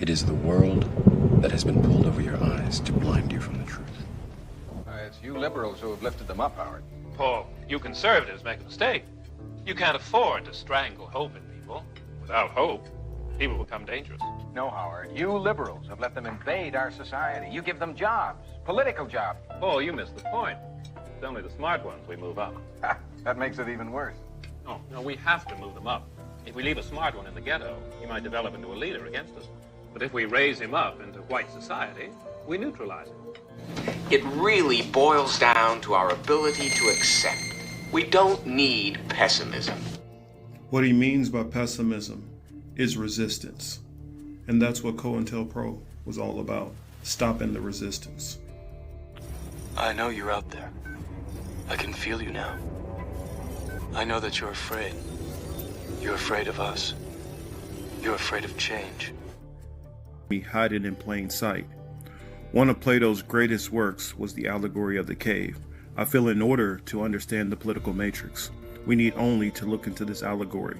It is the world that has been pulled over your eyes to blind you from the truth. It's you liberals who have lifted them up, Howard. Paul, you conservatives make a mistake. You can't afford to strangle hope in people. Without hope, people become dangerous. No, Howard. You liberals have let them invade our society. You give them jobs, political jobs. Paul, you missed the point. It's only the smart ones we move up. That makes it even worse. No, we have to move them up. If we leave a smart one in the ghetto, he might develop into a leader against us. But if we raise him up into white society, we neutralize him. It really boils down to our ability to accept. We don't need pessimism. What he means by pessimism is resistance. And that's what COINTELPRO was all about, stopping the resistance. I know you're out there. I can feel you now. I know that you're afraid. You're afraid of us. You're afraid of change. We hide it in plain sight. One of Plato's greatest works was the allegory of the cave. I feel in order to understand the political matrix, we need only to look into this allegory.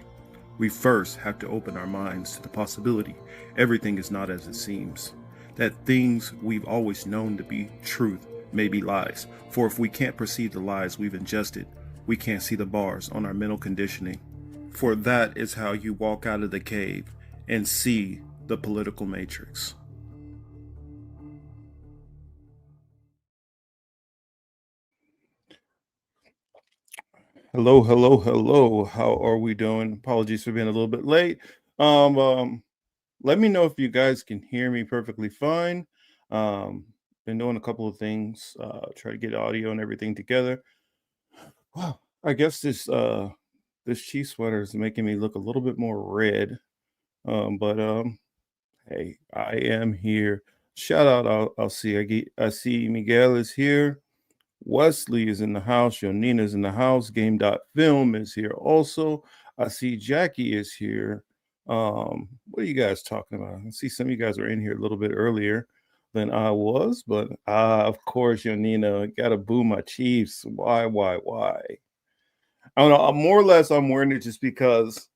We first have to open our minds to the possibility everything is not as it seems, that things we've always known to be truth may be lies. For if we can't perceive the lies we've ingested, we can't see the bars on our mental conditioning. For that is how you walk out of the cave and see the political matrix. Hello, hello, hello. How are we doing? Apologies for being a little bit late. Let me know if you guys can hear me perfectly fine. Been doing a couple of things, try to get audio and everything together. Wow, I guess this cheese sweater is making me look a little bit more red. But hey, I am here. Shout out, I'll see. I see Miguel is here. Wesley is in the house. Yonina's in the house. Game.film is here also. I see Jackie is here. What are you guys talking about? I see some of you guys were in here a little bit earlier than I was, but of course, Yonina, gotta boo my Chiefs. Why? I don't know. More or less, I'm wearing it just because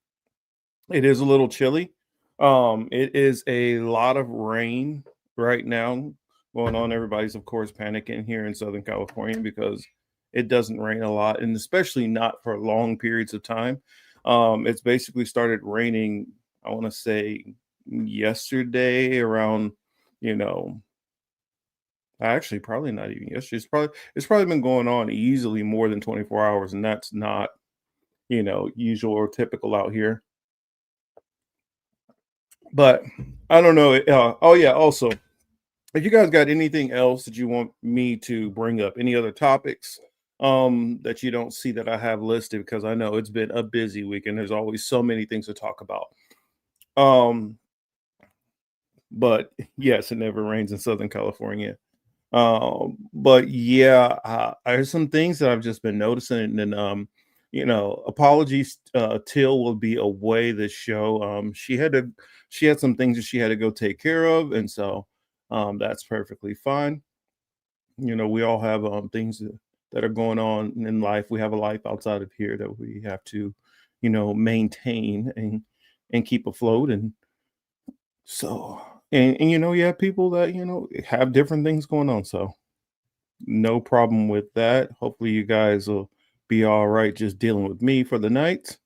it is a little chilly. It is a lot of rain right now going on. Everybody's, of course, panicking here in Southern California because it doesn't rain a lot, and especially not for long periods of time. It's basically started raining, I want to say, yesterday around, actually probably not even yesterday. It's probably been going on easily more than 24 hours, and that's not, usual or typical out here. But I don't know. Oh yeah, also, if you guys got anything else that you want me to bring up, any other topics that you don't see that I have listed, because I know it's been a busy week and there's always so many things to talk about. But yes, it never rains in Southern California. But yeah, there's some things that I've just been noticing, and apologies. Till will be away this show. She had some things that she had to go take care of, and so that's perfectly fine. We all have things that are going on in life. We have a life outside of here that we have to, maintain and keep afloat. And so, and you have people that have different things going on. So no problem with that. Hopefully you guys will be all right just dealing with me for the night.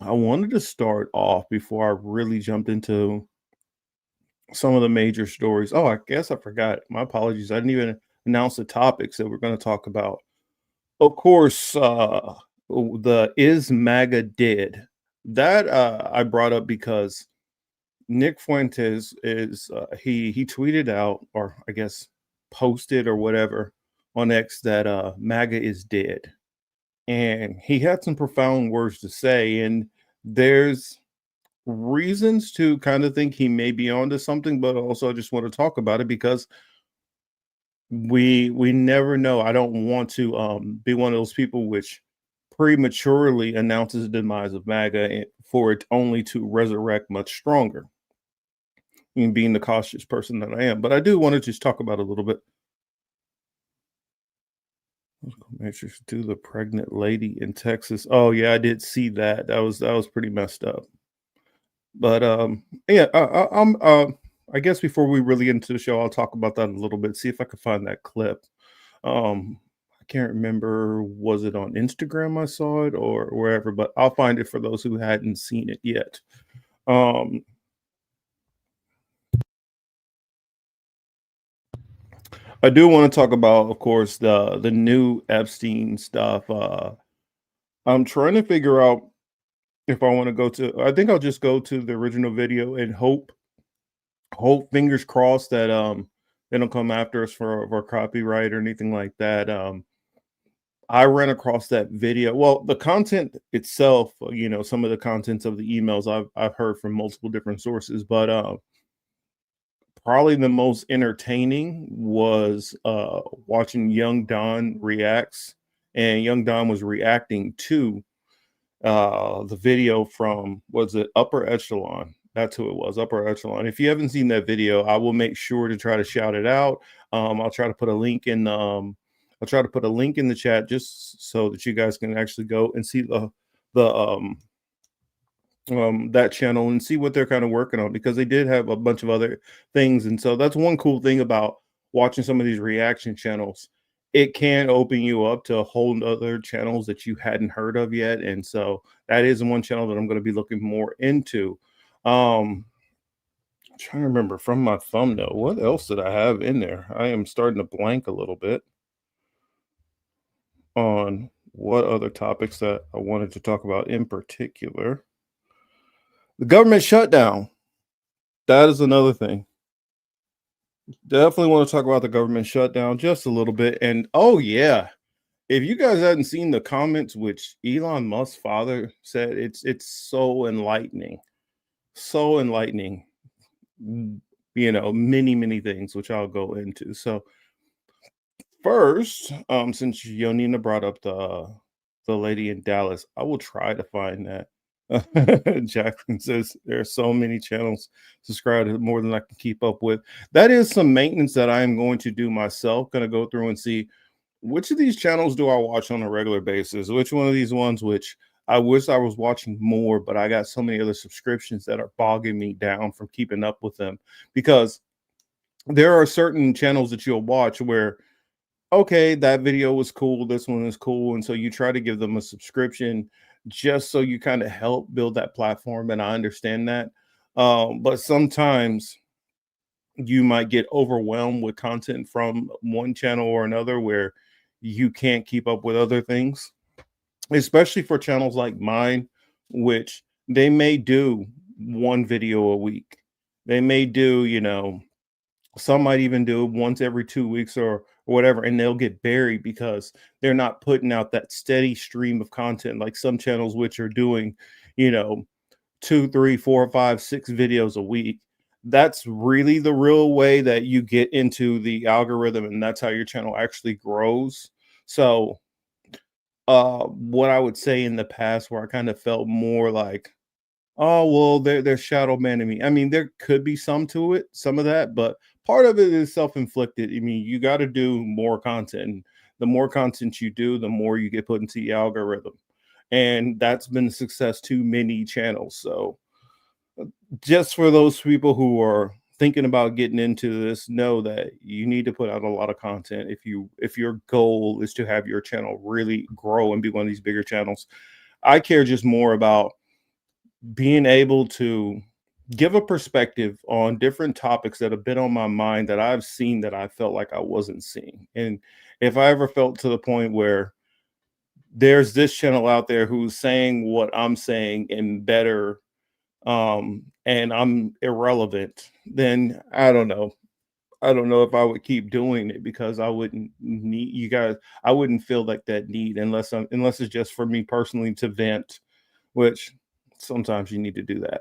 I wanted to start off before I really jumped into some of the major stories. Oh, I guess I forgot. My apologies. I didn't even announce the topics that we're going to talk about. Of course, the Is MAGA Dead? That I brought up because Nick Fuentes is he tweeted out, or I guess posted or whatever on X, that MAGA is dead. And he had some profound words to say, and there's reasons to kind of think he may be onto something, but also I just want to talk about it because we never know. I don't want to be one of those people which prematurely announces the demise of MAGA for it only to resurrect much stronger. Being the cautious person that I am, but I do want to just talk about it a little bit. Matrix do the pregnant lady in Texas. Oh yeah, I did see that. That was pretty messed up. But yeah, I guess before we really get into the show, I'll talk about that a little bit. See if I can find that clip. I can't remember, was it on Instagram I saw it or wherever, but I'll find it for those who hadn't seen it yet. Um, I do want to talk about, of course, the new Epstein stuff. I'm trying to figure out if I want to go to. I think I'll just go to the original video and hope fingers crossed that they don't come after us for copyright or anything like that. I ran across that video. Well, the content itself, some of the contents of the emails I've heard from multiple different sources, but probably the most entertaining was watching Young Don reacts, and Young Don was reacting to the video from, was it Upper Echelon? That's who it was, Upper Echelon. If you haven't seen that video, I will make sure to try to shout it out. I'll try to put a link in. I'll try to put a link in the chat just so that you guys can actually go and see the that channel and see what they're kind of working on, because they did have a bunch of other things. And so that's one cool thing about watching some of these reaction channels. It can open you up to a whole other channels that you hadn't heard of yet. And so that is one channel that I'm going to be looking more into. I'm trying to remember from my thumbnail, what else did I have in there? I am starting to blank a little bit on what other topics that I wanted to talk about in particular. The government shutdown. That is another thing. Definitely want to talk about the government shutdown just a little bit. And oh yeah, if you guys hadn't seen the comments which Elon Musk's father said, it's so enlightening. So enlightening. Many things which I'll go into. So first, since Yonina brought up the lady in Dallas, I will try to find that. Jackson says there are so many channels subscribed to, more than I can keep up with. That is some maintenance that I am going to do myself. Going to go through and see which of these channels do I watch on a regular basis. Which one of these ones which I wish I was watching more, but I got so many other subscriptions that are bogging me down from keeping up with them. Because there are certain channels that you'll watch where, okay, that video was cool, this one is cool, and so you try to give them a subscription just so you kind of help build that platform, and I understand that. But sometimes you might get overwhelmed with content from one channel or another where you can't keep up with other things, especially for channels like mine, which they may do one video a week. They may do, some might even do it once every 2 weeks or whatever, and they'll get buried because they're not putting out that steady stream of content like some channels which are doing, you know, 2, 3, 4, 5, 6 videos a week. That's really the real way that you get into the algorithm, and that's how your channel actually grows. So what I would say in the past where I kind of felt more like, oh, well, they're shadow banning me. I mean, there could be some to it, some of that, but part of it is self-inflicted. I mean, you got to do more content. The more content you do, the more you get put into the algorithm. And that's been a success to many channels. So just for those people who are thinking about getting into this, know that you need to put out a lot of content if your goal is to have your channel really grow and be one of these bigger channels. I care just more about being able to give a perspective on different topics that have been on my mind that I've seen that I felt like I wasn't seeing. And if I ever felt to the point where there's this channel out there who's saying what I'm saying and better, and I'm irrelevant, then I don't know. I don't know if I would keep doing it, because I wouldn't need you guys. I wouldn't feel like that need unless it's just for me personally to vent, which sometimes you need to do that.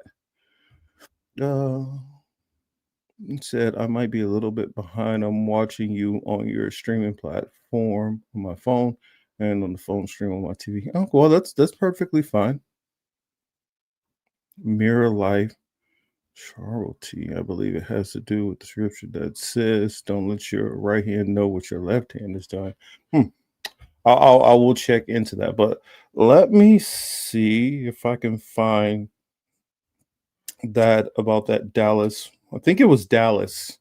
It said I might be a little bit behind. I'm watching you on your streaming platform on my phone and on the phone stream on my TV. Oh, well, that's perfectly fine. Mirror life, Charity, I believe it has to do with the scripture that says, "Don't let your right hand know what your left hand is doing." I will check into that, but let me see if I can find that about that Dallas. I think it was Dallas.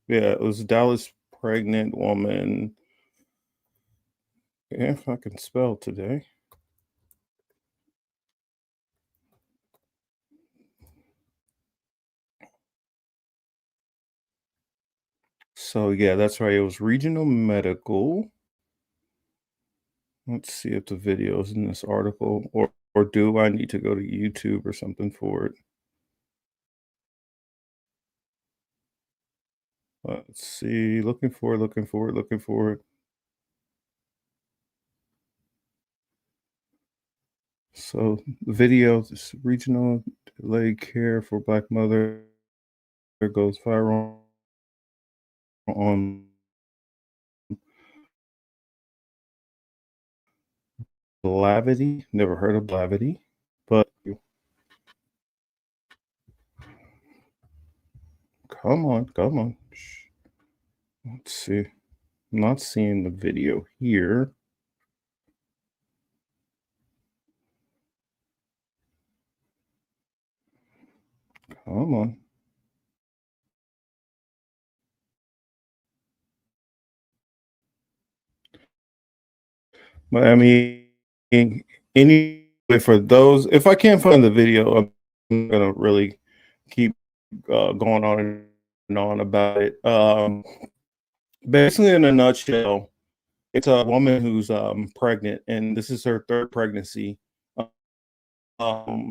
Yeah, it was a Dallas pregnant woman. Yeah, if I can spell today. So yeah, that's right. It was Regional Medical. Let's see if the video is in this article, or do I need to go to YouTube or something for it? Let's see. Looking for it, looking for it, looking for it. So the video, this regional delayed care for Black mother goes viral on Blavity. Never heard of Blavity, but come on, come on. Let's see. I'm not seeing the video here. Come on. But I mean, anyway, for those, if I can't find the video, I'm gonna really keep going on and on about it. Basically, in a nutshell, it's a woman who's pregnant, and this is her third pregnancy.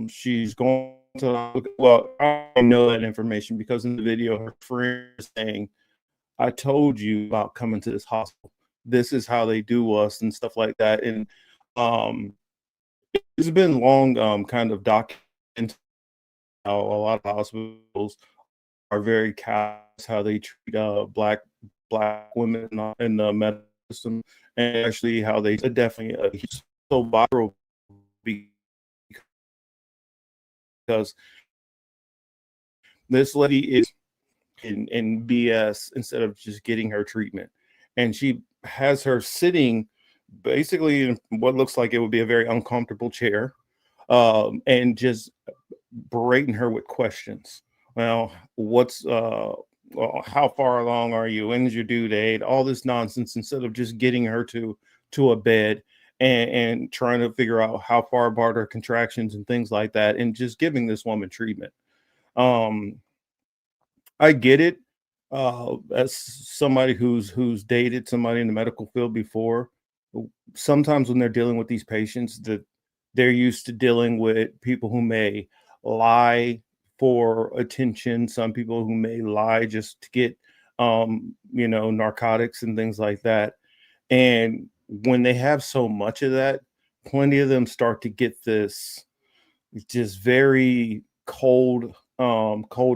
She's going to, well, I don't know that information because in the video, her friend is saying, "I told you about coming to this hospital. This is how they do us," and stuff like that. And um, it's been long, kind of documented how a lot of hospitals are very callous how they treat black women in the medical system, and actually how they definitely so viral because this lady is in BS instead of just getting her treatment, and she has her sitting basically in what looks like it would be a very uncomfortable chair, and just berating her with questions. Well, well, how far along are you? When's your due date? All this nonsense instead of just getting her to a bed and trying to figure out how far apart her contractions and things like that, and just giving this woman treatment. Um, I get it. As somebody who's dated somebody in the medical field before, sometimes when they're dealing with these patients, that they're used to dealing with people who may lie for attention, some people who may lie just to get narcotics and things like that. And when they have so much of that, plenty of them start to get this just very cold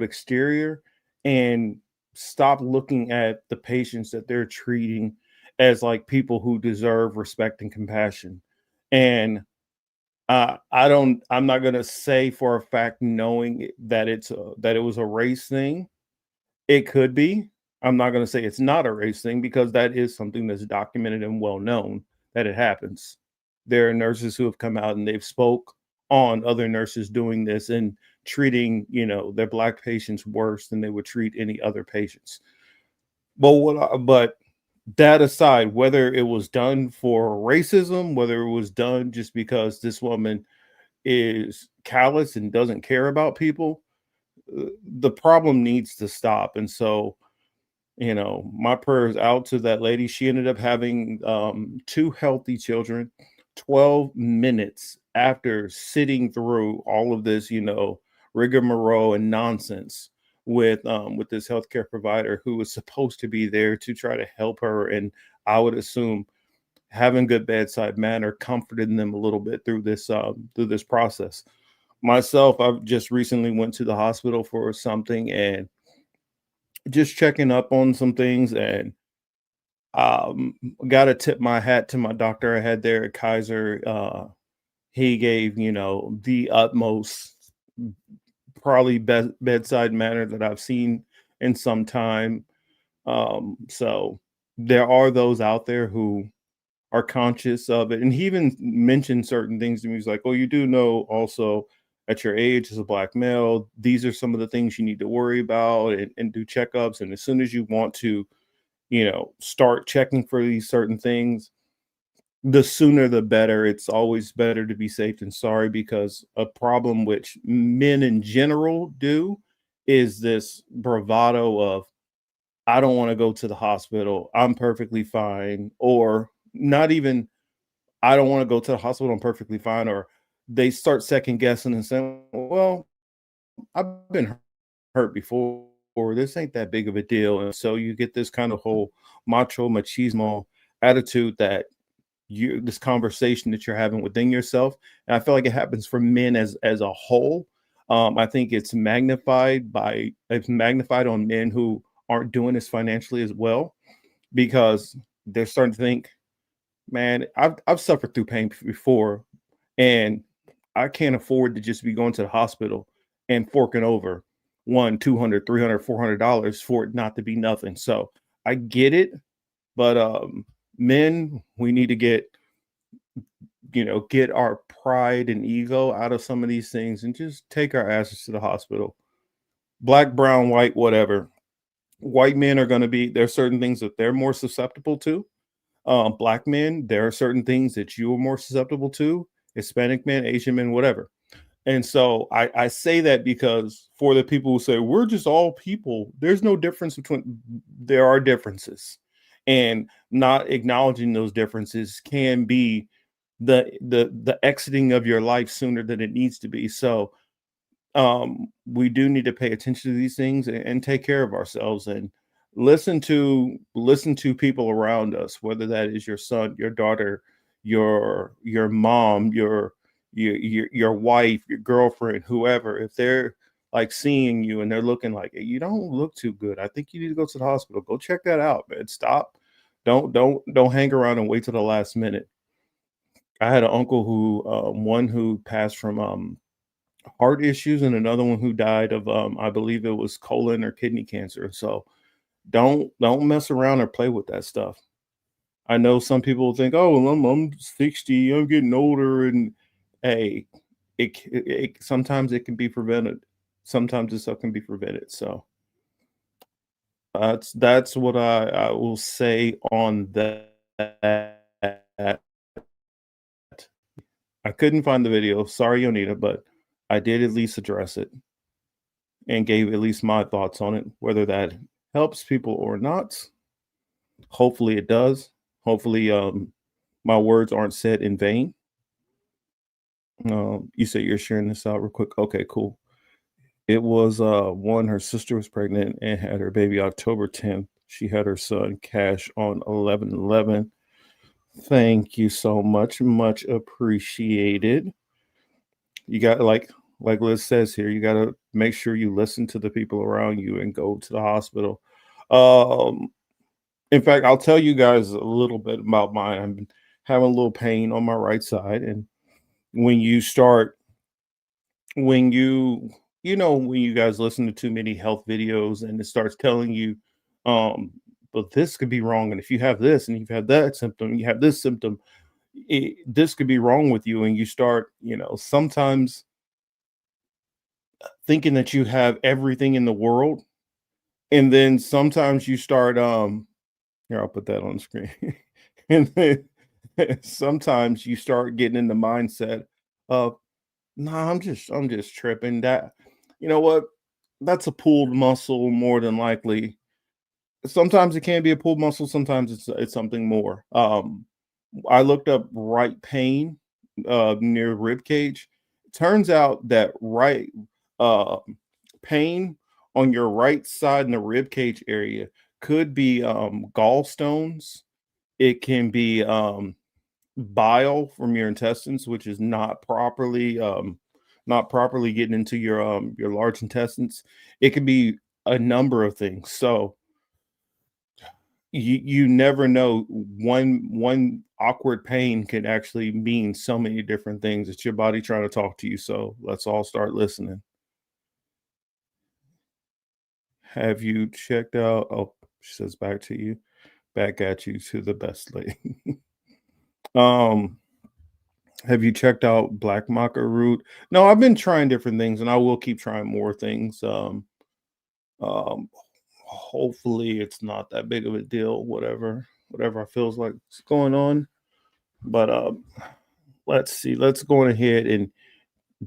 exterior, and stop looking at the patients that they're treating as like people who deserve respect and compassion. And I'm not going to say for a fact knowing that that it was a race thing. It could be. I'm not going to say it's not a race thing because that is something that's documented and well known that it happens. There are nurses who have come out and they've spoke on other nurses doing this and treating, their black patients worse than they would treat any other patients. But that aside, whether it was done for racism, whether it was done just because this woman is callous and doesn't care about people, the problem needs to stop. And so, my prayers out to that lady. She ended up having two healthy children 12 minutes after sitting through all of this, rigmarole and nonsense with this healthcare provider who was supposed to be there to try to help her, and I would assume having good bedside manner, comforting them a little bit through this process. Myself, I've just recently went to the hospital for something and just checking up on some things, and got to tip my hat to my doctor I had there at Kaiser. He gave the utmost probably bedside manner that I've seen in some time. So there are those out there who are conscious of it, and he even mentioned certain things to me. He's like, "Oh, you do know also at your age as a black male, these are some of the things you need to worry about and do checkups. And as soon as you want to, start checking for these certain things, the sooner the better. It's always better to be safe than sorry, because a problem which men in general do is this bravado of, I don't want to go to the hospital, I'm perfectly fine. Or not even, I don't want to go to the hospital, I'm perfectly fine. Or they start second guessing and saying, well, I've been hurt before, this ain't that big of a deal. And so you get this kind of whole macho machismo attitude that this conversation that you're having within yourself. And I feel like it happens for men as a whole. I think it's magnified on men who aren't doing this financially as well, because they're starting to think, man, I've suffered through pain before, and I can't afford to just be going to the hospital and forking over one, 200, 300, $400 for it not to be nothing. So I get it, but men, we need to get our pride and ego out of some of these things and just take our asses to the hospital. Black, brown, white, whatever. White men are going to be, there are certain things that they're more susceptible to. Black men, there are certain things that you are more susceptible to. Hispanic men, Asian men, whatever. And so I say that because for the people who say we're just all people, there's no difference there are differences, and not acknowledging those differences can be the exiting of your life sooner than it needs to be. So we do need to pay attention to these things and take care of ourselves, and listen to people around us, whether that is your son, your daughter, your mom, your wife, your girlfriend, whoever. If they're like seeing you and they're looking like, hey, you don't look too good, I think you need to go to the hospital, go check that out, man. Stop. Don't hang around and wait till the last minute. I had an uncle who one who passed from heart issues, and another one who died of I believe it was colon or kidney cancer. So don't mess around or play with that stuff. I know some people think, oh, well, I'm 60, I'm getting older, and hey, it sometimes it can be prevented. Sometimes this stuff can be prevented. So that's what I will say on that. I couldn't find the video. Sorry, Yonita, but I did at least address it and gave at least my thoughts on it. Whether that helps people or not, hopefully it does. Hopefully, my words aren't said in vain. You said you're sharing this out real quick. Okay, cool. It was one, her sister was pregnant and had her baby October 10th. She had her son Cash on 11/11. Thank you so much. Much appreciated. You got, like Liz says here, you got to make sure you listen to the people around you and go to the hospital. In fact, I'll tell you guys a little bit about mine. I've been having a little pain on my right side, and when you start, when when you guys listen to too many health videos and it starts telling you, but this could be wrong, and if you have this and you've had that symptom, you have this symptom, this could be wrong with you, and you start, sometimes thinking that you have everything in the world, and then sometimes you start here, I'll put that on the screen. And then sometimes you start getting in the mindset of, nah, I'm just tripping. That, you know what, that's a pulled muscle more than likely. Sometimes it can be a pulled muscle, sometimes it's something more. I looked up right pain near rib cage. Turns out that right uh, pain on your right side in the rib cage area could be gallstones. It can be bile from your intestines, which is not properly getting into your large intestines. It could be a number of things. So you never know. One awkward pain can actually mean so many different things. It's your body trying to talk to you. So let's all start listening. Have you checked out? Oh, she says back to you, back at you to the best lady. um Have you checked out Black Maca Root? No, I've been trying different things, and I will keep trying more things. Um, hopefully, it's not that big of a deal. Whatever I feels like is going on. But let's see. Let's go ahead and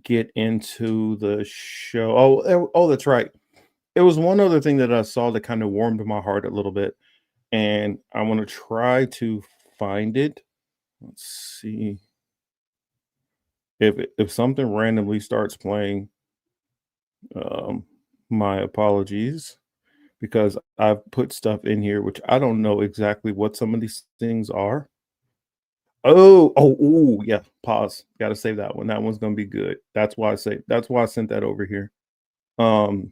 get into the show. Oh, that's right. It was one other thing that I saw that kind of warmed my heart a little bit, and I want to try to find it. Let's see if something randomly starts playing. Um, my apologies because I've put stuff in here which I don't know exactly what some of these things are. Oh, yeah. Pause. Got to save that one. That one's gonna be good. That's why I sent that over here. Um,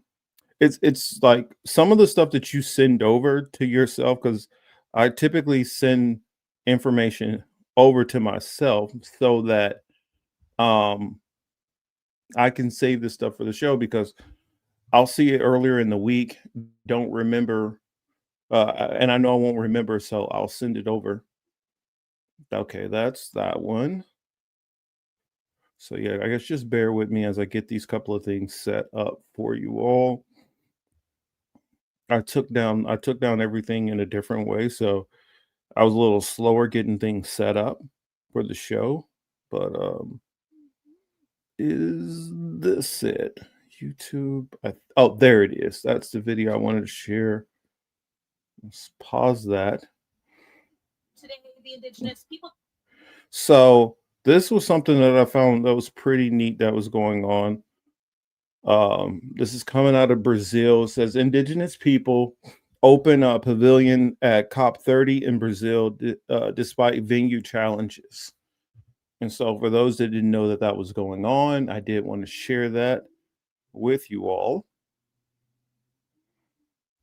it's like some of the stuff that you send over to yourself because I typically send information over to myself so that um I can save this stuff for the show because I'll see it earlier in the week, don't remember, and I know I won't remember, so I'll send it over. Okay, that's that one. So yeah, I guess just bear with me as I get these couple of things set up for you all. I took down everything in a different way, so I was a little slower getting things set up for the show. But is this it? YouTube. Oh, there it is. That's the video I wanted to share. Let's pause that. Today, the indigenous people. So this was something that I found that was pretty neat that was going on. This is coming out of Brazil. It says indigenous people open a pavilion at COP30 in Brazil despite venue challenges. And so for those that didn't know that that was going on, I did want to share that with you all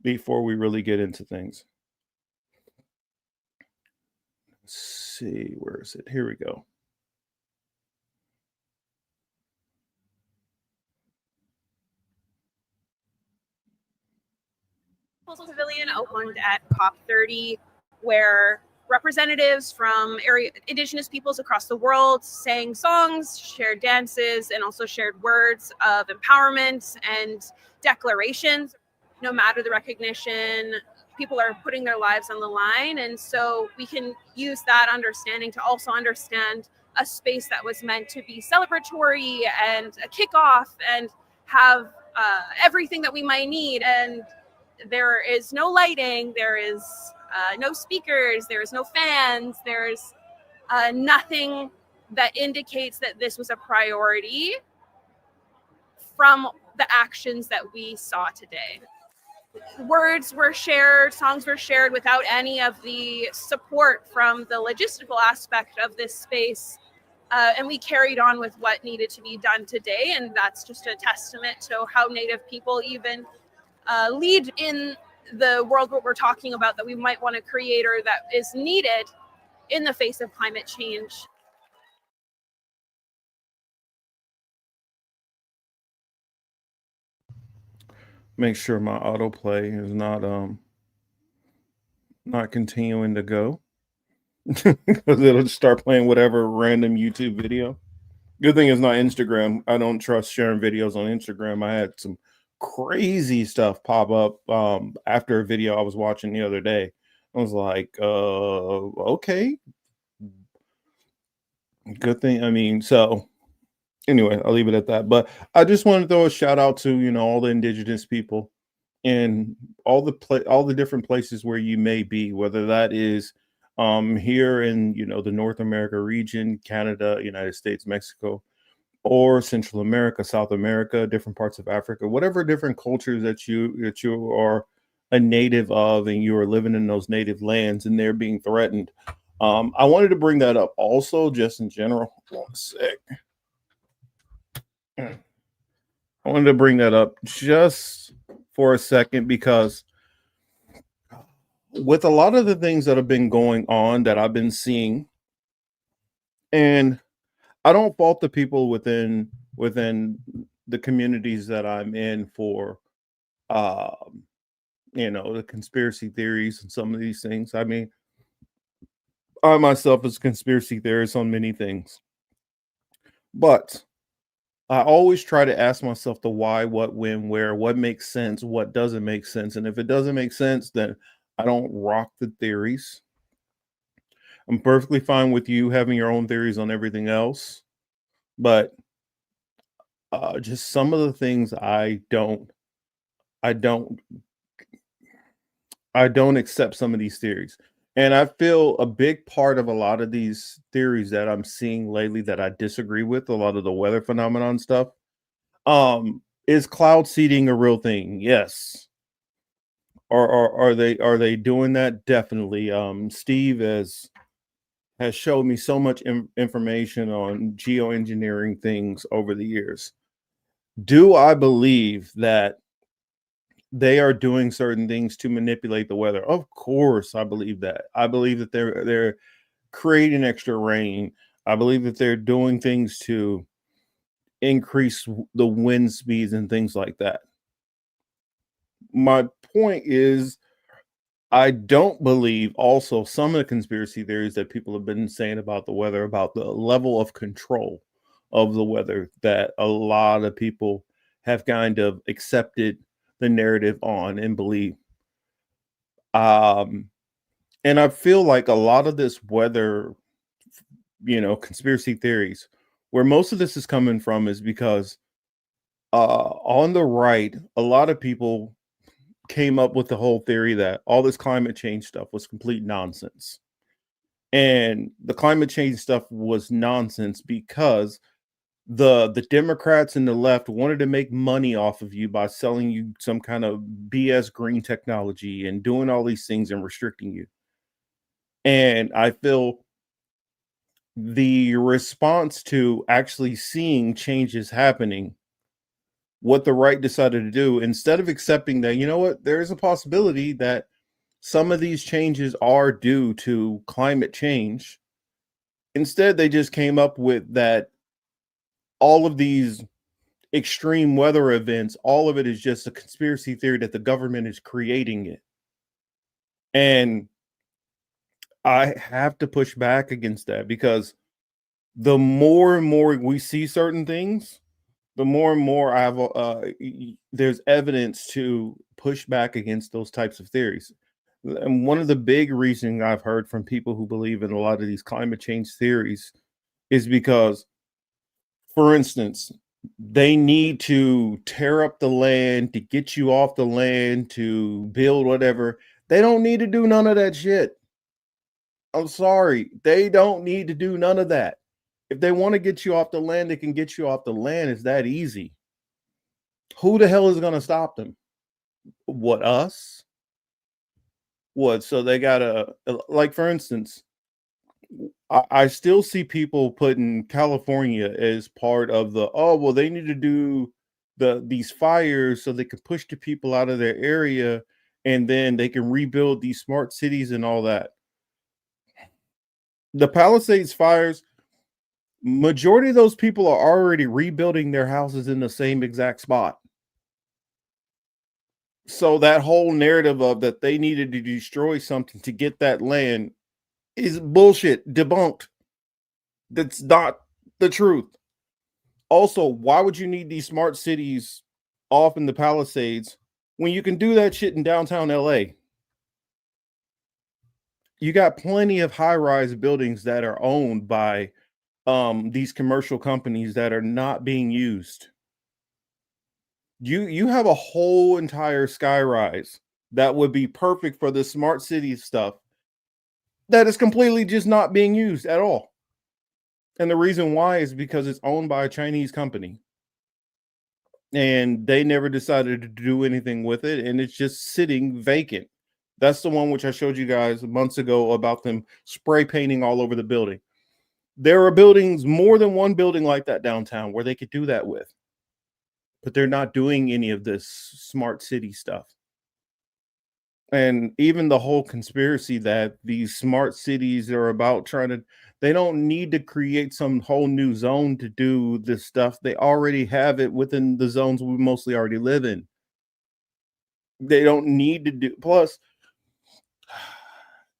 before we really get into things. Let's see, where is it? Here we go. Pavilion opened at COP30, where representatives from indigenous peoples across the world sang songs, shared dances, and also shared words of empowerment and declarations. No matter the recognition, people are putting their lives on the line. And so we can use that understanding to also understand a space that was meant to be celebratory and a kickoff and have everything that we might need. And there is no lighting, there is no speakers, there is no fans, there's nothing that indicates that this was a priority from the actions that we saw today. Words were shared, songs were shared without any of the support from the logistical aspect of this space. And we carried on with what needed to be done today. And that's just a testament to how Native people even lead in the world what we're talking about that we might want to create or that is needed in the face of climate change. Make sure my autoplay is not continuing to go because it'll just start playing whatever random YouTube video. Good thing it's not Instagram. I don't trust sharing videos on Instagram. I had some crazy stuff pop up after a video I was watching the other day. I was like, okay. Good thing. I mean, so anyway, I'll leave it at that. But I just want to throw a shout out to, all the indigenous people in all the different places where you may be, whether that is here in, the North America region, Canada, United States, Mexico, or Central America, South America, different parts of Africa, whatever different cultures that you are a native of and you are living in those native lands and they're being threatened. I wanted to bring that up also just in general. One sec. I wanted to bring that up just for a second because with a lot of the things that have been going on that I've been seeing, and I don't fault the people within the communities that I'm in for the conspiracy theories and some of these things. I mean, I myself is a conspiracy theorist on many things. But I always try to ask myself the why, what, when, where, what makes sense, what doesn't make sense. And if it doesn't make sense, then I don't rock the theories. I'm perfectly fine with you having your own theories on everything else. But just some of the things I don't I don't accept some of these theories. And I feel a big part of a lot of these theories that I'm seeing lately that I disagree with, a lot of the weather phenomenon stuff. Is cloud seeding a real thing? Yes. Are they doing that? Definitely. Steve has showed me so much information on geoengineering things over the years. Do I believe that they are doing certain things to manipulate the weather? Of course, I believe that. I believe that they're creating extra rain. I believe that they're doing things to increase the wind speeds and things like that. My point is, I don't believe also some of the conspiracy theories that people have been saying about the weather, about the level of control of the weather that a lot of people have kind of accepted the narrative on and believe. Um, and I feel like a lot of this weather, conspiracy theories, where most of this is coming from is because on the right, a lot of people came up with the whole theory that all this climate change stuff was complete nonsense. And the climate change stuff was nonsense because the Democrats and the left wanted to make money off of you by selling you some kind of BS green technology and doing all these things and restricting you. And I feel the response to actually seeing changes happening, what the right decided to do, instead of accepting that, you know what, there is a possibility that some of these changes are due to climate change. Instead, they just came up with that all of these extreme weather events, all of it is just a conspiracy theory that the government is creating it. And I have to push back against that because the more and more we see certain things, the more and more I have there's evidence to push back against those types of theories. And one of the big reasons I've heard from people who believe in a lot of these climate change theories is because, for instance, they need to tear up the land to get you off the land to build whatever. They don't need to do none of that shit. I'm sorry. They don't need to do none of that. If they want to get you off the land, they can get you off the land. It's that easy. Who the hell is going to stop them? What, us? What? So they got to, like, for instance, I still see people putting California as part of the, oh, well, they need to do these fires so they can push the people out of their area and then they can rebuild these smart cities and all that. The Palisades fires, majority of those people are already rebuilding their houses in the same exact spot. So that whole narrative of that they needed to destroy something to get that land is bullshit, debunked. That's not the truth. Also, why would you need these smart cities off in the Palisades when you can do that shit in downtown LA? You got plenty of high-rise buildings that are owned by these commercial companies that are not being used. You have a whole entire skyrise that would be perfect for the smart city stuff that is completely just not being used at all. And the reason why is because it's owned by a Chinese company. And they never decided to do anything with it, and it's just sitting vacant. That's the one which I showed you guys months ago about them spray painting all over the building. There are buildings, more than one building like that downtown where they could do that with. But they're not doing any of this smart city stuff. And even the whole conspiracy that these smart cities are about they don't need to create some whole new zone to do this stuff. They already have it within the zones we mostly already live in. They don't need to do, plus,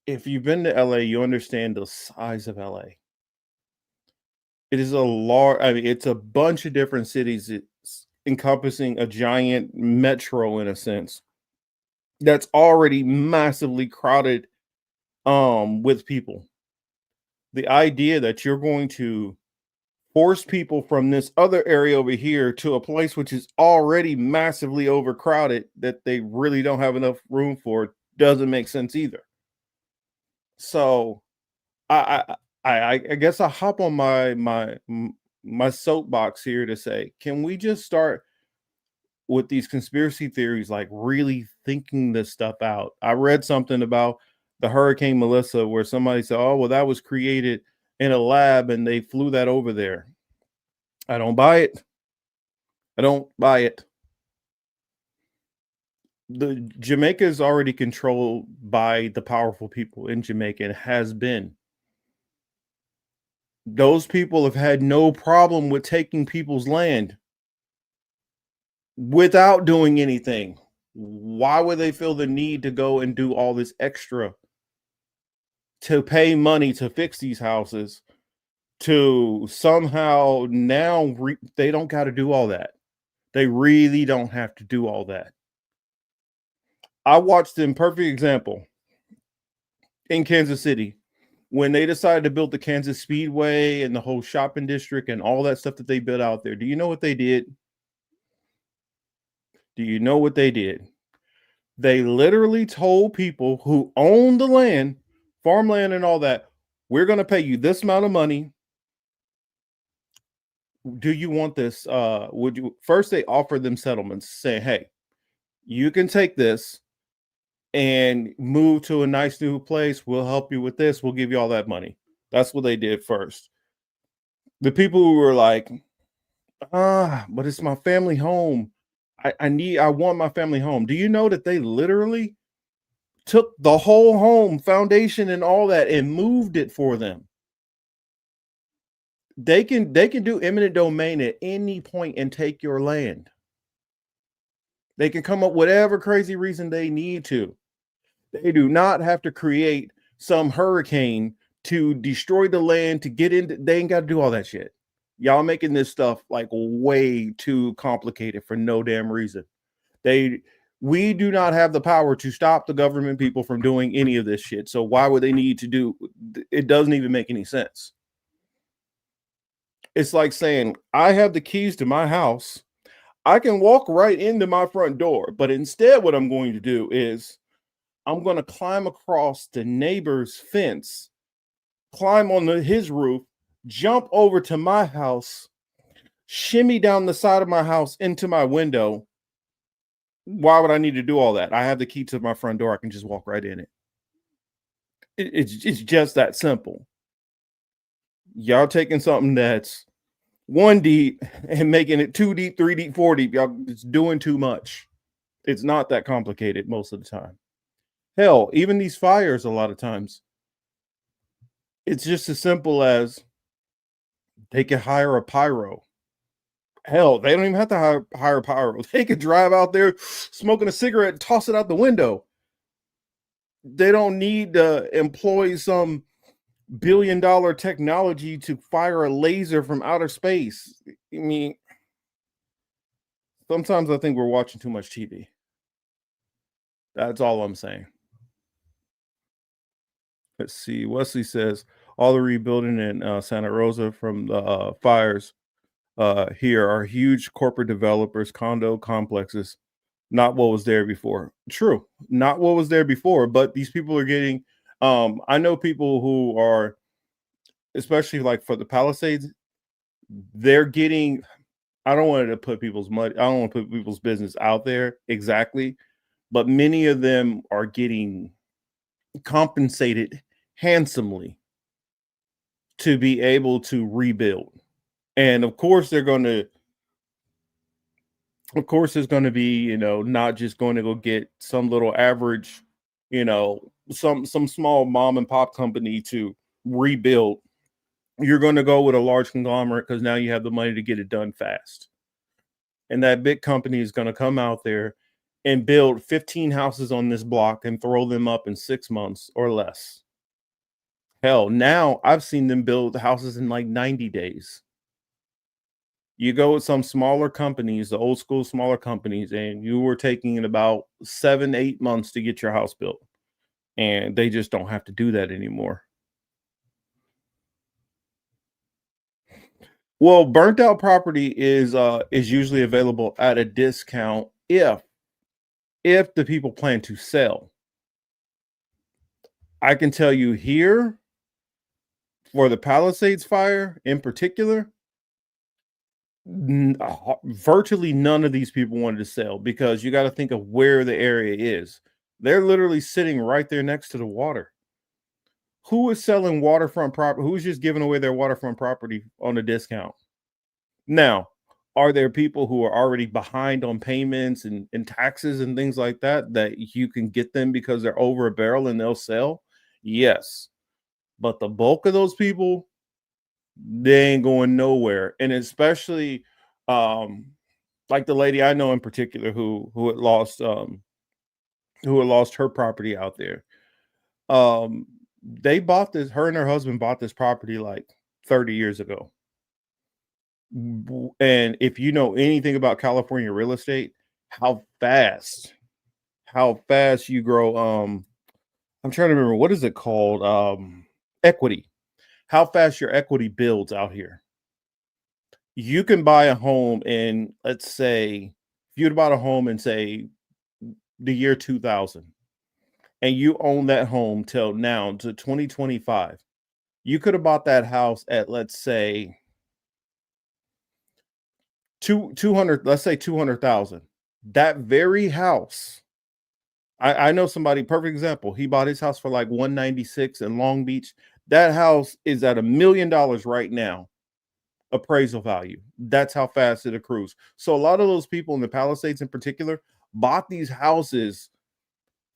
if you've been to LA, you understand the size of LA. It is a large, I mean, it's a bunch of different cities. It's encompassing a giant metro in a sense that's already massively crowded with people. The idea that you're going to force people from this other area over here to a place which is already massively overcrowded that they really don't have enough room for doesn't make sense either. So I guess I hop on my soapbox here to say, can we just start with these conspiracy theories, like really thinking this stuff out? I read something about the Hurricane Melissa where somebody said, oh, well, that was created in a lab and they flew that over there. I don't buy it. I don't buy it. The Jamaica is already controlled by the powerful people in Jamaica and has been. Those people have had no problem with taking people's land without doing anything. Why would they feel the need to go and do all this extra to pay money to fix these houses, to somehow now they don't got to do all that. They really don't have to do all that. I watched them, perfect example, in Kansas City when they decided to build the Kansas Speedway and the whole shopping district and all that stuff that they built out there. Do you know what they did? Do you know what they did? They literally told people who own the land, farmland and all that, we're going to pay you this amount of money. Do you want this? Would you first? They offered them settlements saying, hey, you can take this and move to a nice new place. We'll help you with this. We'll give you all that money. That's what they did first. The people who were like, but it's my family home. I want my family home. Do you know that they literally took the whole home foundation and all that and moved it for them? They can do eminent domain at any point and take your land. They can come up with whatever crazy reason they need to. They do not have to create some hurricane to destroy the land to get into. They ain't got to do all that shit. Y'all making this stuff like way too complicated for no damn reason. We do not have the power to stop the government people from doing any of this shit. So why would they need to do it? Doesn't even make any sense. It's like saying, I have the keys to my house. I can walk right into my front door, but instead what I'm going to do is I'm going to climb across the neighbor's fence, climb on his roof, jump over to my house, shimmy down the side of my house into my window. Why would I need to do all that? I have the key to my front door. I can just walk right in it. It's just that simple. Y'all taking something that's 1 deep and making it 2 deep, 3 deep, 4 deep. Y'all, it's doing too much. It's not that complicated most of the time. Hell, even these fires, a lot of times, it's just as simple as they could hire a pyro. Hell, they don't even have to hire a pyro. They could drive out there smoking a cigarette and toss it out the window. They don't need to employ some billion-dollar technology to fire a laser from outer space. I mean, sometimes I think we're watching too much TV. That's all I'm saying. Let's see. Wesley says all the rebuilding in Santa Rosa from the fires here are huge corporate developers, condo complexes, not what was there before. True, not what was there before, but these people are getting, I know people who are, especially like for the Palisades, they're getting, I don't want to put people's money, I don't want to put people's business out there exactly, but many of them are getting compensated handsomely to be able to rebuild. And of course there's going to be, not just going to go get some little average, some small mom and pop company to rebuild. You're going to go with a large conglomerate because now you have the money to get it done fast. And that big company is going to come out there and build 15 houses on this block and throw them up in 6 months or less. Hell, now I've seen them build houses in like 90 days. You go with some smaller companies, the old school smaller companies, and you were taking it about 7, 8 months to get your house built. And they just don't have to do that anymore. Well, burnt out property is usually available at a discount if the people plan to sell. I can tell you here for the Palisades fire in particular, virtually none of these people wanted to sell because you got to think of where the area is. They're literally sitting right there next to the water. Who is selling waterfront property? Who's just giving away their waterfront property on a discount? Now, are there people who are already behind on payments and taxes and things like that you can get them because they're over a barrel and they'll sell? Yes. But the bulk of those people, they ain't going nowhere. And especially like the lady I know in particular who had lost her property out there. They bought this, her and her husband bought this property like 30 years ago. And if you know anything about California real estate, how fast you grow. I'm trying to remember, what is it called? Equity. How fast your equity builds out here. You can buy a home in, let's say, if you'd bought a home in, say, the year 2000, and you own that home till now to 2025, you could have bought that house at, let's say, 200, let's say 200,000. That very house, I know somebody, perfect example. He bought his house for like 196 in Long Beach. That house is at $1 million right now, appraisal value. That's how fast it accrues. So a lot of those people in the Palisades in particular bought these houses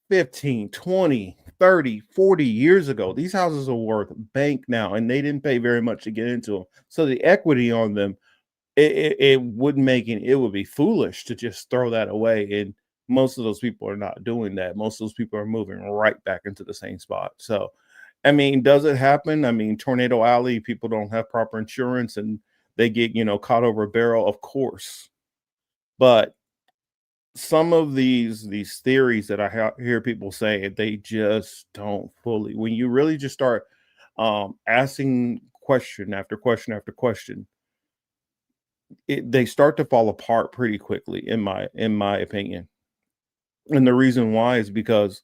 15, 20, 30, 40 years ago. These houses are worth bank now, and they didn't pay very much to get into them. So the equity on them, it wouldn't make it. It would be foolish to just throw that away. And most of those people are not doing that. Most of those people are moving right back into the same spot. So, I mean, does it happen? I mean, Tornado Alley, people don't have proper insurance and they get, caught over a barrel, of course. But some of these theories that I hear people say, they just don't fully. When you really just start asking question after question after question, they start to fall apart pretty quickly, in my opinion. And the reason why is because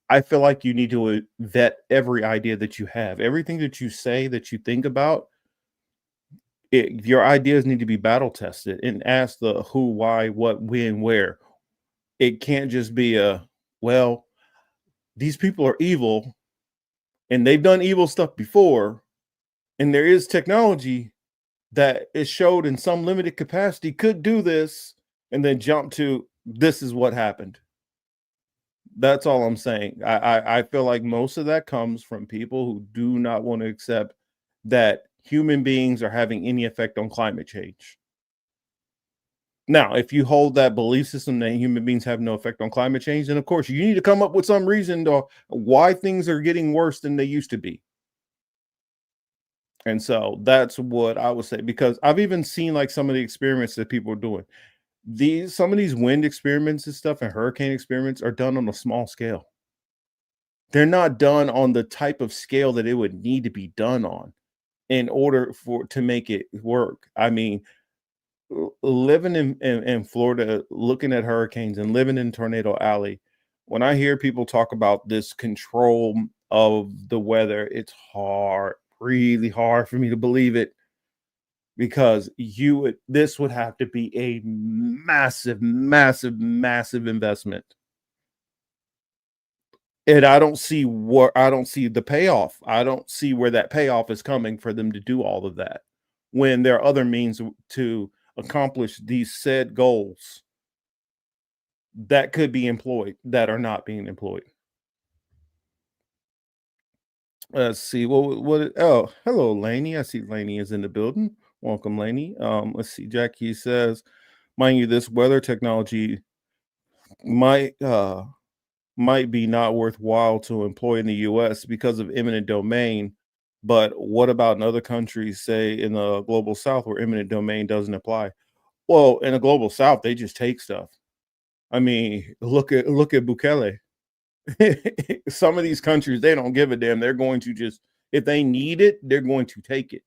I feel like you need to vet every idea that you have, everything that you say, that you think about. Your ideas need to be battle tested and ask the who, why, what, when, where. It can't just be well, these people are evil and they've done evil stuff before, and there is technology that is showed in some limited capacity could do this, and then jump to this is what happened. That's all I'm saying. I feel like most of that comes from people who do not want to accept that human beings are having any effect on climate change. Now, if you hold that belief system that human beings have no effect on climate change, then of course you need to come up with some reason to why things are getting worse than they used to be. And so that's what I would say, because I've even seen like some of the experiments that people are doing. Some of these wind experiments and stuff and hurricane experiments are done on a small scale. They're not done on the type of scale that it would need to be done on in order to make it work. I mean, living in Florida, looking at hurricanes and living in Tornado Alley, when I hear people talk about this control of the weather, it's hard, really hard for me to believe it, because this would have to be a massive, massive, massive investment. And I don't see the payoff. I don't see where that payoff is coming for them to do all of that, when there are other means to accomplish these said goals that could be employed that are not being employed. Let's see. Oh, hello, Lainey. I see Lainey is in the building. Welcome, Lainey. Let's see. Jackie says, mind you, this weather technology might might be not worthwhile to employ in the US because of eminent domain. But what about in other countries, say in the global south, where eminent domain doesn't apply? Well, in the global south, they just take stuff. I mean, look at Bukele. Some of these countries, they don't give a damn. They're going to just, if they need it, they're going to take it.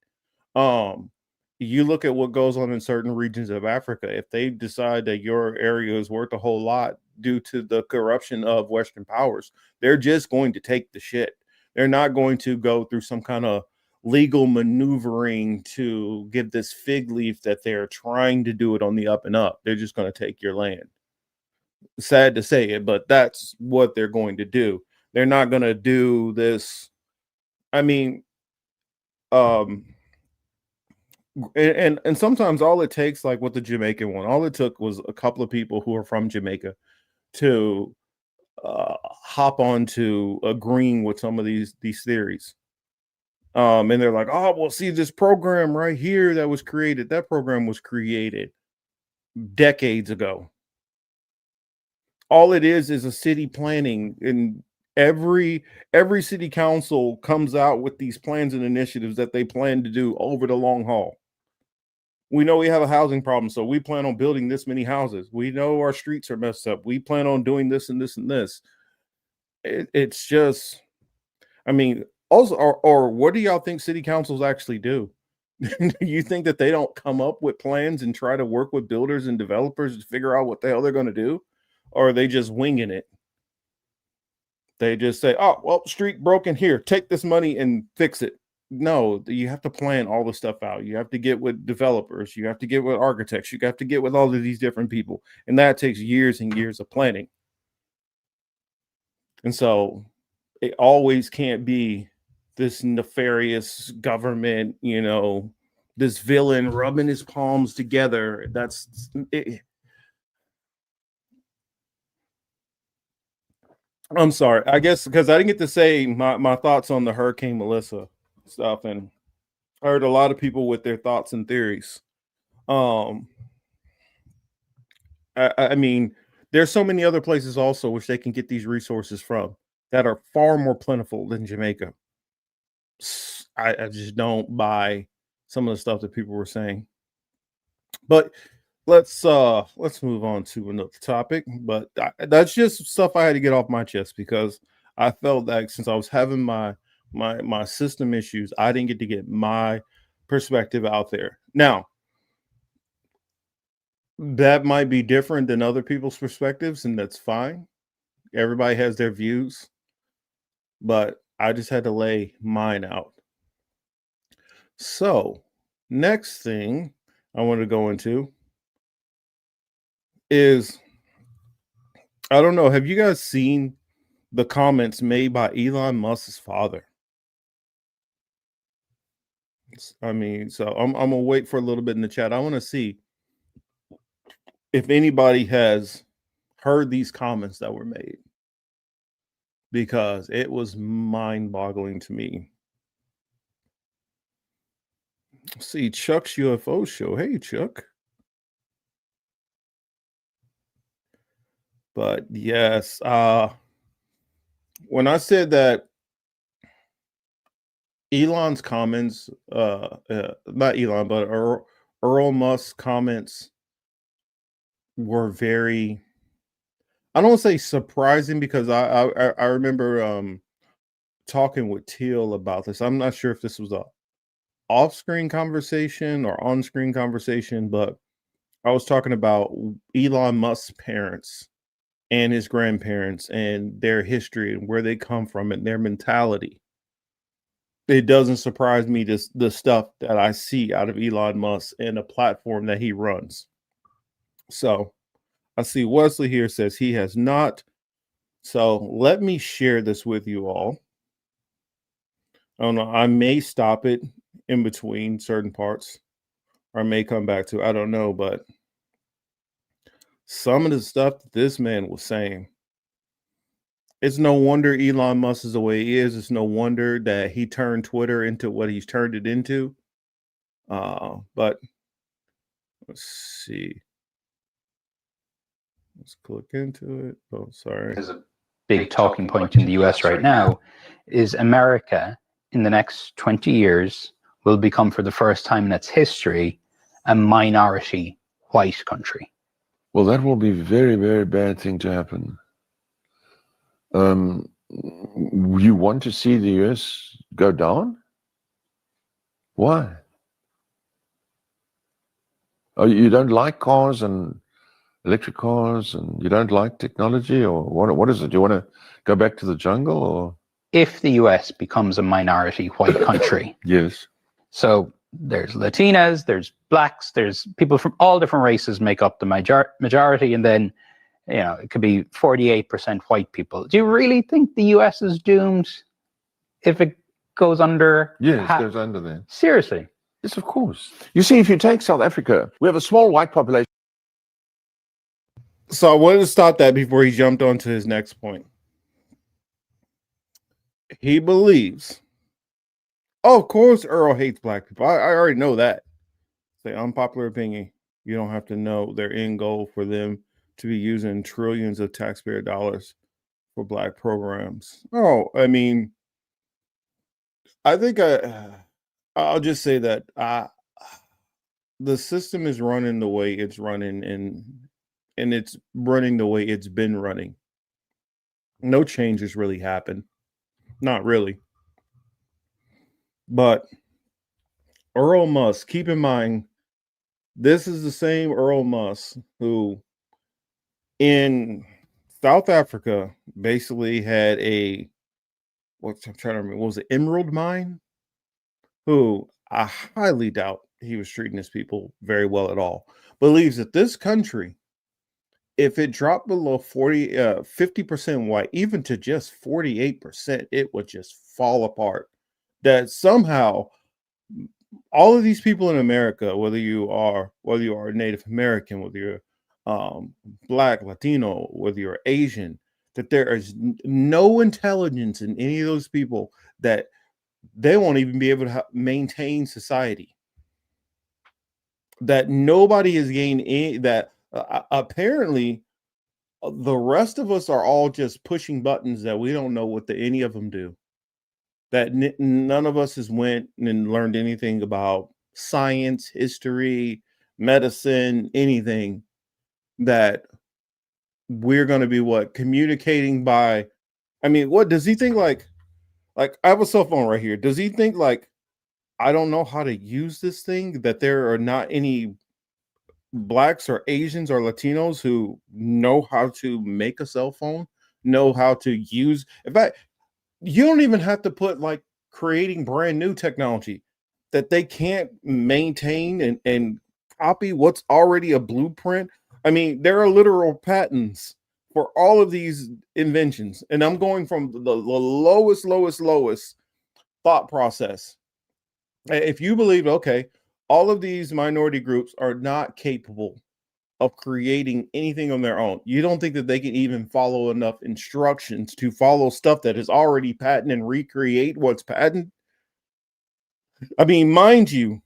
Um, you look at what goes on in certain regions of Africa. If they decide that your area is worth a whole lot due to the corruption of Western powers, they're just going to take the shit. They're not going to go through some kind of legal maneuvering to give this fig leaf that they're trying to do it on the up and up. They're just going to take your land. Sad to say it, but that's what they're going to do. They're not going to do this. I mean, and sometimes all it takes, like with the Jamaican one, all it took was a couple of people who are from Jamaica to hop on to agreeing with some of these theories. And they're like, oh, well, see this program right here that was created. That program was created decades ago. All it is a city planning, and every city council comes out with these plans and initiatives that they plan to do over the long haul. We know we have a housing problem, so we plan on building this many houses. We know our streets are messed up. We plan on doing this and this and this. It's just, I mean, also, or what do y'all think city councils actually do? You think that they don't come up with plans and try to work with builders and developers to figure out what the hell they're going to do? Or are they just winging it? They just say, oh, well, street broken, here, take this money and fix it. No, you have to plan all the stuff out. You have to get with developers. You have to get with architects. You have to get with all of these different people. And that takes years and years of planning. And so it always can't be this nefarious government, this villain rubbing his palms together. That's it. I'm sorry. I guess because I didn't get to say my thoughts on the Hurricane Melissa stuff, and I heard a lot of people with their thoughts and theories. I mean, there's so many other places also which they can get these resources from that are far more plentiful than Jamaica. I just don't buy some of the stuff that people were saying. But let's move on to another topic. But that's just stuff I had to get off my chest because I felt that since I was having my system issues, I didn't get to get my perspective out there. Now, that might be different than other people's perspectives, and that's fine. Everybody has their views, but I just had to lay mine out. So, next thing I want to go into is, I don't know, have you guys seen the comments made by Elon Musk's father? I mean, so I'm gonna wait for a little bit in the chat. I want to see if anybody has heard these comments that were made, because it was mind-boggling to me. See, Chuck's UFO show. Hey, Chuck. But yes, when I said that Elon's comments, not Elon, but Earl Musk's comments were very, I don't want to say surprising, because I remember talking with Teal about this. I'm not sure if this was a off-screen conversation or on-screen conversation, but I was talking about Elon Musk's parents and his grandparents and their history and where they come from and their mentality. It doesn't surprise me, the stuff that I see out of Elon Musk and a platform that he runs. So I see Wesley here says he has not. So let me share this with you all. I don't know. I may stop it in between certain parts, or I may come back to it. I don't know, but some of the stuff that this man was saying, it's no wonder Elon Musk is the way he is. It's no wonder that he turned Twitter into what he's turned it into. But let's see. Let's click into it. Oh, sorry. There's a big talking point in the US right now is America in the next 20 years will become, for the first time in its history, a minority white country. Well, that will be a very, very bad thing to happen. You want to see the US go down? Why? Oh, you don't like cars and electric cars, and you don't like technology, or what is it? Do you want to go back to the jungle, or? If the US becomes a minority white country. Yes. So there's Latinas, there's blacks, there's people from all different races make up the majority, and then, you know, it could be 48% white people. Do you really think the US is doomed if it goes under? Yes, it goes under there. Seriously? Yes, of course. You see, if you take South Africa, we have a small white population. So I wanted to stop that before he jumped on to his next point. He believes, oh, of course, Earl hates black people. I already know that. Say unpopular opinion. You don't have to know their end goal for them to be using trillions of taxpayer dollars for black programs. Oh, I mean, I think I'll just say that the system is running the way it's running, and it's running the way it's been running. No change has really happened. Not really. But Earl Musk, keep in mind, this is the same Earl Musk who in South Africa basically had I'm trying to remember, what was it, Emerald Mine? Who I highly doubt he was treating his people very well at all. Believes that this country, if it dropped below 50% white, even to just 48%, it would just fall apart. That somehow all of these people in America, whether you are Native American, whether you're Black, Latino, whether you're Asian, that there is no intelligence in any of those people, that they won't even be able to maintain society. That nobody has gained any, that apparently the rest of us are all just pushing buttons that we don't know what any of them do. That none of us has went and learned anything about science, history, medicine, anything. That we're going to be communicating by, I mean, what does he think? Like I have a cell phone right here. Does he think I don't know how to use this thing? That there are not any Blacks or Asians or Latinos who know how to make a cell phone, know how to use. In fact, you don't even have to put creating brand new technology that they can't maintain and copy what's already a blueprint. I mean, there are literal patents for all of these inventions. And I'm going from the lowest thought process. If you believe, okay, all of these minority groups are not capable of creating anything on their own, you don't think that they can even follow enough instructions to follow stuff that is already patent and recreate what's patent? I mean, mind you,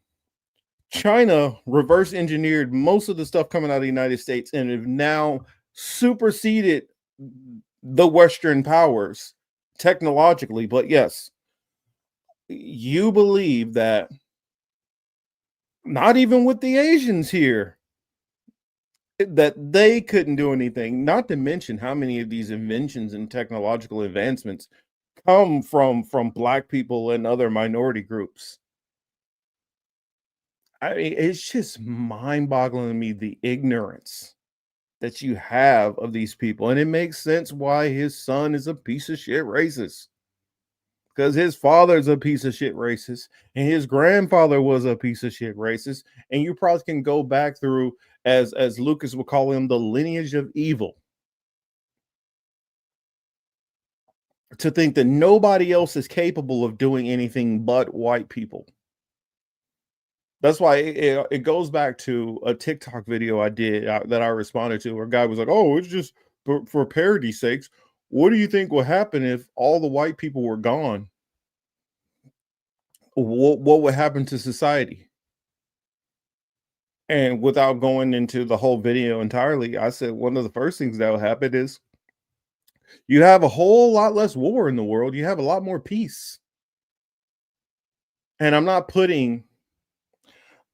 China reverse engineered most of the stuff coming out of the United States and have now superseded the Western powers technologically. But yes, you believe that not even with the Asians here, that they couldn't do anything, not to mention how many of these inventions and technological advancements come from Black people and other minority groups. I mean, it's just mind-boggling to me, the ignorance that you have of these people. And it makes sense why his son is a piece of shit racist. Because his father's a piece of shit racist, and his grandfather was a piece of shit racist. And you probably can go back through, as Lucas would call him, the lineage of evil, to think that nobody else is capable of doing anything but white people. That's why it goes back to a TikTok video I did that I responded to, where a guy was like, oh, it's just for parody's sakes. What do you think will happen if all the white people were gone? What would happen to society? And without going into the whole video entirely, I said one of the first things that will happen is You have a whole lot less war in the world. You have a lot more peace. And I'm not putting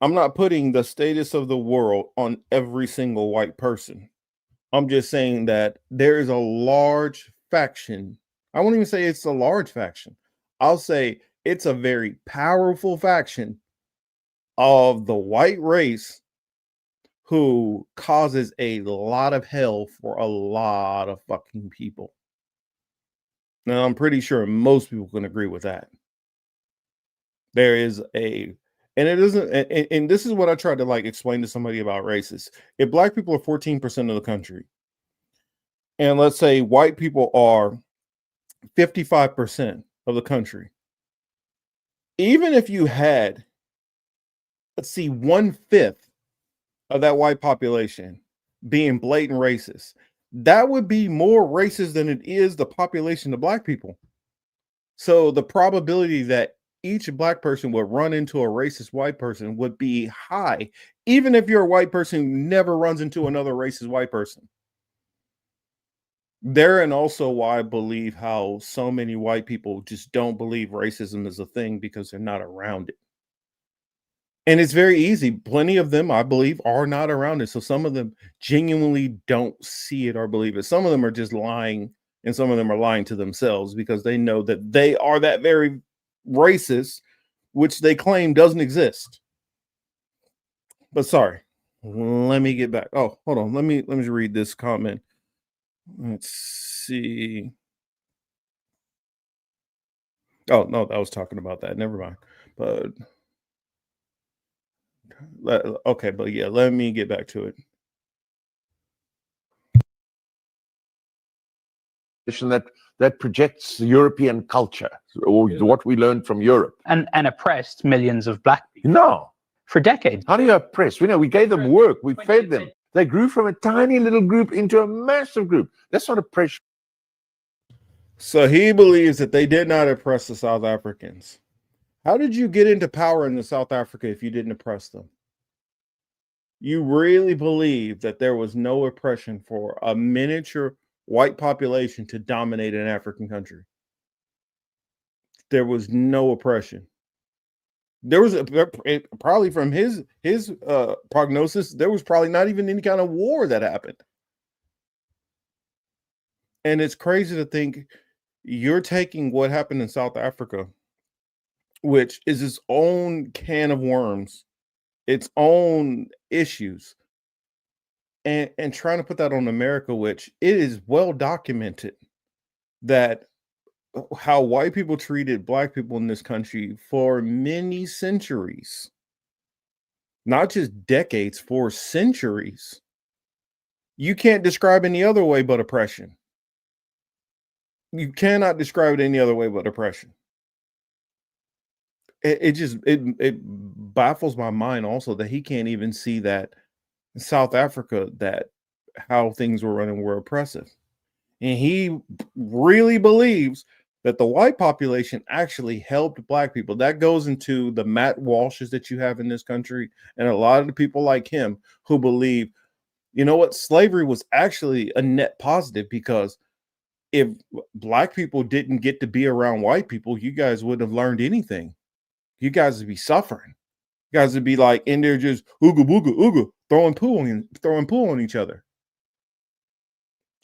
the status of the world on every single white person. I'm just saying that there is a large faction. I won't even say it's a large faction. I'll say it's a very powerful faction of the white race who causes a lot of hell for a lot of fucking people. Now, I'm pretty sure most people can agree with that. There is a, and it isn't, and this is what I tried to like explain to somebody about races. If black people are 14% of the country, and let's say white people are 55% of the country, even if you had, let's see, 1/5 of that white population being blatant racist, that would be more racist than it is the population of black people. So the probability that each black person would run into a racist white person would be high, even if you're a white person who never runs into another racist white person. Therein also why I believe how so many white people just don't believe racism is a thing because they're not around it. And it's very easy. Plenty of them, I believe, are not around it. So some of them genuinely don't see it or believe it. Some of them are just lying, and some of them are lying to themselves because they know that they are that very racist, which they claim doesn't exist. But sorry, let me get back. Oh, hold on. Let me read this comment. Let's see. Oh, no, I was talking about that. Never mind. But okay, but yeah, let me get back to it. That projects European culture or what we learned from Europe. And oppressed millions of black people. No. For decades. How do you oppress? We gave them work. We fed them. They grew from a tiny little group into a massive group. That's not oppression. So he believes that they did not oppress the South Africans. How did you get into power in South Africa if you didn't oppress them? You really believe that there was no oppression for a miniature white population to dominate an African country? There was no oppression. There was probably from his prognosis, there was probably not even any kind of war that happened. And it's crazy to think you're taking what happened in South Africa, which is its own can of worms, its own issues, and trying to put that on America, which it is well documented that how white people treated black people in this country for many centuries, not just decades, for centuries. You can't describe any other way but oppression. You cannot describe it any other way but oppression. It baffles my mind also that he can't even see that in South Africa, that how things were running were oppressive. And he really believes that the white population actually helped black people. That goes into the Matt Walshes that you have in this country, and a lot of the people like him who believe, you know what, slavery was actually a net positive, because if black people didn't get to be around white people, you guys wouldn't have learned anything. You guys would be suffering. You guys would be like in there just ooga booga ooga, throwing poo on each other.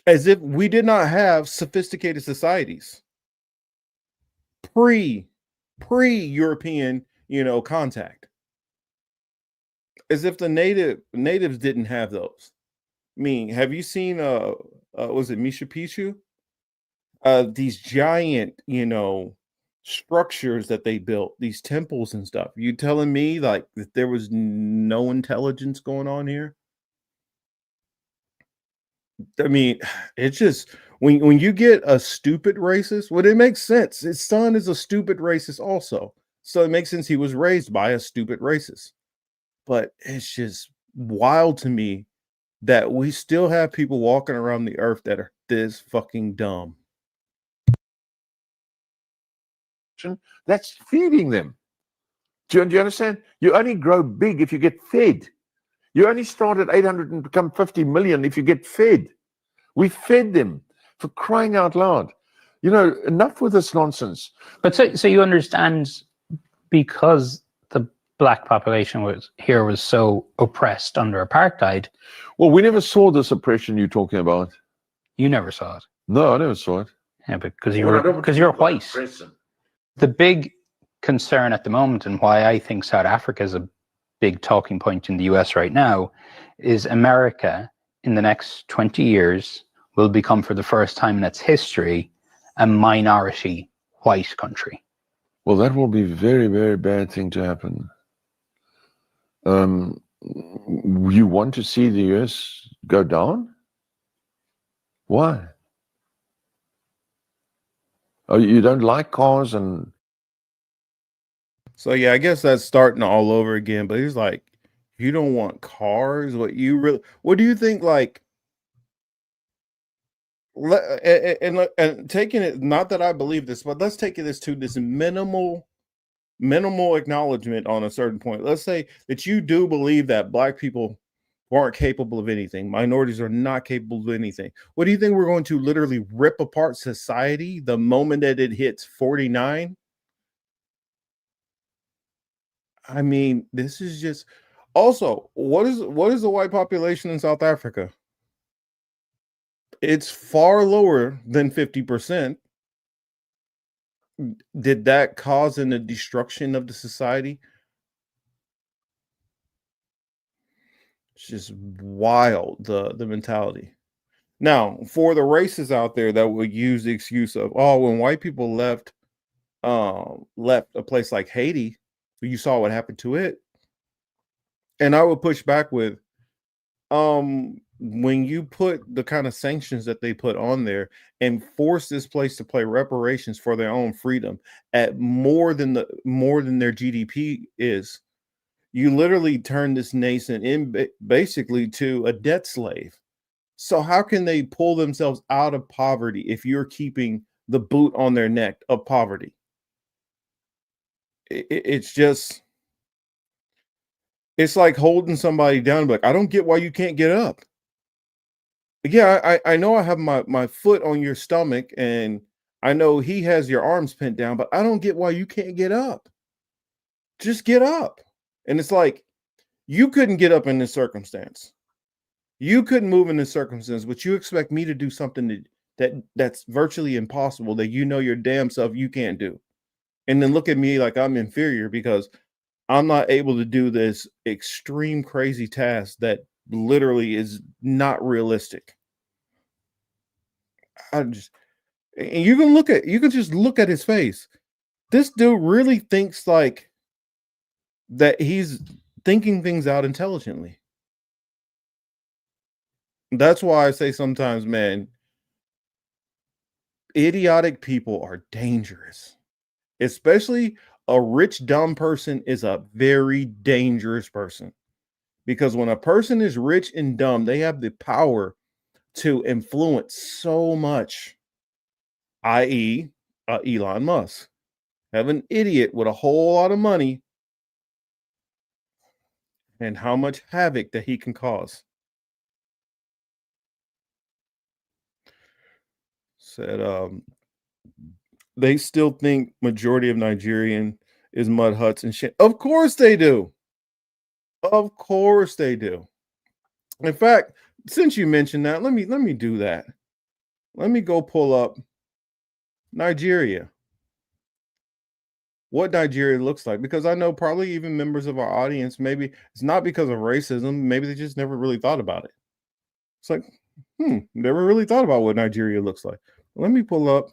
As if we did not have sophisticated societies pre-European, contact. As if the natives didn't have those. I mean, have you seen was it Misha Pichu? These giant, structures that they built, these temples and stuff. You telling me like that there was no intelligence going on here? I mean, it's just when you get a stupid racist, well, it makes sense. His son is a stupid racist also. So it makes sense he was raised by a stupid racist. But it's just wild to me that we still have people walking around the earth that are this fucking dumb. That's feeding them. Do you understand? You only grow big if you get fed. You only start at 800 and become 50 million if you get fed. We fed them. For crying out loud. You know, enough with this nonsense. But so you understand, because the black population was so oppressed under apartheid. Well, we never saw this oppression you're talking about. You never saw it. No, I never saw it. Yeah, because you're white. The big concern at the moment, and why I think South Africa is a big talking point in the US right now, is America in the next 20 years will become, for the first time in its history, a minority white country. Well, that will be a very, very bad thing to happen. You want to see the US go down? Why? Oh, you don't like cars and... So yeah, I guess that's starting all over again. But he's like, you don't want cars? What do you think? Like, and taking it, not that I believe this, but let's take this to this minimal acknowledgement on a certain point. Let's say that you do believe that black people aren't capable of anything. Minorities are not capable of anything. What do you think? We're going to literally rip apart society the moment that it hits 49? I mean, this is just... Also, what is the white population in South Africa? It's far lower than 50%. Did that cause a destruction of the society? It's just wild, the mentality. Now, for the races out there that would use the excuse of, oh, when white people left a place like Haiti, you saw what happened to it. And I would push back with, when you put the kind of sanctions that they put on there and force this place to pay reparations for their own freedom at more than their GDP is, you literally turn this nation in basically to a debt slave. So how can they pull themselves out of poverty if you're keeping the boot on their neck of poverty? It's just... It's like holding somebody down, like, I don't get why you can't get up. Yeah, I know I have my foot on your stomach, and I know he has your arms pinned down, but I don't get why you can't get up. Just get up. And it's like, you couldn't get up in this circumstance. You couldn't move in this circumstance, but you expect me to do something that's virtually impossible, that you know your damn self you can't do. And then look at me like I'm inferior because I'm not able to do this extreme crazy task that literally is not realistic. And you can just look at his face. This dude really thinks like that he's thinking things out intelligently. That's why I say sometimes, man, idiotic people are dangerous. Especially a rich, dumb person is a very dangerous person. Because when a person is rich and dumb, they have the power to influence so much, i.e., Elon Musk. Have an idiot with a whole lot of money and how much havoc that he can cause. Said, they still think majority of Nigerian is mud huts and shit. Of course they do. Of course they do. In fact, since you mentioned that, let me do that. Let me go pull up Nigeria. What Nigeria looks like, because I know probably even members of our audience, maybe it's not because of racism, maybe they just never really thought about it. It's like, never really thought about what Nigeria looks like. Let me pull up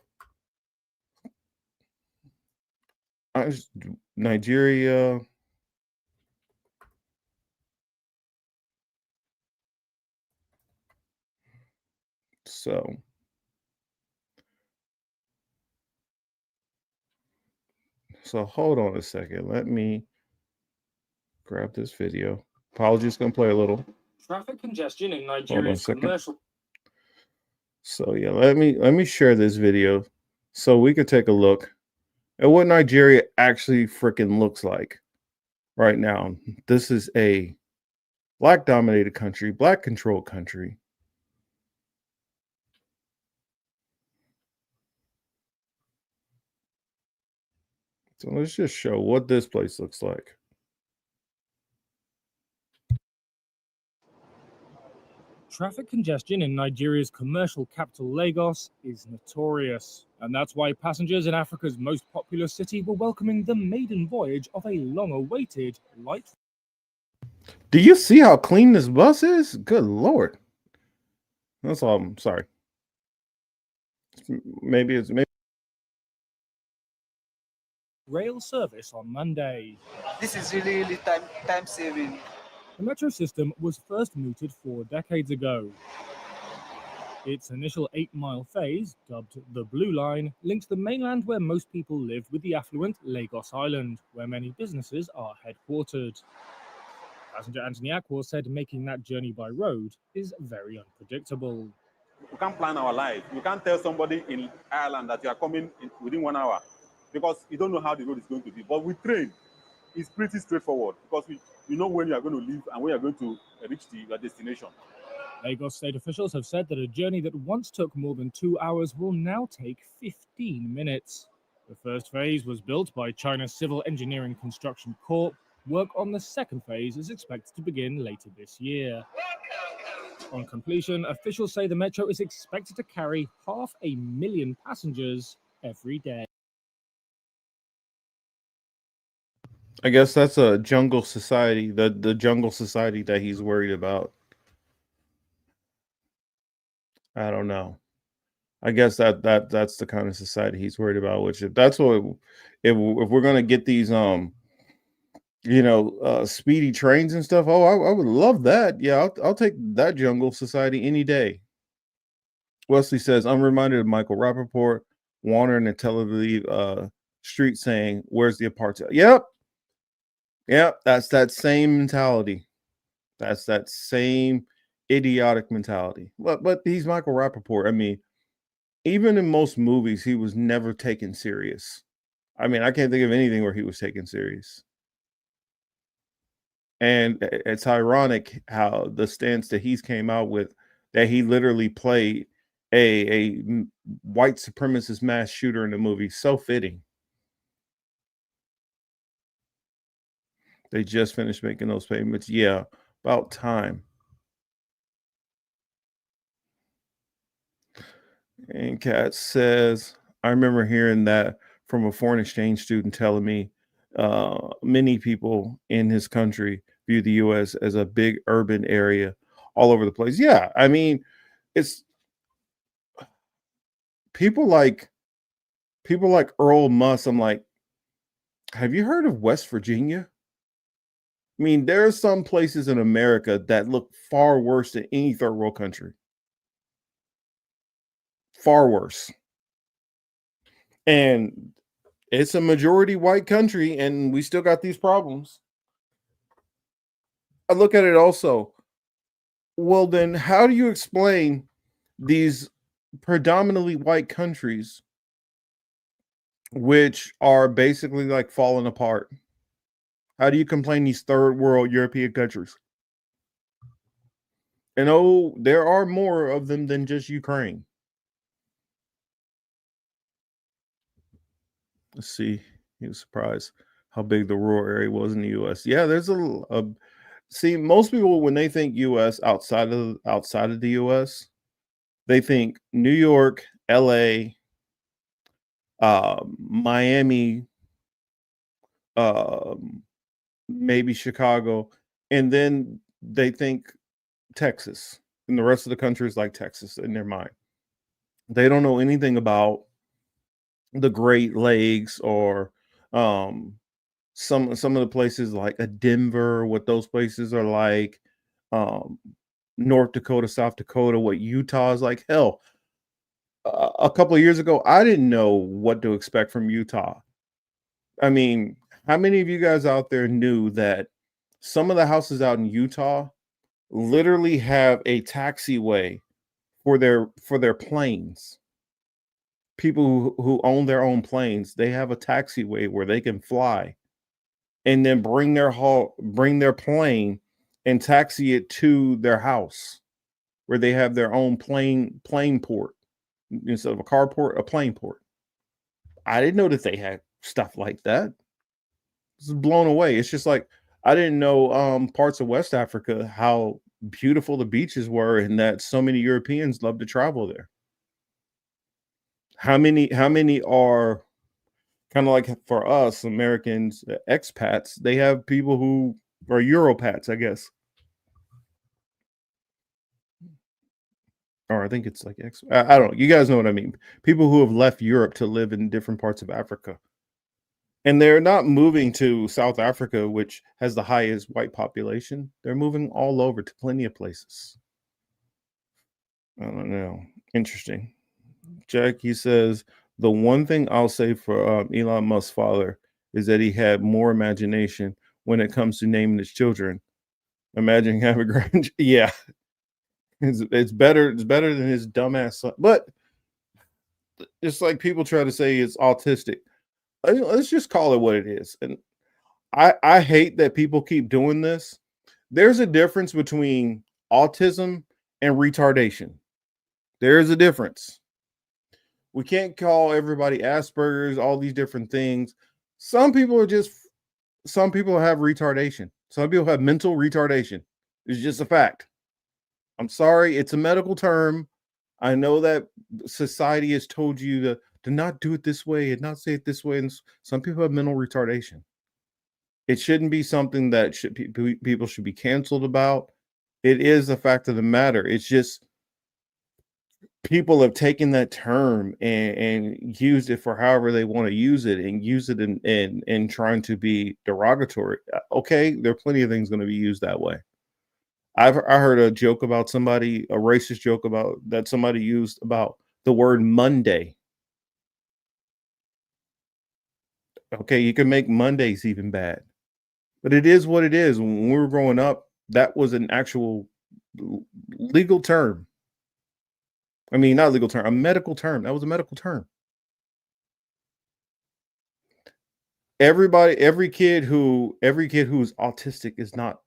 Nigeria. So hold on a second. Let me grab this video. Apologies, gonna play a little. Traffic congestion in Nigeria's commercial. So yeah, let me share this video so we could take a look at what Nigeria actually freaking looks like right now. This is a black-dominated country, black-controlled country. So let's just show what this place looks like. Traffic congestion in Nigeria's commercial capital Lagos is notorious, and that's why passengers in Africa's most populous city were welcoming the maiden voyage of a long-awaited light. Do you see how clean this bus is? Good Lord. That's all. I'm sorry. Maybe it's rail service on Monday. This is really time saving. The metro system was first mooted 4 decades ago. Its initial 8-mile phase, dubbed the Blue Line, linked the mainland where most people live with the affluent Lagos Island, where many businesses are headquartered. Passenger Anthony Akwo said making that journey by road is very unpredictable. We can't plan our life. You can't tell somebody in Ireland that you are coming within 1 hour because you don't know how the road is going to be. But with train, it's pretty straightforward because you know when you are going to leave and when you are going to reach your destination. Lagos state officials have said that a journey that once took more than 2 hours will now take 15 minutes. The first phase was built by China's Civil Engineering Construction Corp. Work on the second phase is expected to begin later this year. On completion, officials say the metro is expected to carry 500,000 passengers every day. I guess that's a jungle society, the jungle society that he's worried about. I don't know. I guess that's the kind of society he's worried about. Which that's what if we're gonna get these speedy trains and stuff. Oh, I would love that. Yeah, I'll take that jungle society any day. Wesley says, I'm reminded of Michael Rappaport wandering in Tel Aviv street saying, "Where's the apartheid?" Yep, that's that same mentality. That's that same idiotic mentality. But he's Michael Rappaport. I mean, even in most movies, he was never taken serious. I mean, I can't think of anything where he was taken serious. And it's ironic how the stance that he's came out with, that he literally played a white supremacist mass shooter in the movie. So fitting. They just finished making those payments. Yeah, about time. And Kat says, I remember hearing that from a foreign exchange student telling me many people in his country view the U.S. as a big urban area all over the place. Yeah, I mean, it's people like Earl Musk. I'm like, have you heard of West Virginia? I mean, there are some places in America that look far worse than any third world country. Far worse. And it's a majority white country, and we still got these problems. I look at it also. Well, then how do you explain these predominantly white countries which are basically like falling apart? How do you complain these third world European countries? And oh, there are more of them than just Ukraine. Let's see. He was surprised how big the rural area was in the U.S. Yeah, there's a see, most people when they think U.S. outside of the U.S., they think New York, L.A., Miami, maybe Chicago, and then they think Texas, and the rest of the country is like Texas in their mind. They don't know anything about the Great Lakes or some of the places like a Denver, what those places are like, North Dakota, South Dakota, what Utah is like. Hell, a couple of years ago, I didn't know what to expect from Utah. I mean, how many of you guys out there knew that some of the houses out in Utah literally have a taxiway for their planes? People who own their own planes, they have a taxiway where they can fly and then bring their plane and taxi it to their house where they have their own plane port. Instead of a carport, a plane port. I didn't know that they had stuff like that. It's blown away. It's just like I didn't know parts of West Africa how beautiful the beaches were, and that so many Europeans love to travel there. How many are kind of like for us Americans, expats? They have people who are Europats, I guess. Or I think it's like I don't know. You guys know what I mean. People who have left Europe to live in different parts of Africa. And they're not moving to South Africa, which has the highest white population. They're moving all over to plenty of places. I don't know. Interesting. Jackie says, the one thing I'll say for Elon Musk's father is that he had more imagination when it comes to naming his children. Imagine having a yeah. It's better. It's better than his dumbass son. But it's like people try to say it's autistic. Let's just call it what it is. And I hate that people keep doing this. There's a difference between autism and retardation. There is a difference. We can't call everybody Asperger's, all these different things. Some people have retardation. Some people have mental retardation. It's just a fact. I'm sorry, it's a medical term. I know that society has told you to not do it this way and not say it this way. And some people have mental retardation. It shouldn't be something that people should be canceled about. It is a fact of the matter. It's just people have taken that term and used it for however they want to use it, and use it in trying to be derogatory. Okay, there are plenty of things going to be used that way. I heard a joke about somebody, a racist joke about that somebody used about the word Monday. Okay, you can make Mondays even bad, but it is what it is. When we were growing up, that was an actual legal term. I mean, not legal term, a medical term. That was a medical term. Every kid who's autistic is not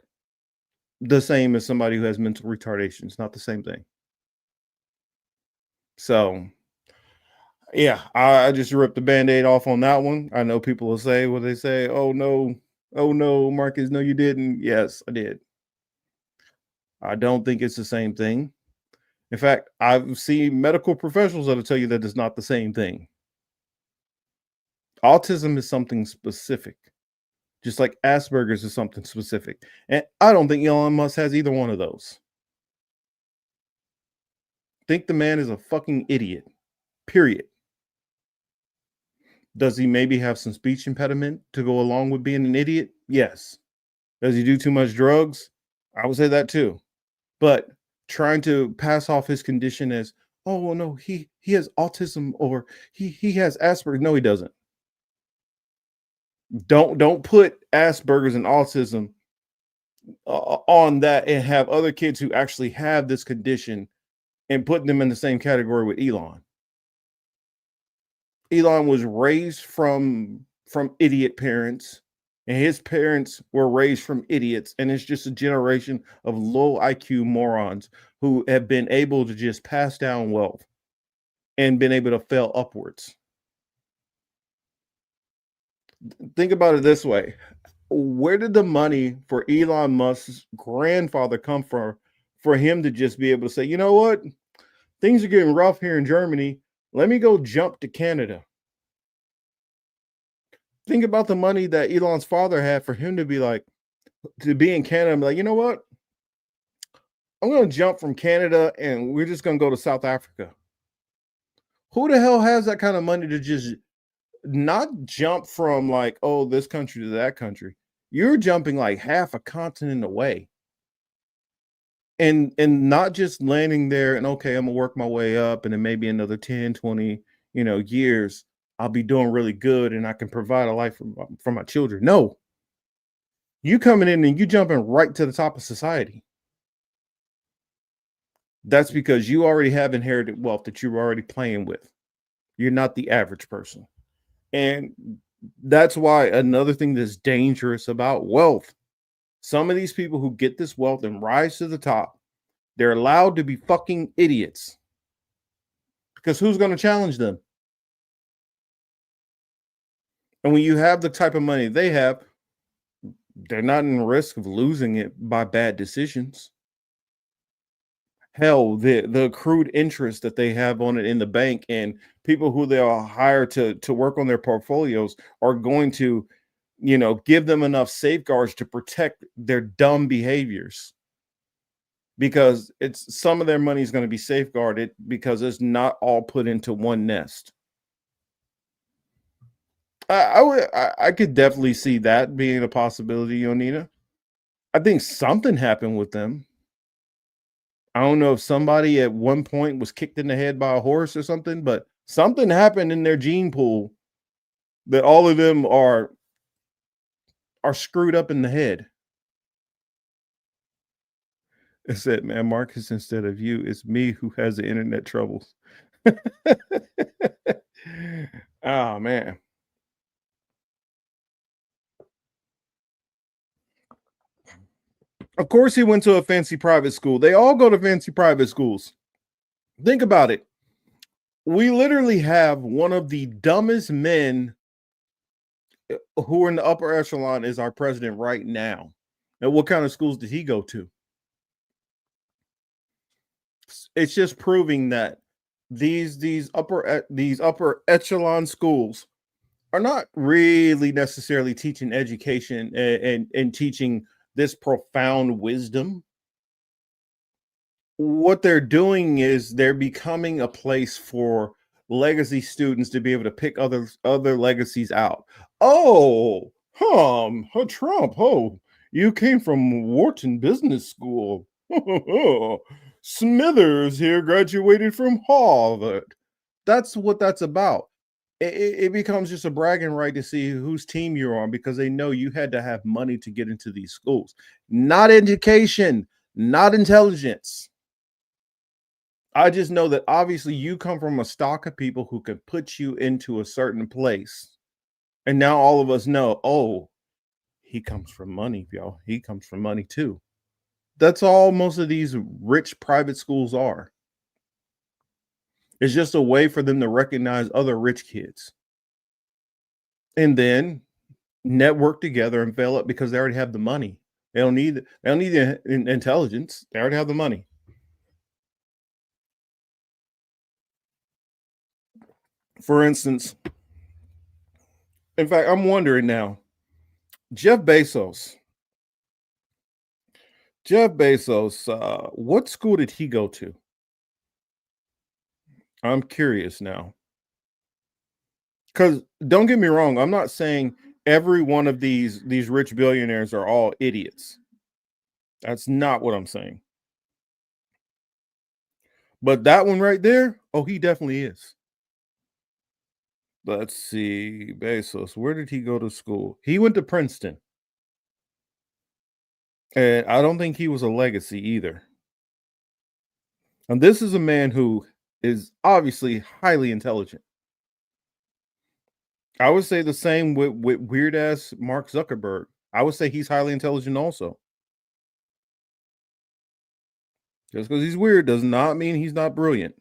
the same as somebody who has mental retardation. It's not the same thing. So, yeah, I just ripped the Band-Aid off on that one. I know people will say what they say. Oh no, Marcus, no, you didn't. Yes, I did. I don't think it's the same thing. In fact, I've seen medical professionals that'll tell you that it's not the same thing. Autism is something specific, just like Asperger's is something specific. And I don't think Elon Musk has either one of those. I think the man is a fucking idiot, period. Does he maybe have some speech impediment to go along with being an idiot? Yes. Does he do too much drugs? I would say that too. But trying to pass off his condition as, oh well, no, he has autism or he has Asperger's. No, he doesn't. Don't put Asperger's and autism on that and have other kids who actually have this condition and put them in the same category with Elon. Elon was raised from idiot parents, and his parents were raised from idiots, and it's just a generation of low IQ morons who have been able to just pass down wealth and been able to fail upwards. Think about it this way. Where did the money for Elon Musk's grandfather come from for him to just be able to say, you know what? Things are getting rough here in Germany. Let me go jump to Canada. Think about the money that Elon's father had for him to be in Canada and be like, you know what? I'm going to jump from Canada and we're just going to go to South Africa. Who the hell has that kind of money to just not jump from like, oh, this country to that country? You're jumping like half a continent away. And not just landing there and okay, I'm gonna work my way up and then maybe another 10, 20, years, I'll be doing really good and I can provide a life for my children. No, you coming in and you jumping right to the top of society. That's because you already have inherited wealth that you're already playing with. You're not the average person. And that's why another thing that's dangerous about wealth, some of these people who get this wealth and rise to the top, they're allowed to be fucking idiots. Because who's going to challenge them? And when you have the type of money they have, they're not in risk of losing it by bad decisions. Hell, the accrued interest that they have on it in the bank, and people who they'll hire to work on their portfolios are going to, give them enough safeguards to protect their dumb behaviors, because it's some of their money is going to be safeguarded because it's not all put into one nest. I could definitely see that being a possibility, Yonina. I think something happened with them. I don't know if somebody at one point was kicked in the head by a horse or something, but something happened in their gene pool that all of them are screwed up in the head. It said, man, Marcus, instead of you, it's me who has the internet troubles. Oh, man. Of course, he went to a fancy private school. They all go to fancy private schools. Think about it. We literally have one of the dumbest men who are in the upper echelon is our president right now. And what kind of schools did he go to? It's just proving that these upper echelon schools are not really necessarily teaching education and teaching this profound wisdom. What they're doing is they're becoming a place for legacy students to be able to pick other legacies out. Oh, Trump. Oh, you came from Wharton Business School. Smithers here graduated from Harvard. That's what that's about. It becomes just a bragging right to see whose team you're on, because they know you had to have money to get into these schools. Not education, not intelligence. I just know that obviously you come from a stock of people who could put you into a certain place. And now all of us know, oh, he comes from money, y'all. He comes from money too. That's all most of these rich private schools are. It's just a way for them to recognize other rich kids and then network together and fail up because they already have the money. They don't need the intelligence. They already have the money. For instance, in fact, I'm wondering now, Jeff Bezos, what school did he go to? I'm curious now. Because don't get me wrong, I'm not saying every one of these rich billionaires are all idiots. That's not what I'm saying. But that one right there, oh, he definitely is. Let's see, Bezos, where did he go to school? He went to Princeton. And I don't think he was a legacy either. And this is a man who is obviously highly intelligent. I would say the same with weird ass Mark Zuckerberg. I would say he's highly intelligent also. Just because he's weird does not mean he's not brilliant.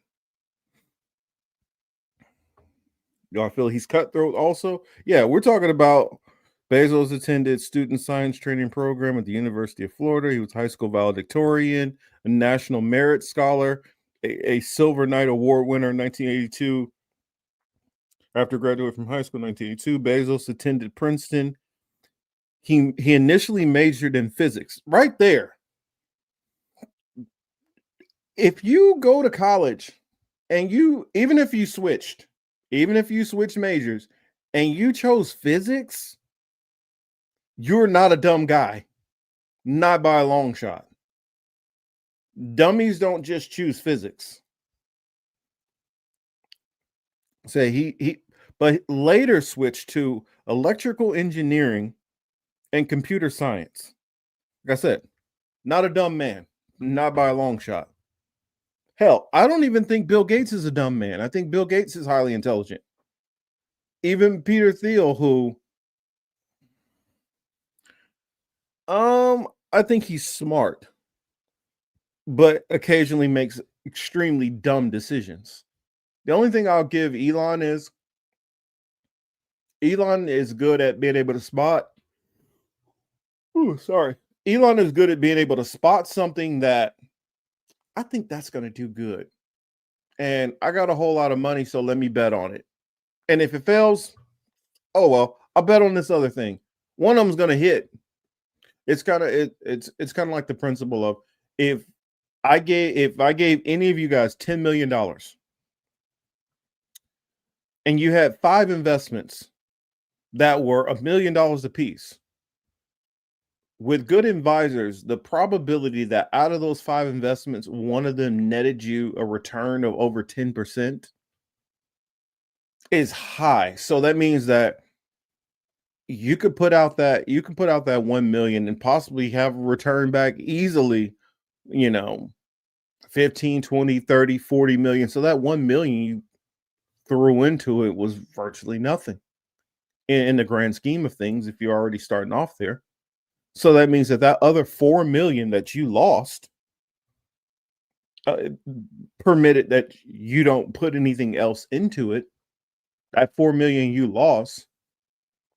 Y'all feel he's cutthroat also? Yeah, we're talking about Bezos attended student science training program at the University of Florida. He was high school valedictorian, a National Merit Scholar, a Silver Knight Award winner in 1982. After graduating from high school in 1982, Bezos attended Princeton. He initially majored in physics. Right there. If you go to college and even if you switched majors and you chose physics, you're not a dumb guy. Not by a long shot. Dummies don't just choose physics. Say he but later switched to electrical engineering and computer science. Like I said, not a dumb man, not by a long shot. Hell, I don't even think Bill Gates is a dumb man. I think Bill Gates is highly intelligent. Even Peter Thiel, who I think he's smart, but occasionally makes extremely dumb decisions. The only thing I'll give Elon is Elon is good at being able to spot. Ooh, sorry. Elon is good at being able to spot something that I think that's going to do good. And I got a whole lot of money, so let me bet on it. And if it fails, oh well, I'll bet on this other thing. One of them's going to hit. It's kind of it's kind of like the principle of if I gave any of you guys $10 million and you had 5 investments that were $1 million a piece, with good advisors, the probability that out of those 5 investments, one of them netted you a return of over 10% is high. So that means that you could put out that 1 million and possibly have a return back easily, 15, 20, 30, 40 million. So that 1 million you threw into it was virtually nothing in the grand scheme of things if you're already starting off there. So that means that other 4 million that you lost permitted that you don't put anything else into it. That 4 million you lost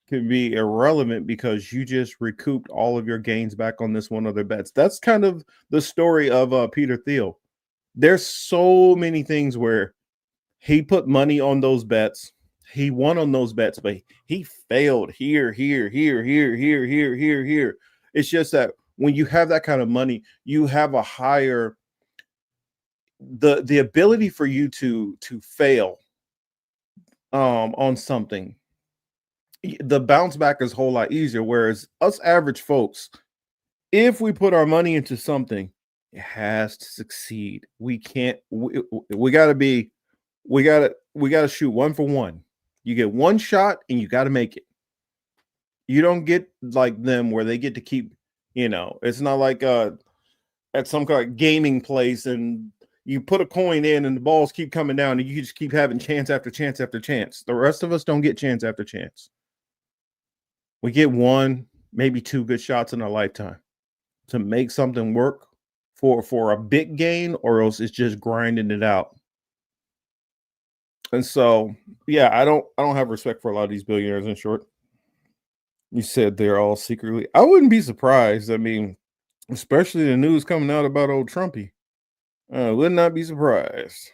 could be irrelevant because you just recouped all of your gains back on this one other bets. That's kind of the story of Peter Thiel. There's so many things where he put money on those bets. He won on those bets, but he failed here. It's just that when you have that kind of money, you have a higher the ability for you to fail on something. The bounce back is a whole lot easier. Whereas us average folks, if we put our money into something, it has to succeed. We can't. We got to shoot 1 for 1. You get one shot and you got to make it. You don't get like them where they get to keep. It's not like at some kind of gaming place and you put a coin in and the balls keep coming down and you just keep having chance after chance after chance. The rest of us don't get chance after chance. We get 1, maybe 2 good shots in our lifetime to make something work for a big gain, or else it's just grinding it out. And so, yeah, I don't have respect for a lot of these billionaires. In short, you said they're all secretly. I wouldn't be surprised. I mean, especially the news coming out about old Trumpy. Would not be surprised.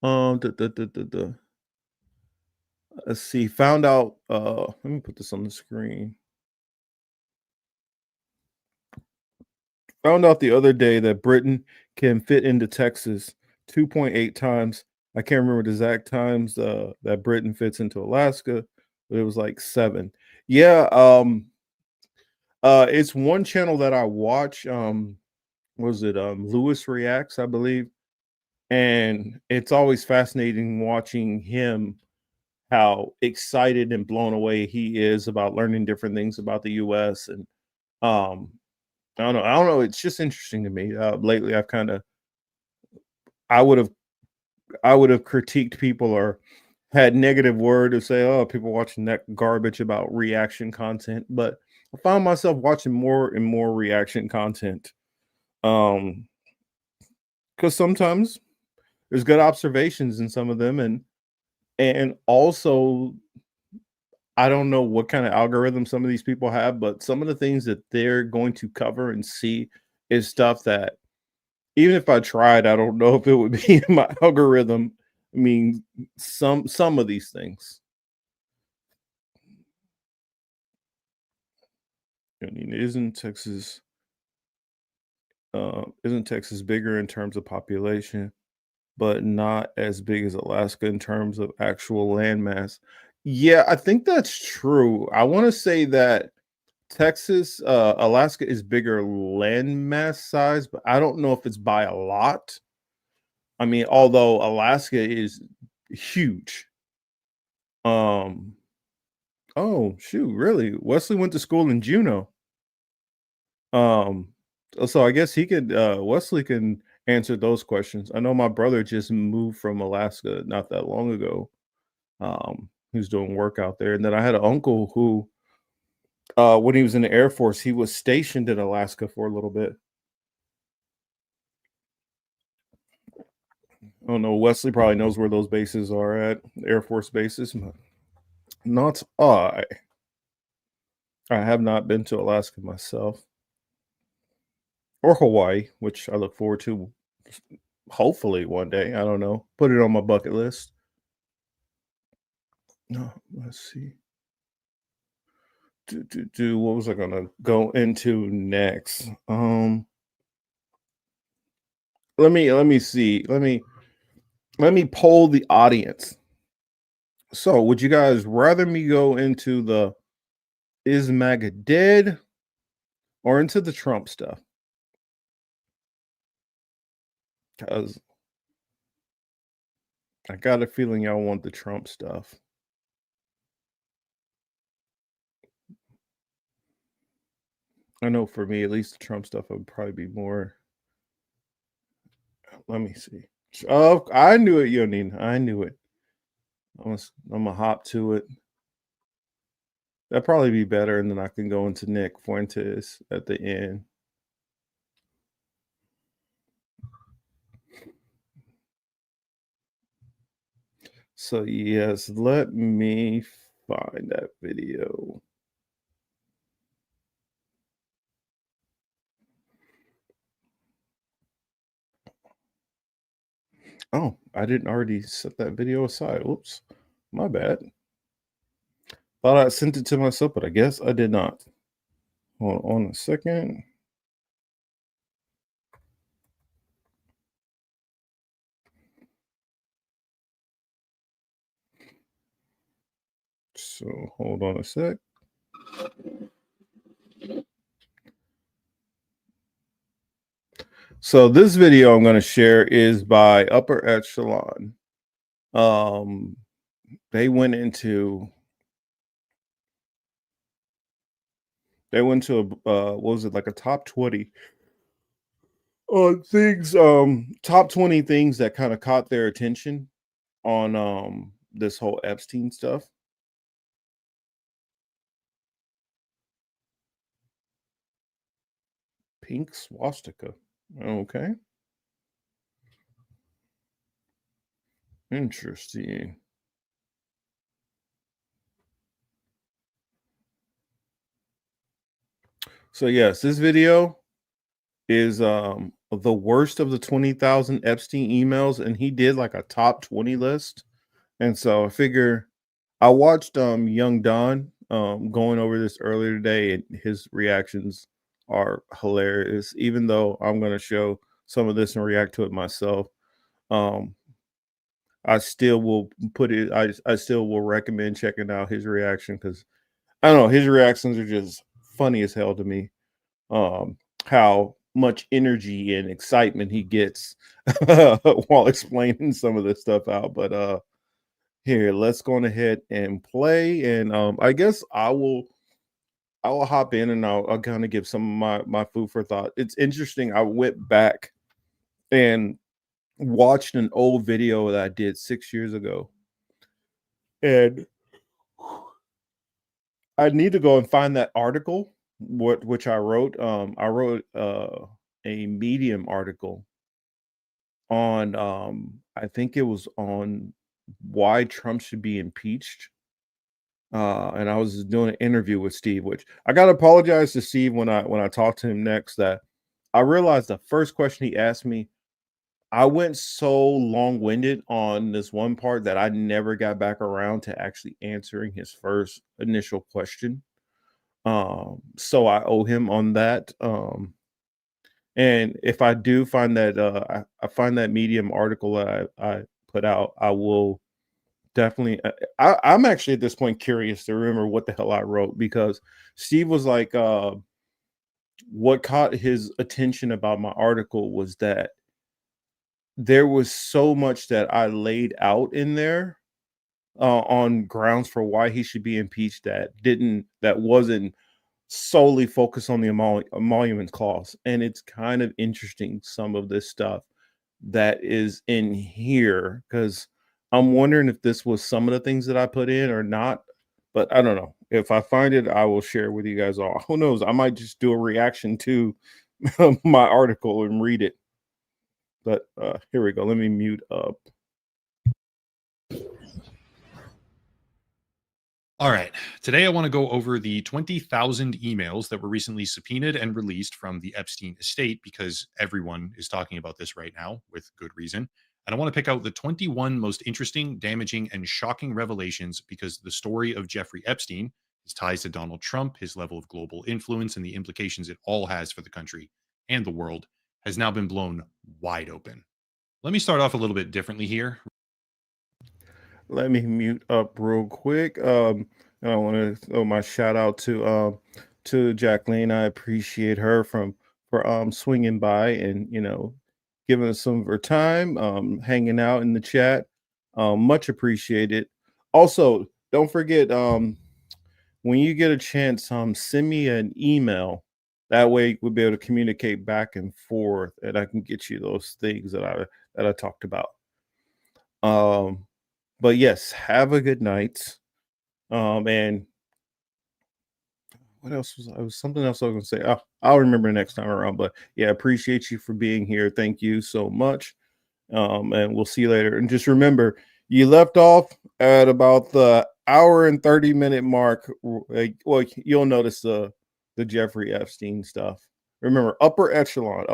Let's see. Found out. Let me put this on the screen. Found out the other day that Britain can fit into Texas 2.8 times. I can't remember the exact times that Britain fits into Alaska, but it was like 7. Yeah. It's one channel that I watch. Was it Lewis Reacts, I believe, and it's always fascinating watching him, how excited and blown away he is about learning different things about the U.S. and I don't know. It's just interesting to me. Lately, I would have critiqued people or had negative word to say, oh, people watching that garbage about reaction content, but I found myself watching more and more reaction content. Because sometimes there's good observations in some of them, and also I don't know what kind of algorithm some of these people have, but some of the things that they're going to cover and see is stuff that even if I tried, I don't know if it would be in my algorithm. I mean, some of these things. I mean, isn't Texas bigger in terms of population, but not as big as Alaska in terms of actual landmass? Yeah, I think that's true. I want to say that Alaska is bigger landmass size, but I don't know if it's by a lot. I mean, although Alaska is huge. Oh shoot, really? Wesley went to school in Juneau. So I guess Wesley can answer those questions. I know my brother just moved from Alaska not that long ago. Who's doing work out there. And then I had an uncle who when he was in the Air Force, he was stationed in Alaska for a little bit. I don't know. Wesley probably knows where those bases are at, Air Force bases. But not I. I have not been to Alaska myself or Hawaii, which I look forward to hopefully one day. I don't know. Put it on my bucket list. No, let's see. What was I gonna go into next? Let me see. Let me poll the audience. So, would you guys rather me go into the is MAGA dead or into the Trump stuff? Because I got a feeling y'all want the Trump stuff. I know for me, at least the Trump stuff would probably be more. Let me see. Oh, I knew it, Yonin. I knew it. I'm gonna hop to it. That'd probably be better, and then I can go into Nick Fuentes at the end. So yes, let me find that video. Oh, I didn't already set that video aside. Oops, my bad. Thought I sent it to myself, but I guess I did not. Hold on a second. So hold on a sec. So this video I'm going to share is by Upper Echelon. They went into a what was it, like a top 20 things, top 20 things that kind of caught their attention on this whole Epstein stuff. Pink swastika. Okay. Interesting. So yes, this video is the worst of the 20,000 Epstein emails, and he did like a top 20 list. And so I figure I watched Young Don going over this earlier today, and his reactions are hilarious. Even though I'm going to show some of this and react to it myself, I still will put it. I still will recommend checking out his reaction because I don't know, his reactions are just funny as hell to me. How much energy and excitement he gets while explaining some of this stuff out. But here, let's go on ahead and play. And I guess I will hop in and I'll kind of give some of my food for thought. It's interesting. I went back and watched an old video that I did 6 years ago. And I need to go and find that article, which I wrote. I wrote a Medium article on I think it was on why Trump should be impeached. And I was doing an interview with Steve, which I gotta apologize to Steve when I talked to him next, that I realized the first question he asked me, I went so long-winded on this one part that I never got back around to actually answering his first initial question. So I owe him on that. And if I do find that I find that Medium article that I put out, I will definitely. I'm actually at this point curious to remember what the hell I wrote, because Steve was like, what caught his attention about my article was that there was so much that I laid out in there on grounds for why he should be impeached that wasn't solely focused on the emolument clause. And it's kind of interesting, some of this stuff that is in here, because I'm wondering if this was some of the things that I put in or not. But I don't know. If I find it, I will share with you guys all. Who knows? I might just do a reaction to my article and read it. But here we go. Let me mute up. All right. Today, I want to go over the 20,000 emails that were recently subpoenaed and released from the Epstein estate because everyone is talking about this right now with good reason. And I want to pick out the 21 most interesting, damaging, and shocking revelations because the story of Jeffrey Epstein, his ties to Donald Trump, his level of global influence, and the implications it all has for the country and the world has now been blown wide open. Let me start off a little bit differently here. Let me mute up real quick. I want to throw my shout out to Jacqueline. I appreciate her for swinging by and giving us some of her time, hanging out in the chat. Much appreciated. Also, don't forget when you get a chance, send me an email. That way we'll be able to communicate back and forth, and I can get you those things that I talked about. But yes, have a good night. And what else was something else I was gonna say? I'll remember next time around. But yeah, appreciate you for being here. Thank you so much. And we'll see you later. And just remember, you left off at about the hour and 30-minute mark. Well, you'll notice the Jeffrey Epstein stuff. Remember, upper echelon.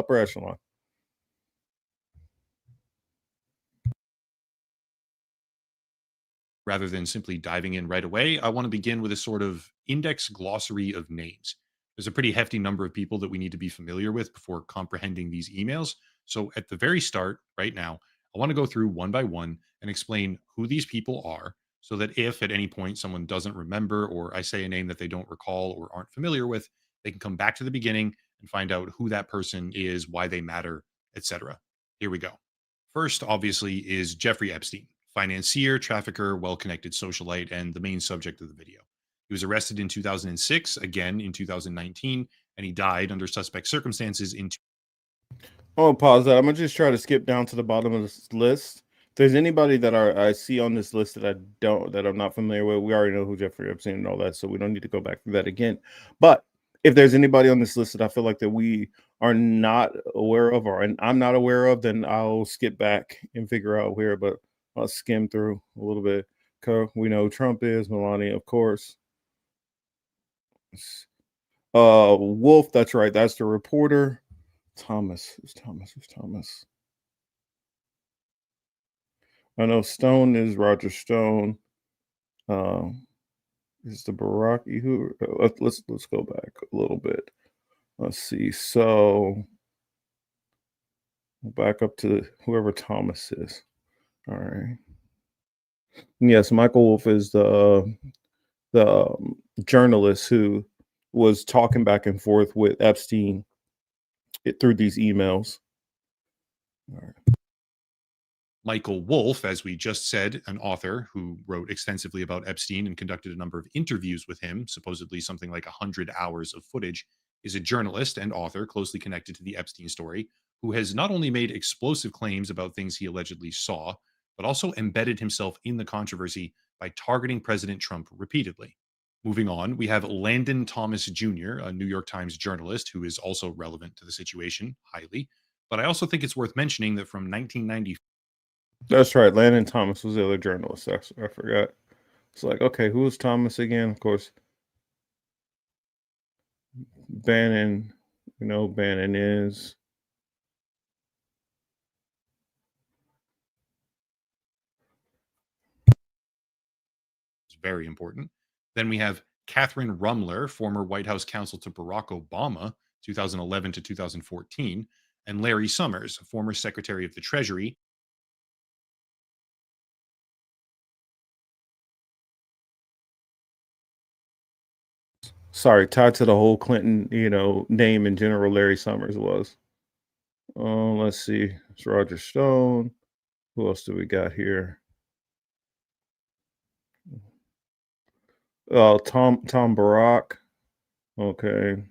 Rather than simply diving in right away, I want to begin with a sort of index glossary of names. There's a pretty hefty number of people that we need to be familiar with before comprehending these emails. So, at the very start, right now, I want to go through one by one and explain who these people are so that if at any point someone doesn't remember or I say a name that they don't recall or aren't familiar with, they can come back to the beginning and find out who that person is, why they matter, etc. Here we go. First, obviously, is Jeffrey Epstein, financier, trafficker, well-connected socialite, and the main subject of the video. He was arrested in 2006, again in 2019, and he died under suspect circumstances in. I'll pause that. I'm gonna just try to skip down to the bottom of this list. If there's anybody that I see on this list that I'm not familiar with, we already know who Jeffrey Epstein and all that, so we don't need to go back through that again. But if there's anybody on this list that I feel like that we are not aware of or I'm not aware of, then I'll skip back and figure out where. But I'll skim through a little bit. We know Trump is, Melania, of course. Wolf, that's right. That's the reporter. Who's Thomas? I know Stone is Roger Stone. Is the Baraki who? Let's go back a little bit. Let's see. So back up to whoever Thomas is. All right. Yes, Michael Wolff is the journalist who was talking back and forth with Epstein through these emails. All right. Michael Wolff, as we just said, an author who wrote extensively about Epstein and conducted a number of interviews with him, supposedly something like 100 hours of footage, is a journalist and author closely connected to the Epstein story, who has not only made explosive claims about things he allegedly saw, but also embedded himself in the controversy by targeting President Trump repeatedly. Moving on, we have Landon Thomas Jr., a New York Times journalist who is also relevant to the situation highly. But I also think it's worth mentioning that from 1990. That's right. Landon Thomas was the other journalist. I forgot. It's like, okay, who was Thomas again? Of course, Bannon. Bannon is. It's very important. Then we have Catherine Rumler, former White House counsel to Barack Obama, 2011 to 2014, and Larry Summers, former Secretary of the Treasury. Sorry, tied to the whole Clinton, name in general, Larry Summers was. Let's see. It's Roger Stone. Who else do we got here? Tom Barack. Okay.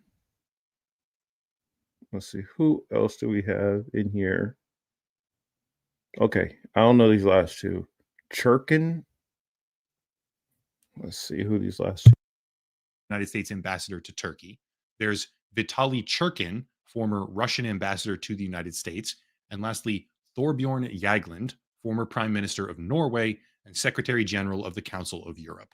Let's see. Who else do we have in here? Okay. I don't know these last two. Churkin. Let's see who these last two. United States ambassador to Turkey. There's Vitaly Churkin, former Russian ambassador to the United States. And lastly, Thorbjorn Jagland, former Prime Minister of Norway and Secretary General of the Council of Europe.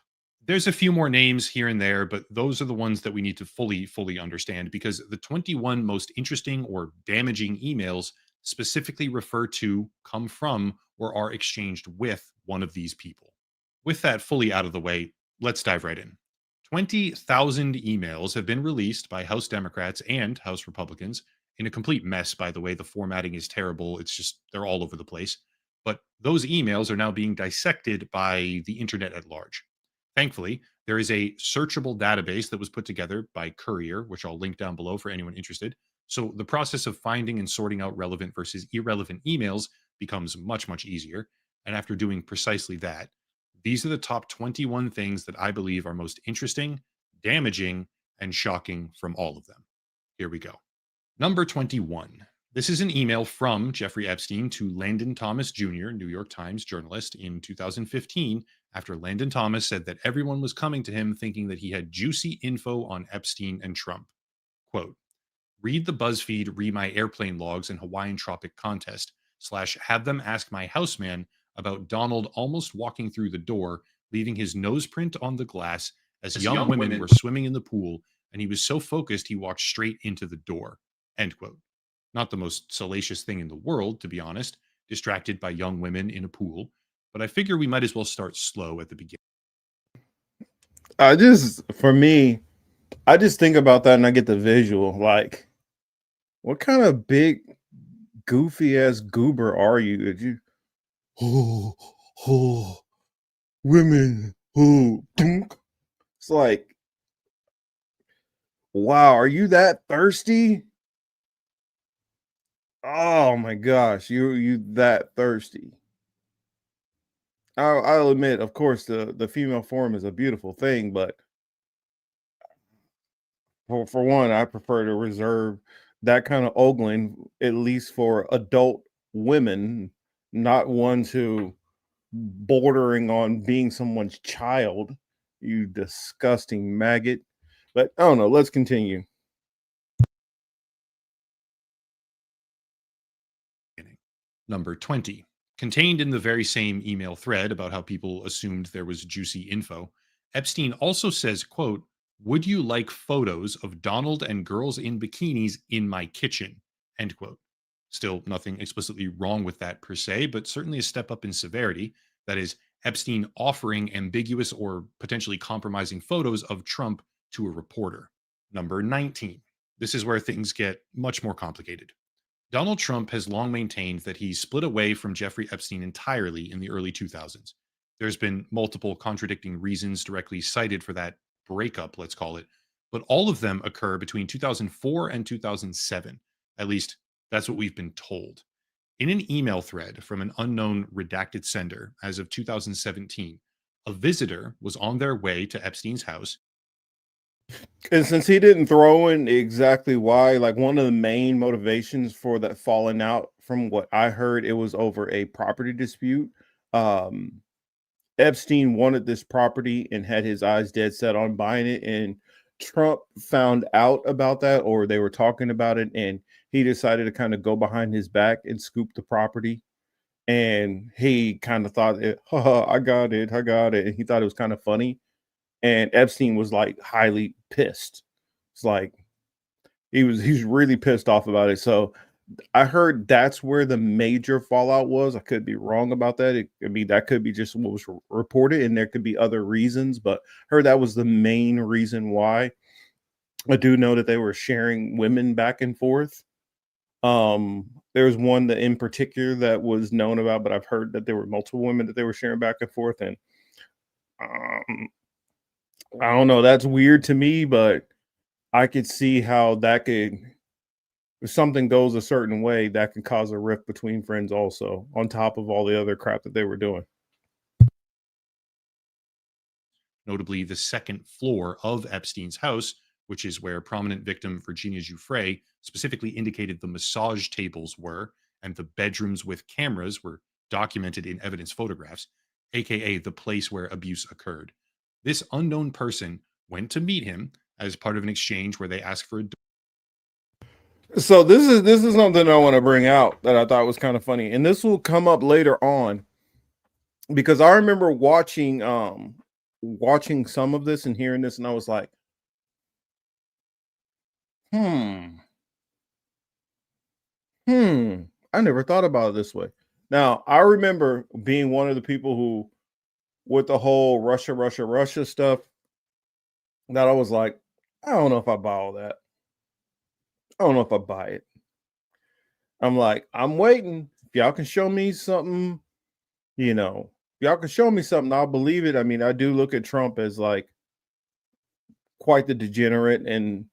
There's a few more names here and there, but those are the ones that we need to fully understand, because the 21 most interesting or damaging emails specifically refer to, come from, or are exchanged with one of these people. With that fully out of the way, let's dive right in. 20,000 emails have been released by House Democrats and House Republicans, in a complete mess, by the way. The formatting is terrible. It's just, they're all over the place. But those emails are now being dissected by the internet at large. Thankfully, there is a searchable database that was put together by Courier, which I'll link down below for anyone interested. So the process of finding and sorting out relevant versus irrelevant emails becomes much easier. And after doing precisely that, these are the top 21 things that I believe are most interesting, damaging, and shocking from all of them. Here we go. Number 21. This is an email from Jeffrey Epstein to Landon Thomas Jr., New York Times journalist, in 2015, after Landon Thomas said that everyone was coming to him thinking that he had juicy info on Epstein and Trump. Quote, read the BuzzFeed Read My Airplane Logs and Hawaiian Tropic contest, / have them ask my houseman about Donald almost walking through the door, leaving his nose print on the glass as young women were swimming in the pool, and he was so focused he walked straight into the door. End quote. Not the most salacious thing in the world, to be honest, distracted by young women in a pool, but I figure we might as well start slow at the beginning. For me, I just think about that and I get the visual. Like, what kind of big, goofy ass goober are you? That you, oh, women, it's like, wow, are you that thirsty? Oh my gosh, you that thirsty? I'll admit, of course, the female form is a beautiful thing, but for one, I prefer to reserve that kind of ogling at least for adult women, not ones who bordering on being someone's child. You disgusting maggot. But I don't know. Let's continue. Number 20. Contained in the very same email thread about how people assumed there was juicy info, Epstein also says, quote, would you like photos of Donald and girls in bikinis in my kitchen? End quote. Still nothing explicitly wrong with that per se, but certainly a step up in severity. That is, Epstein offering ambiguous or potentially compromising photos of Trump to a reporter. Number 19. This is where things get much more complicated. Donald Trump has long maintained that he split away from Jeffrey Epstein entirely in the early 2000s. There's been multiple contradicting reasons directly cited for that breakup, let's call it, but all of them occur between 2004 and 2007. At least that's what we've been told. In an email thread from an unknown redacted sender as of 2017, a visitor was on their way to Epstein's house. And since he didn't throw in exactly why, like one of the main motivations for that falling out, from what I heard, it was over a property dispute. Epstein wanted this property and had his eyes dead set on buying it, and Trump found out about that, or they were talking about it, and he decided to kind of go behind his back and scoop the property. And he kind of thought, I got it. And he thought it was kind of funny. And Epstein was like highly pissed. It's like he's really pissed off about it. So I heard that's where the major fallout was. I could be wrong about that. That could be just what was reported, and there could be other reasons, but I heard that was the main reason why. I do know that they were sharing women back and forth. There was one that in particular that was known about, but I've heard that there were multiple women that they were sharing back and forth, and I don't know. That's weird to me, but I could see how that could, if something goes a certain way, that can cause a rift between friends also, on top of all the other crap that they were doing. Notably, the second floor of Epstein's house, which is where prominent victim Virginia Giuffre specifically indicated the massage tables were, and the bedrooms with cameras were documented in evidence photographs, aka the place where abuse occurred. This unknown person went to meet him as part of an exchange where they asked for a So this is something I want to bring out that I thought was kind of funny, and this will come up later on because I remember watching some of this and hearing this, and I was like, hmm, I never thought about it this way. Now I remember being one of the people who, with the whole Russia stuff, that I was like, I don't know if I buy all that. I don't know if I buy it. I'm like, I'm waiting. If y'all can show me something, you know, if y'all can show me something, I'll believe it. I mean, I do look at Trump as like quite the degenerate, and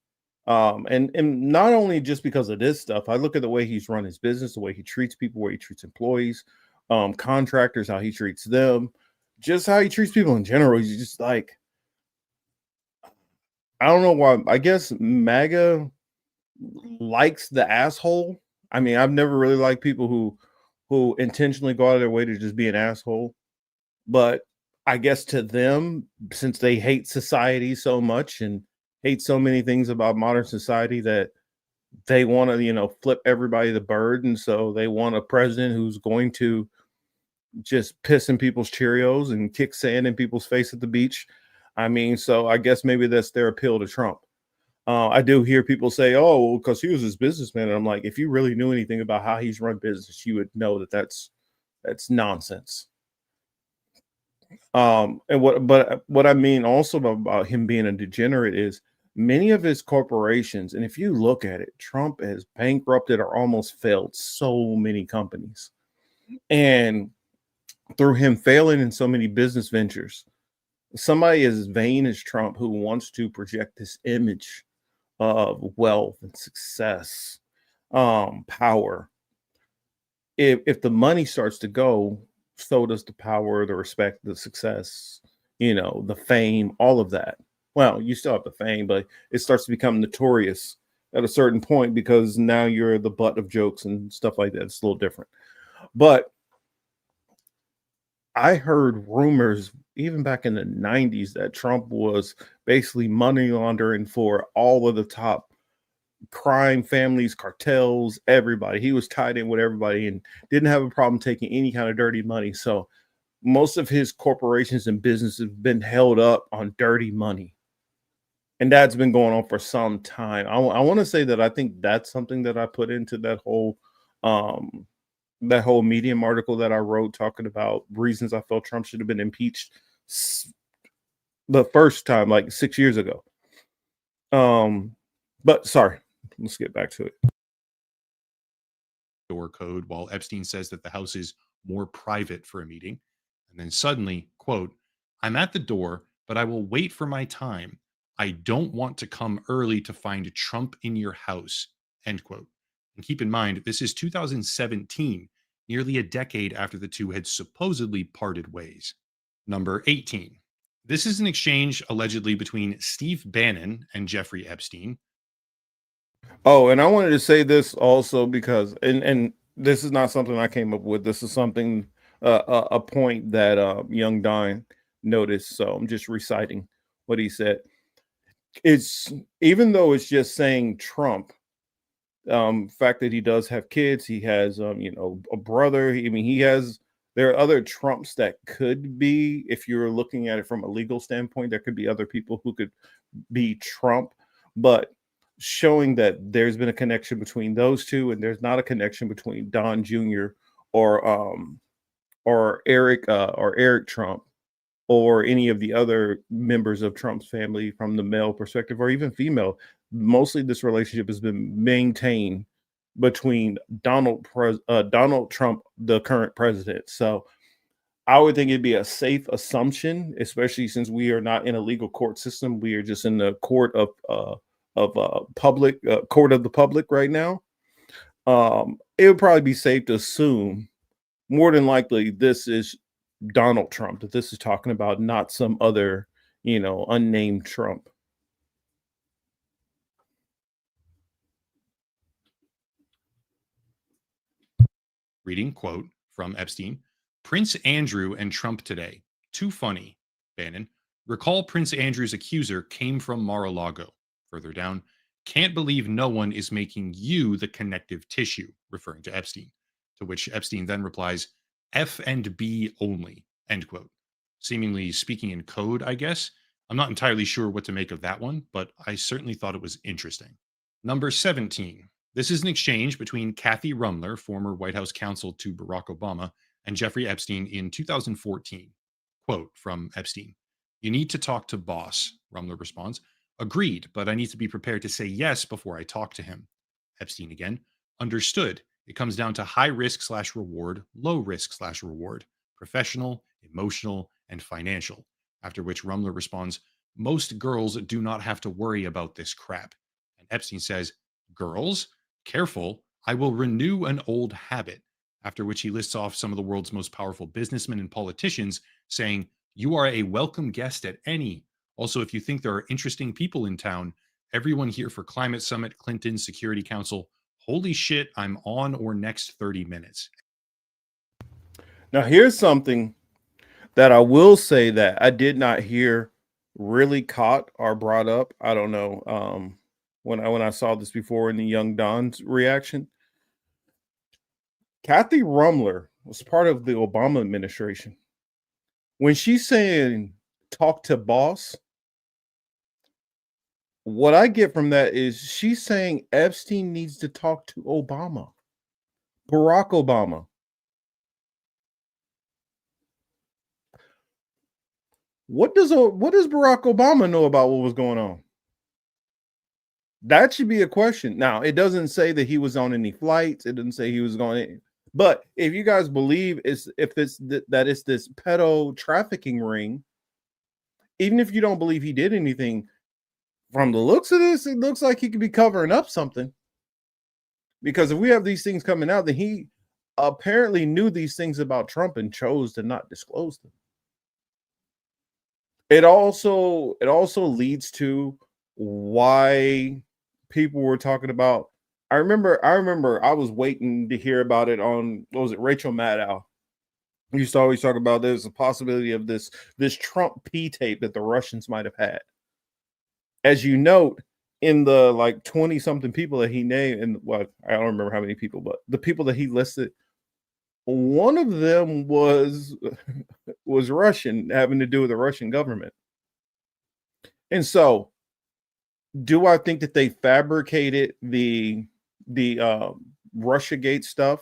not only just because of this stuff. I look at the way he's run his business, the way he treats people, the way he treats employees, contractors, how he treats them, just how he treats people in general. He's just like, I don't know why. I guess MAGA likes the asshole. I mean, I've never really liked people who intentionally go out of their way to just be an asshole. But I guess to them, since they hate society so much and hate so many things about modern society, that they want to, flip everybody the bird. And so they want a president who's going to just piss in people's Cheerios and kick sand in people's face at the beach. I mean, so I guess maybe that's their appeal to Trump. I do hear people say, "Oh, well, because he was his businessman," and I'm like, if you really knew anything about how he's run business, you would know that that's nonsense. And what I mean also about him being a degenerate is many of his corporations, and if you look at it, Trump has bankrupted or almost failed so many companies, and through him failing in so many business ventures, somebody as vain as Trump who wants to project this image of wealth and success, power. If the money starts to go, so does the power, the respect, the success, the fame, all of that. Well, you still have the fame, but it starts to become notorious at a certain point because now you're the butt of jokes and stuff like that. It's a little different. But I heard rumors even back in the 90s that Trump was basically money laundering for all of the top crime families, cartels, everybody. He was tied in with everybody and didn't have a problem taking any kind of dirty money. So most of his corporations and businesses have been held up on dirty money. And that's been going on for some time. I want to say that I think that's something that I put into um that whole Medium article that I wrote talking about reasons I felt Trump should have been impeached the first time, like 6 years ago. But sorry, let's get back to it. Door code while Epstein says that the house is more private for a meeting. And then suddenly, quote, I'm at the door, but I will wait for my time. I don't want to come early to find Trump in your house, end quote. And keep in mind, this is 2017, nearly a decade after the two had supposedly parted ways. Number 18. This is an exchange allegedly between Steve Bannon and Jeffrey Epstein. Oh, and I wanted to say this also because, and this is not something I came up with. This is something, a point that young Don noticed. So I'm just reciting what he said. It's, even though it's just saying Trump, fact that he does have kids, he has a brother. I mean, there are other Trumps that could be, if you're looking at it from a legal standpoint, there could be other people who could be Trump, but showing that there's been a connection between those two, and there's not a connection between Don Jr. or Eric Trump or any of the other members of Trump's family from the male perspective or even female. Mostly this relationship has been maintained between Donald Trump, the current president. So I would think it'd be a safe assumption, especially since we are not in a legal court system. We are just in the court of public court of the public right now. It would probably be safe to assume, more than likely, this is Donald Trump, that this is talking about, not some other, unnamed Trump. Reading, quote, from Epstein, Prince Andrew and Trump today. Too funny, Bannon. Recall Prince Andrew's accuser came from Mar-a-Lago. Further down, Can't believe no one is making you the connective tissue, referring to Epstein. To which Epstein then replies, F and B only, end quote. Seemingly speaking in code, I guess. I'm not entirely sure what to make of that one, but I certainly thought it was interesting. Number 17. This is an exchange between Kathy Rumler, former White House counsel to Barack Obama, and Jeffrey Epstein in 2014. Quote from Epstein: "You need to talk to boss," Rumler responds. "Agreed, but I need to be prepared to say yes before I talk to him." Epstein again: "Understood. It comes down to high risk / reward, low risk / reward, professional, emotional, and financial." After which Rumler responds, "Most girls do not have to worry about this crap." And Epstein says, "Girls? Careful, I will renew an old habit." After which he lists off some of the world's most powerful businessmen and politicians, saying, "You are a welcome guest at any. Also, if you think there are interesting people in town, everyone here for Climate Summit, Clinton, Security Council. Holy shit, I'm on or next 30 minutes. Now, here's something that I will say that I did not hear really caught or brought up. I don't know. When I saw this before in the Young Don's reaction, Kathy Rumler was part of the Obama administration. When she's saying talk to boss, what I get from that is she's saying Epstein needs to talk to Obama, Barack Obama. What does Barack Obama know about what was going on? That should be a question. Now, it doesn't say that he was on any flights. It doesn't say he was going. But if you guys believe that it's this pedo trafficking ring, even if you don't believe he did anything, from the looks of this, it looks like he could be covering up something. Because if we have these things coming out, then he apparently knew these things about Trump and chose to not disclose them. It also leads to why people were talking about. I remember I was waiting to hear about it on, what was it, Rachel Maddow. We used to always talk about there's a possibility of this Trump P tape that the Russians might have had. As you note, in the like 20 something people that he named, and well, I don't remember how many people, but the people that he listed, one of them was Russian, having to do with the Russian government. And so, do I think that they fabricated the Russiagate stuff?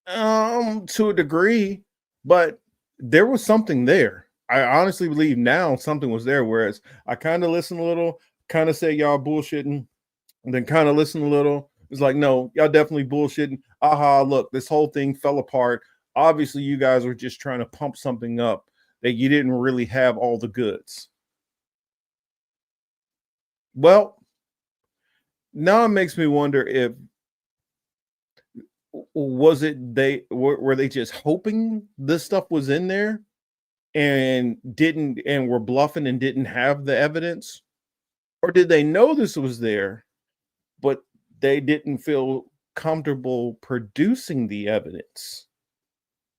To a degree, but there was something there. I honestly believe now something was there. Whereas I kind of listen a little, kind of say y'all bullshitting, and then kind of listen a little. It's like, no, y'all definitely bullshitting. Aha, look, this whole thing fell apart. Obviously, you guys were just trying to pump something up that you didn't really have all the goods. Well, now it makes me wonder if were they just hoping this stuff was in there and were bluffing and didn't have the evidence, or did they know this was there but they didn't feel comfortable producing the evidence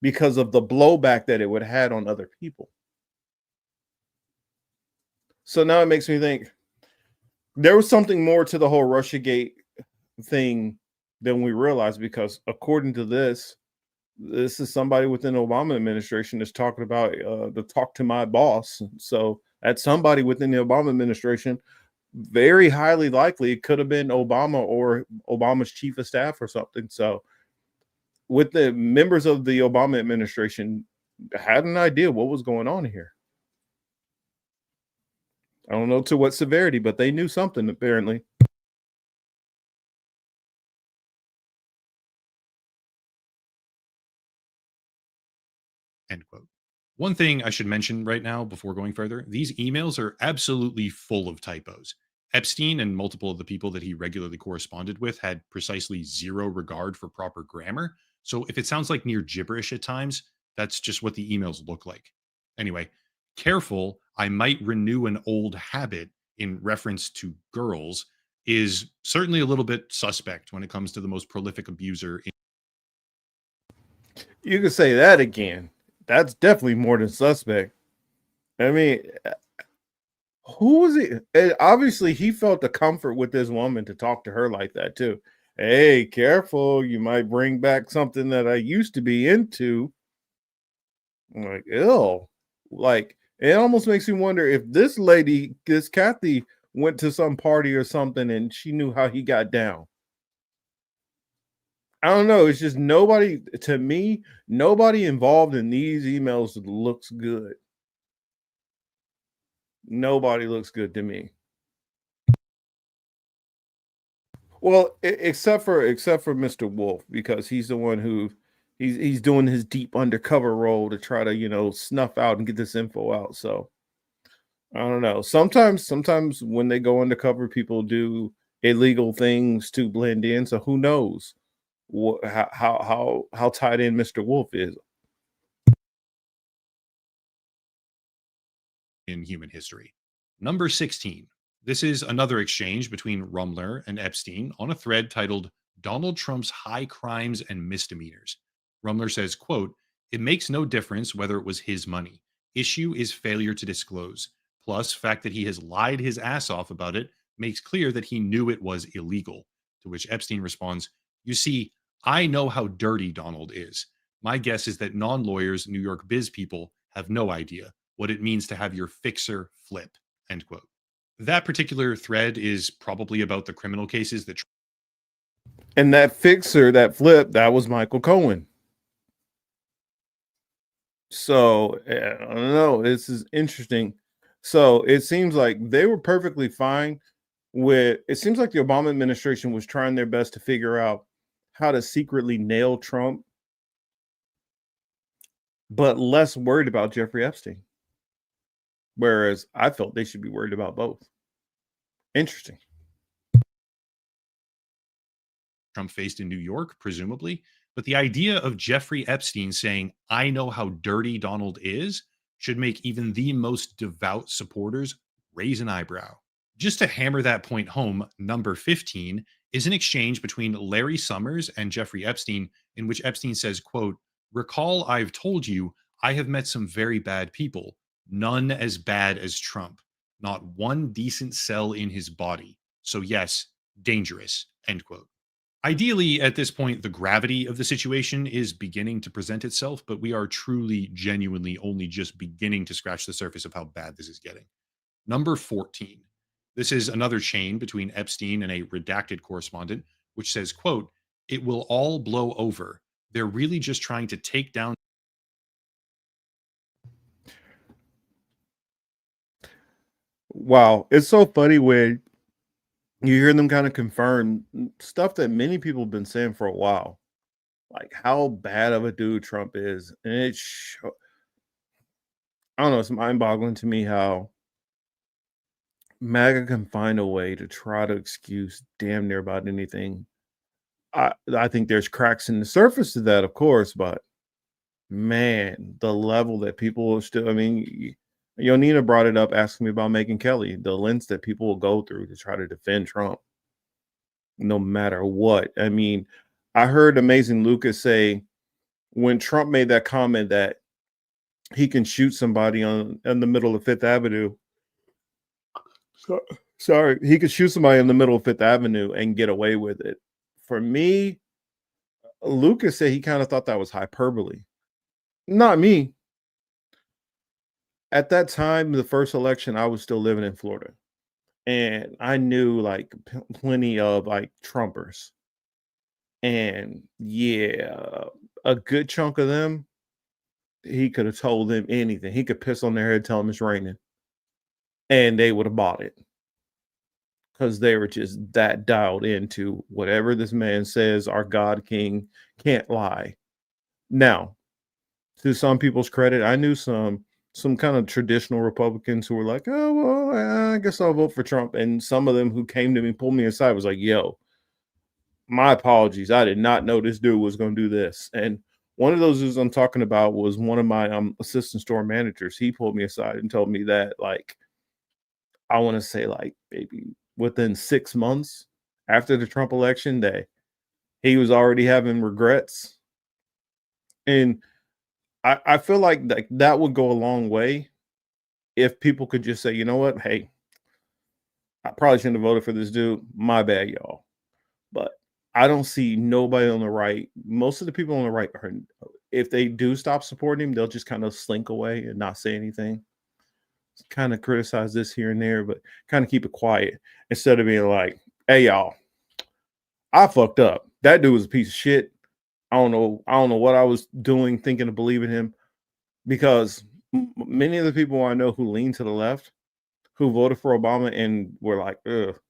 because of the blowback that it would have had on other people? So now it makes me think there was something more to the whole Russiagate thing than we realized, because according to this is somebody within the Obama administration that's talking about the talk to my boss. So that's somebody within the Obama administration. Very highly likely it could have been Obama or Obama's chief of staff or something. So with the members of the Obama administration had an idea what was going on here. I don't know to what severity, but they knew something apparently. End quote. One thing I should mention right now before going further, these emails are absolutely full of typos. Epstein and multiple of the people that he regularly corresponded with had precisely zero regard for proper grammar. So if it sounds like near gibberish at times, that's just what the emails look like. Anyway, careful, I might renew an old habit in reference to girls is certainly a little bit suspect when it comes to the most prolific abuser. You can say that again. That's definitely more than suspect. I mean, Who was he? And obviously, he felt the comfort with this woman to talk to her like that too. Hey, careful! You might bring back something that I used to be into. I'm like, ill. Like, it almost makes me wonder if this lady, this Kathy, went to some party or something and she knew how he got down. I don't know. It's just nobody, to me, nobody involved in these emails looks good. Nobody looks good to me. Well, except for Mr. Wolf, because he's the one who he's doing his deep undercover role to try to, snuff out and get this info out. So I don't know. Sometimes when they go undercover, people do illegal things to blend in. So who knows how tied in Mr. Wolf is. In human history. Number 16. This is another exchange between Rumler and Epstein on a thread titled Donald Trump's High Crimes and Misdemeanors. Rumler says, quote, "It makes no difference whether it was his money. Issue is failure to disclose. Plus, fact that he has lied his ass off about it makes clear that he knew it was illegal." To which Epstein responds, "You see, I know how dirty Donald is. My guess is that non-lawyers, New York biz people have no idea what it means to have your fixer flip." End quote. That particular thread is probably about the criminal cases that. And that fixer, that flip, that was Michael Cohen. So I don't know. This is interesting. So it seems like they were perfectly fine with. It seems like the Obama administration was trying their best to figure out how to secretly nail Trump, but less worried about Jeffrey Epstein. Whereas I felt they should be worried about both. Interesting. Trump faced in New York, presumably. But the idea of Jeffrey Epstein saying, "I know how dirty Donald is," should make even the most devout supporters raise an eyebrow. Just to hammer that point home, number 15 is an exchange between Larry Summers and Jeffrey Epstein, in which Epstein says, quote, "Recall I've told you I have met some very bad people, none as bad as Trump, not one decent cell in his body. So yes, dangerous," end quote. Ideally, at this point, the gravity of the situation is beginning to present itself, but we are truly, genuinely only just beginning to scratch the surface of how bad this is getting. Number 14. This is another chain between Epstein and a redacted correspondent, which says, quote, "It will all blow over. They're really just trying to take down." Wow. It's so funny when you hear them kind of confirm stuff that many people have been saying for a while, like how bad of a dude Trump is. And I don't know, it's mind boggling to me how MAGA can find a way to try to excuse damn near about anything. I think there's cracks in the surface to that, of course, but man, the level that people are still, I mean, Yonina brought it up asking me about Megyn Kelly, the lengths that people will go through to try to defend Trump, no matter what. I mean, I heard Amazing Lucas say when Trump made that comment that he can shoot somebody in the middle of Fifth Avenue. Sorry, he could shoot somebody in the middle of Fifth Avenue and get away with it. For me, Lucas said he kind of thought that was hyperbole. Not me. At that time, the first election, I was still living in Florida. And I knew like plenty of like Trumpers. And yeah, a good chunk of them, he could have told them anything. He could piss on their head, tell them it's raining, and they would have bought it because they were just that dialed into whatever this man says. Our God King can't lie. Now, to some people's credit, I knew some kind of traditional Republicans who were like, "Oh, well, I guess I'll vote for Trump." And some of them who came to me, pulled me aside, was like, "Yo, my apologies. I did not know this dude was going to do this." And one of those dudes I'm talking about was one of my assistant store managers. He pulled me aside and told me that, like, I want to say, like, maybe within 6 months after the Trump election, that he was already having regrets. And I feel like that would go a long way if people could just say, you know what, hey, I probably shouldn't have voted for this dude. My bad, y'all. But I don't see nobody on the right. Most of the people on the right are, if they do stop supporting him, they'll just kind of slink away and not say anything. Kind of criticize this here and there, but kind of keep it quiet instead of being like, hey, y'all, I fucked up. That dude was a piece of shit. I don't know what I was doing thinking of believing him, because many of the people I know who lean to the left, who voted for Obama and were like,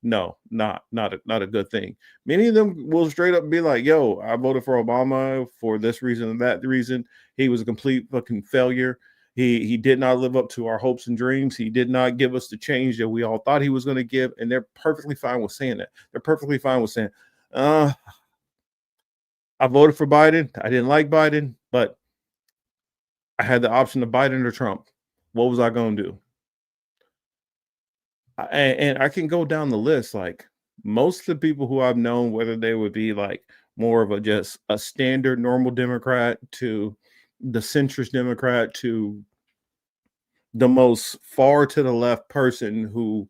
no, not a good thing. Many of them will straight up be like, yo, I voted for Obama for this reason and that reason. He was a complete fucking failure. He did not live up to our hopes and dreams. He did not give us the change that we all thought he was going to give. And they're perfectly fine with saying that. They're perfectly fine with saying, I voted for Biden. I didn't like Biden, but I had the option of Biden or Trump. What was I going to do? And I can go down the list. Like, most of the people who I've known, whether they would be like more of a just a standard normal Democrat to the centrist Democrat to the most far to the left person who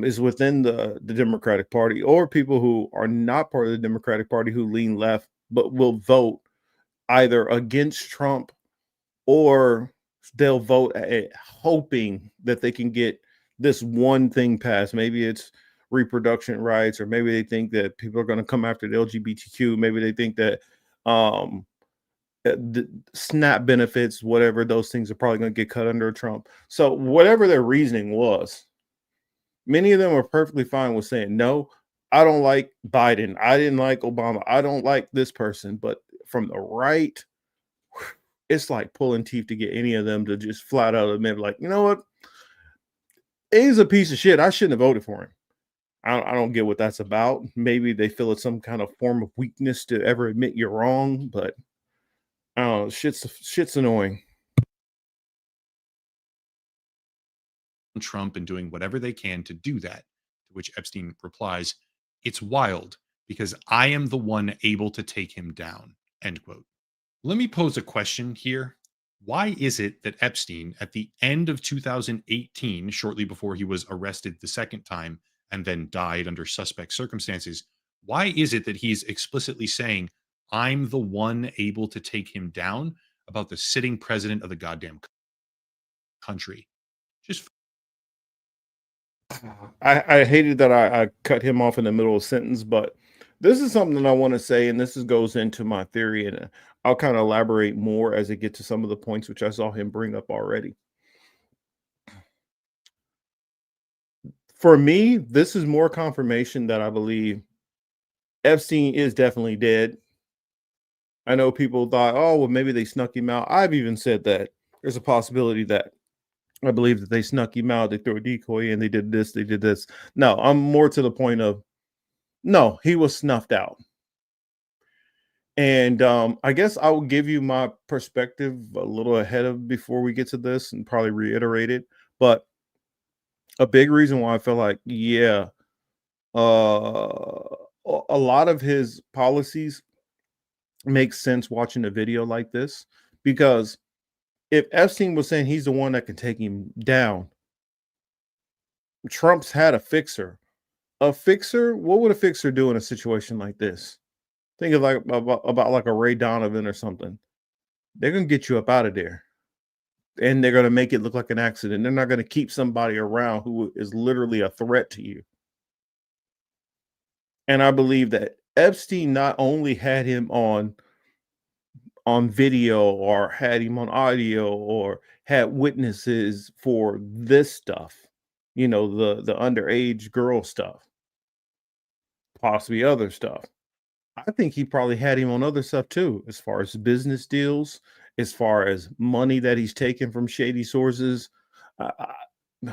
is within the Democratic Party, or people who are not part of the Democratic Party who lean left but will vote either against Trump, or they'll vote hoping that they can get this one thing passed. Maybe it's reproduction rights, or maybe they think that people are going to come after the LGBTQ. Maybe they think that the SNAP benefits, whatever those things, are probably going to get cut under Trump. So whatever their reasoning was, many of them are perfectly fine with saying, no, I don't like Biden. I didn't like Obama. I don't like this person. But from the right, it's like pulling teeth to get any of them to just flat out admit, like, you know what? He's a piece of shit. I shouldn't have voted for him. I don't get what that's about. Maybe they feel it's some kind of form of weakness to ever admit you're wrong, but I don't know. Shit's annoying. Trump and doing whatever they can to do that. To which Epstein replies, "It's wild because I am the one able to take him down." End quote. Let me pose a question here. Why is it that Epstein, at the end of 2018, shortly before he was arrested the second time and then died under suspect circumstances, why is it that he's explicitly saying, I'm the one able to take him down, about the sitting president of the goddamn country? Just I hated that I cut him off in the middle of a sentence, but this is something I want to say, and goes into my theory, and I'll kind of elaborate more as I get to some of the points which I saw him bring up already. For me, this is more confirmation that I believe Epstein is definitely dead. I know people thought, oh, well, maybe they snuck him out. I've even said that there's a possibility that I believe that they snuck him out. They threw a decoy in. They did this. They did this. No, I'm more to the point of, no, he was snuffed out. And I guess I will give you my perspective a little ahead of before we get to this and probably reiterate it. But a big reason why I feel like, yeah, a lot of his policies make sense watching a video like this, because if Epstein was saying he's the one that can take him down, Trump's had a fixer. A fixer? What would a fixer do in a situation like this? Think of like about like a Ray Donovan or something. They're gonna get you up out of there, and they're gonna make it look like an accident. They're not gonna keep somebody around who is literally a threat to you. And I believe that Epstein not only had him on video, or had him on audio, or had witnesses for this stuff, you know, the underage girl stuff, possibly other stuff. I think he probably had him on other stuff too, as far as business deals, as far as money that he's taken from shady sources.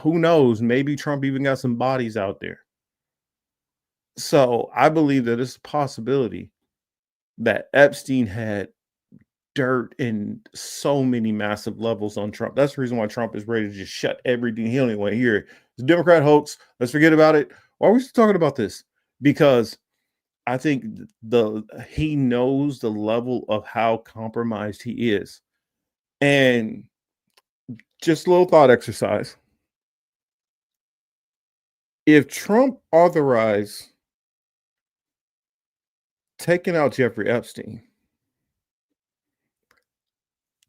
Who knows? Maybe Trump even got some bodies out there. So I believe that it's a possibility that Epstein had dirt in so many massive levels on Trump. That's the reason why Trump is ready to just shut everything. He don't even want to hear it. It's a Democrat hoax. Let's forget about it. Why are we still talking about this? Because I think he knows the level of how compromised he is. And just a little thought exercise. If Trump authorized taking out Jeffrey Epstein,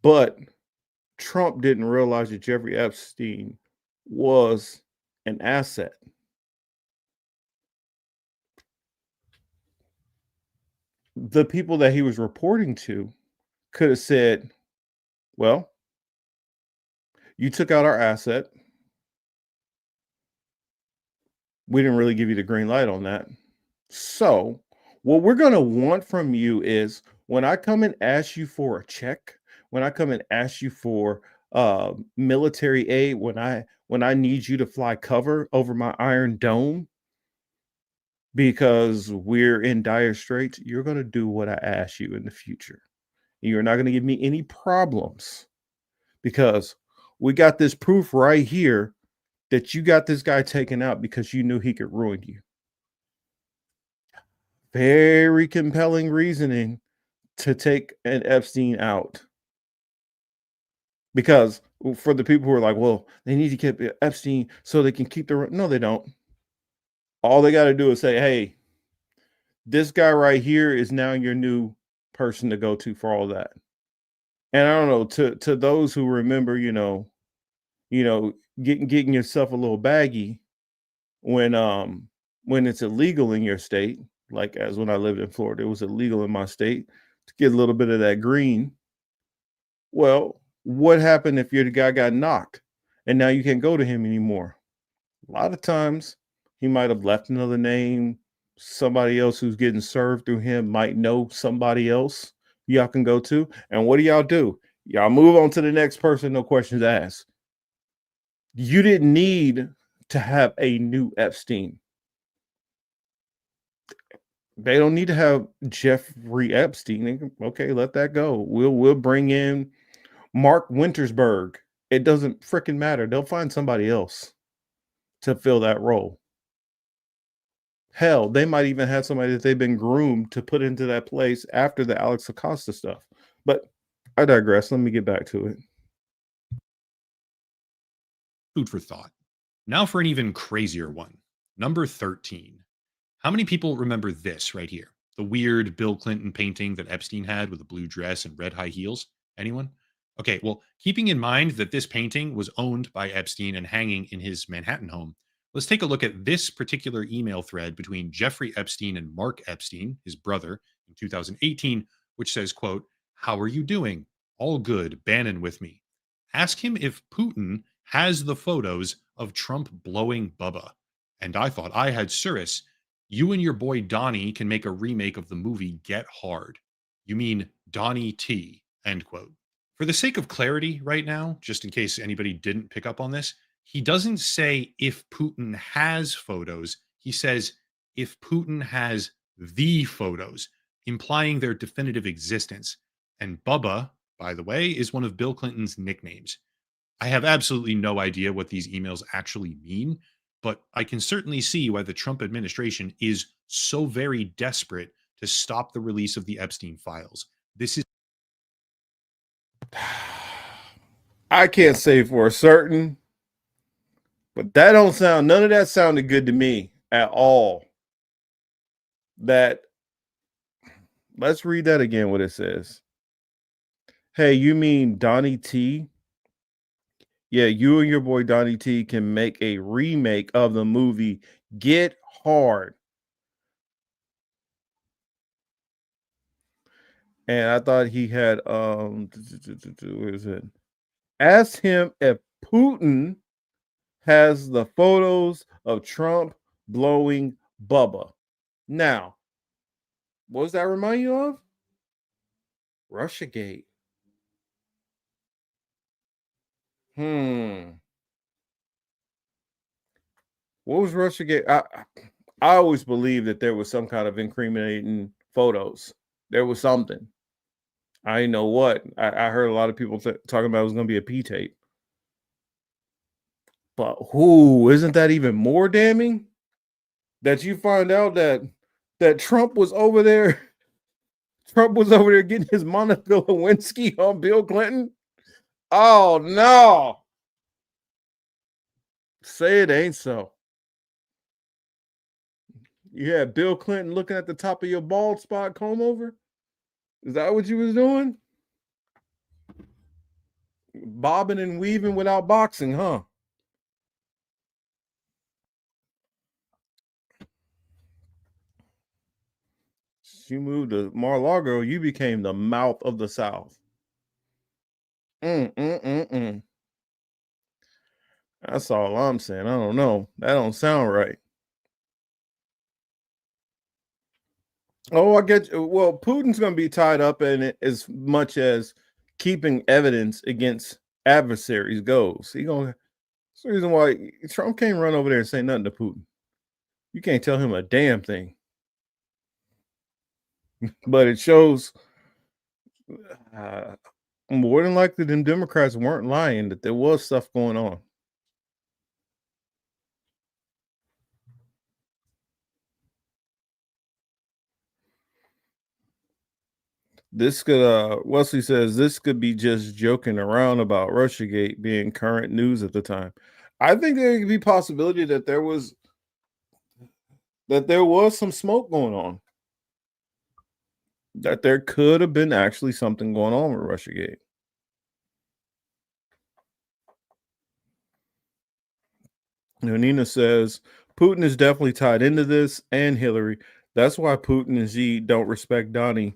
but Trump didn't realize that Jeffrey Epstein was an asset, the people that he was reporting to could have said, well, you took out our asset. We didn't really give you the green light on that. So, what we're going to want from you is when I come and ask you for a check, when I come and ask you for military aid, when I need you to fly cover over my Iron Dome because we're in dire straits, you're going to do what I ask you in the future. You're not going to give me any problems because we got this proof right here that you got this guy taken out because you knew he could ruin you. Very compelling reasoning to take an Epstein out. Because for the people who are like, well, they need to keep Epstein so they can keep the... No, they don't. All they got to do is say, hey, this guy right here is now your new person to go to for all that. And I don't know, to those who remember, getting yourself a little baggy when it's illegal in your state, like as when I lived in Florida, it was illegal in my state to get a little bit of that green. Well, what happened if your guy got knocked and now you can't go to him anymore? A lot of times he might have left another name. Somebody else who's getting served through him might know somebody else y'all can go to. And what do? Y'all move on to the next person, no questions asked. You didn't need to have a new Epstein. They don't need to have Jeffrey Epstein. Okay, let that go. We'll bring in Mark Wintersberg. It doesn't freaking matter. They'll find somebody else to fill that role. Hell, they might even have somebody that they've been groomed to put into that place after the Alex Acosta stuff. But I digress. Let me get back to it. Food for thought. Now for an even crazier one. Number 13. How many people remember this right here? The weird Bill Clinton painting that Epstein had with a blue dress and red high heels? Anyone? Okay, well, keeping in mind that this painting was owned by Epstein and hanging in his Manhattan home, let's take a look at this particular email thread between Jeffrey Epstein and Mark Epstein, his brother, in 2018, which says, quote, "How are you doing? All good, Bannon with me. Ask him if Putin has the photos of Trump blowing Bubba. And I thought I had Cirrus. You and your boy Donnie can make a remake of the movie Get Hard. You mean Donnie T," end quote. For the sake of clarity right now, just in case anybody didn't pick up on this, he doesn't say if Putin has photos. He says if Putin has the photos, implying their definitive existence. And Bubba, by the way, is one of Bill Clinton's nicknames. I have absolutely no idea what these emails actually mean, but I can certainly see why the Trump administration is so very desperate to stop the release of the Epstein files. This is... I can't say for certain, but none of that sounded good to me at all. Let's read that again, what it says. Hey, you mean Donnie T? Yeah, you and your boy Donnie T can make a remake of the movie Get Hard. And I thought he had where is it? Ask him if Putin has the photos of Trump blowing Bubba. Now, what does that remind you of? Russiagate. What was Russiagate? I always believed that there was some kind of incriminating photos. There was something. I didn't know what. I heard a lot of people talking about it was going to be a P tape. But isn't that even more damning? That you find out that Trump was over there. Trump was over there getting his Monica Lewinsky on Bill Clinton. Oh no. Say it ain't so. You had Bill Clinton looking at the top of your bald spot comb over? Is that what you was doing? Bobbing and weaving without boxing, huh? You moved to Mar-a-Lago, you became the mouth of the South. Mm. That's all I'm saying. I don't know. That don't sound right. Oh, I get you. Well, Putin's going to be tied up in it as much as keeping evidence against adversaries goes. That's the reason why Trump can't run over there and say nothing to Putin. You can't tell him a damn thing. But it shows more than likely them Democrats weren't lying, that there was stuff going on. This could Wesley says this could be just joking around about Russiagate being current news at the time. I think there could be possibility that there was some smoke going on. That there could have been actually something going on with Russiagate. Nina says Putin is definitely tied into this, and Hillary. That's why Putin and Xi don't respect Donnie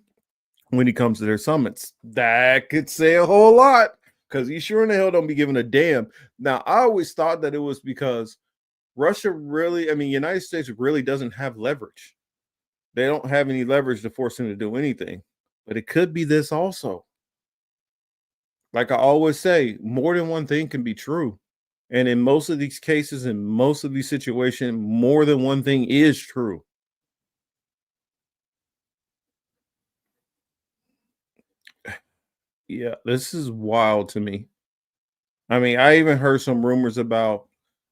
when he comes to their summits. That could say a whole lot, because he sure in the hell don't be giving a damn. Now, I always thought that it was because United States really doesn't have leverage. They don't have any leverage to force him to do anything. But it could be this also. Like I always say, more than one thing can be true. And in most of these cases, in most of these situations, more than one thing is true. Yeah, this is wild to me. I mean, I even heard some rumors about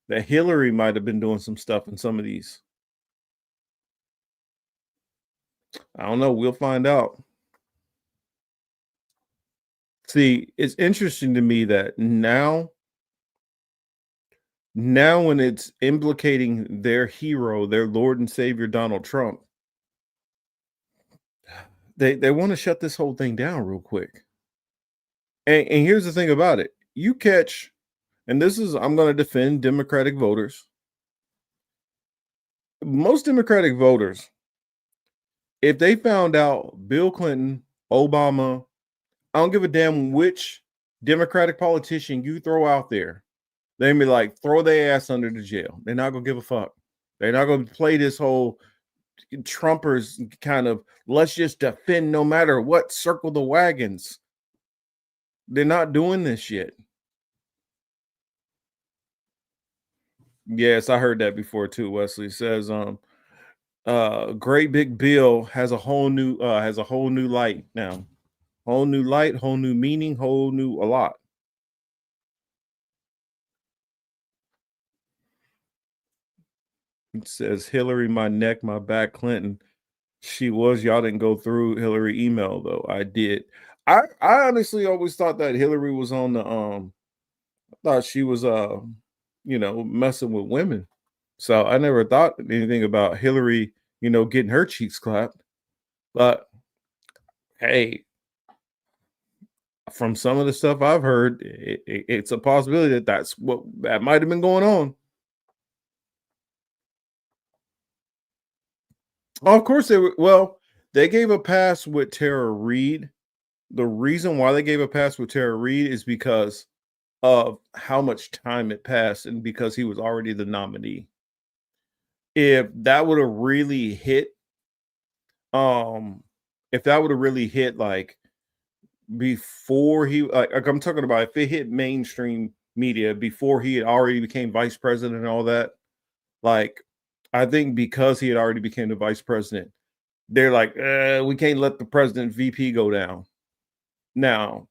that Hillary might have been doing some stuff in some of these. I don't know. We'll find out. See, it's interesting to me that now when it's implicating their hero, their Lord and Savior, Donald Trump, they want to shut this whole thing down real quick. And here's the thing about it. You catch, and this is, I'm going to defend Democratic voters. Most Democratic voters, if they found out Bill Clinton, Obama, I don't give a damn which Democratic politician you throw out there, they'd be like, throw their ass under the jail. They're not going to give a fuck. They're not going to play this whole Trumpers kind of, let's just defend no matter what, circle the wagons. They're not doing this shit. Yes, I heard that before too. Wesley says, great big Bill has a whole new light now. Whole new light, whole new meaning, whole new a lot. It says Hillary, my neck, my back, Clinton. She was, y'all didn't go through Hillary email though. I did. I honestly always thought that Hillary was on the thought she was messing with women. So I never thought anything about Hillary, getting her cheeks clapped. But hey, from some of the stuff I've heard, it's a possibility that might have been going on. Oh, of course they gave a pass with Tara Reid. The reason why they gave a pass with Tara Reid is because of how much time it passed and because he was already the nominee. If that would have really hit, like before he, like I'm talking about if it hit mainstream media before he had already became vice president and all that, like I think because he had already became the vice president, they're like, we can't let the president VP go down. Now,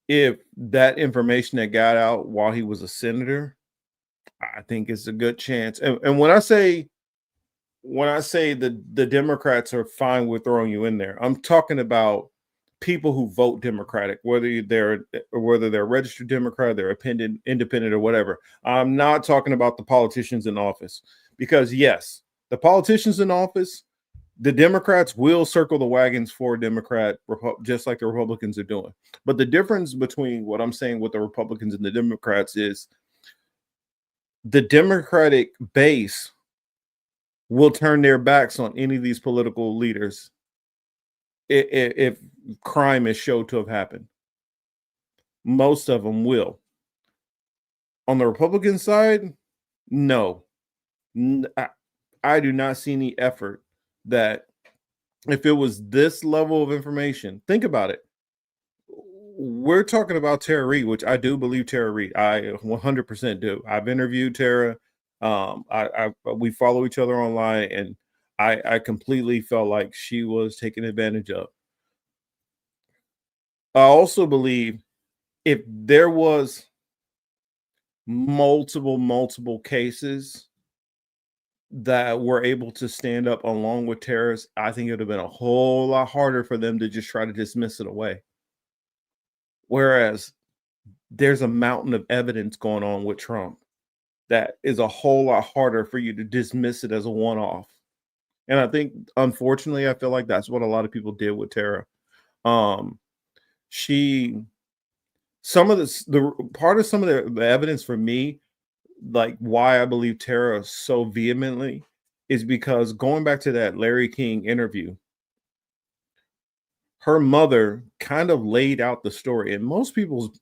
if that information that got out while he was a senator, I think it's a good chance. And when I say the Democrats are fine with throwing you in there, I'm talking about people who vote Democratic, whether they're registered Democrat, they're independent or whatever. I'm not talking about the politicians in office, because yes, The politicians in office, the Democrats will circle the wagons for Democrat, just like the Republicans are doing. But the difference between what I'm saying with the Republicans and the Democrats is the Democratic base will turn their backs on any of these political leaders if crime is shown to have happened. Most of them will. On the Republican side, no. I do not see any effort that if it was this level of information, think about it. We're talking about Tara Reid, which I do believe Tara Reid. I 100% do. I've interviewed Tara. We follow each other online, and I completely felt like she was taken advantage of. I also believe if there was multiple cases that were able to stand up along with terrorists, I think it would have been a whole lot harder for them to just try to dismiss it away. Whereas there's a mountain of evidence going on with Trump that is a whole lot harder for you to dismiss it as a one-off. And I think, unfortunately, I feel like that's what a lot of people did with Tara. Some of the evidence for me, like why I believe Tara so vehemently, is because going back to that Larry King interview, her mother kind of laid out the story. And most people's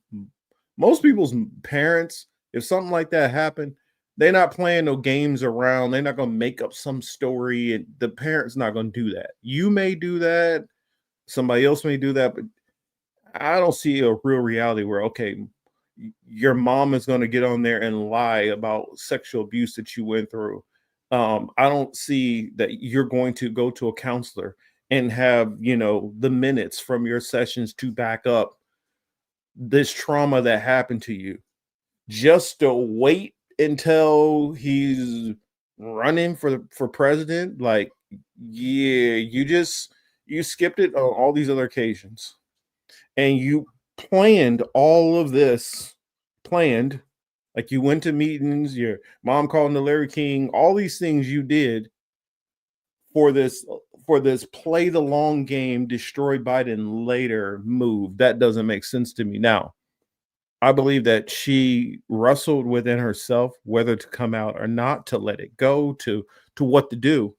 parents, if something like that happened, they're not playing no games around. They're not going to make up some story, and the parent's not going to do that. You may do that, somebody else may do that, but I don't see a real reality where, okay, your mom is going to get on there and lie about sexual abuse that you went through. I don't see that you're going to go to a counselor and have, the minutes from your sessions to back up this trauma that happened to you. Just to wait until he's running for president, like, yeah, you skipped it on all these other occasions. And you planned all of this, like you went to meetings, your mom called to Larry King, all these things you did for this play the long game, destroy Biden later move. That doesn't make sense to me. Now, I believe that she wrestled within herself whether to come out or not, to let it go, to what to do.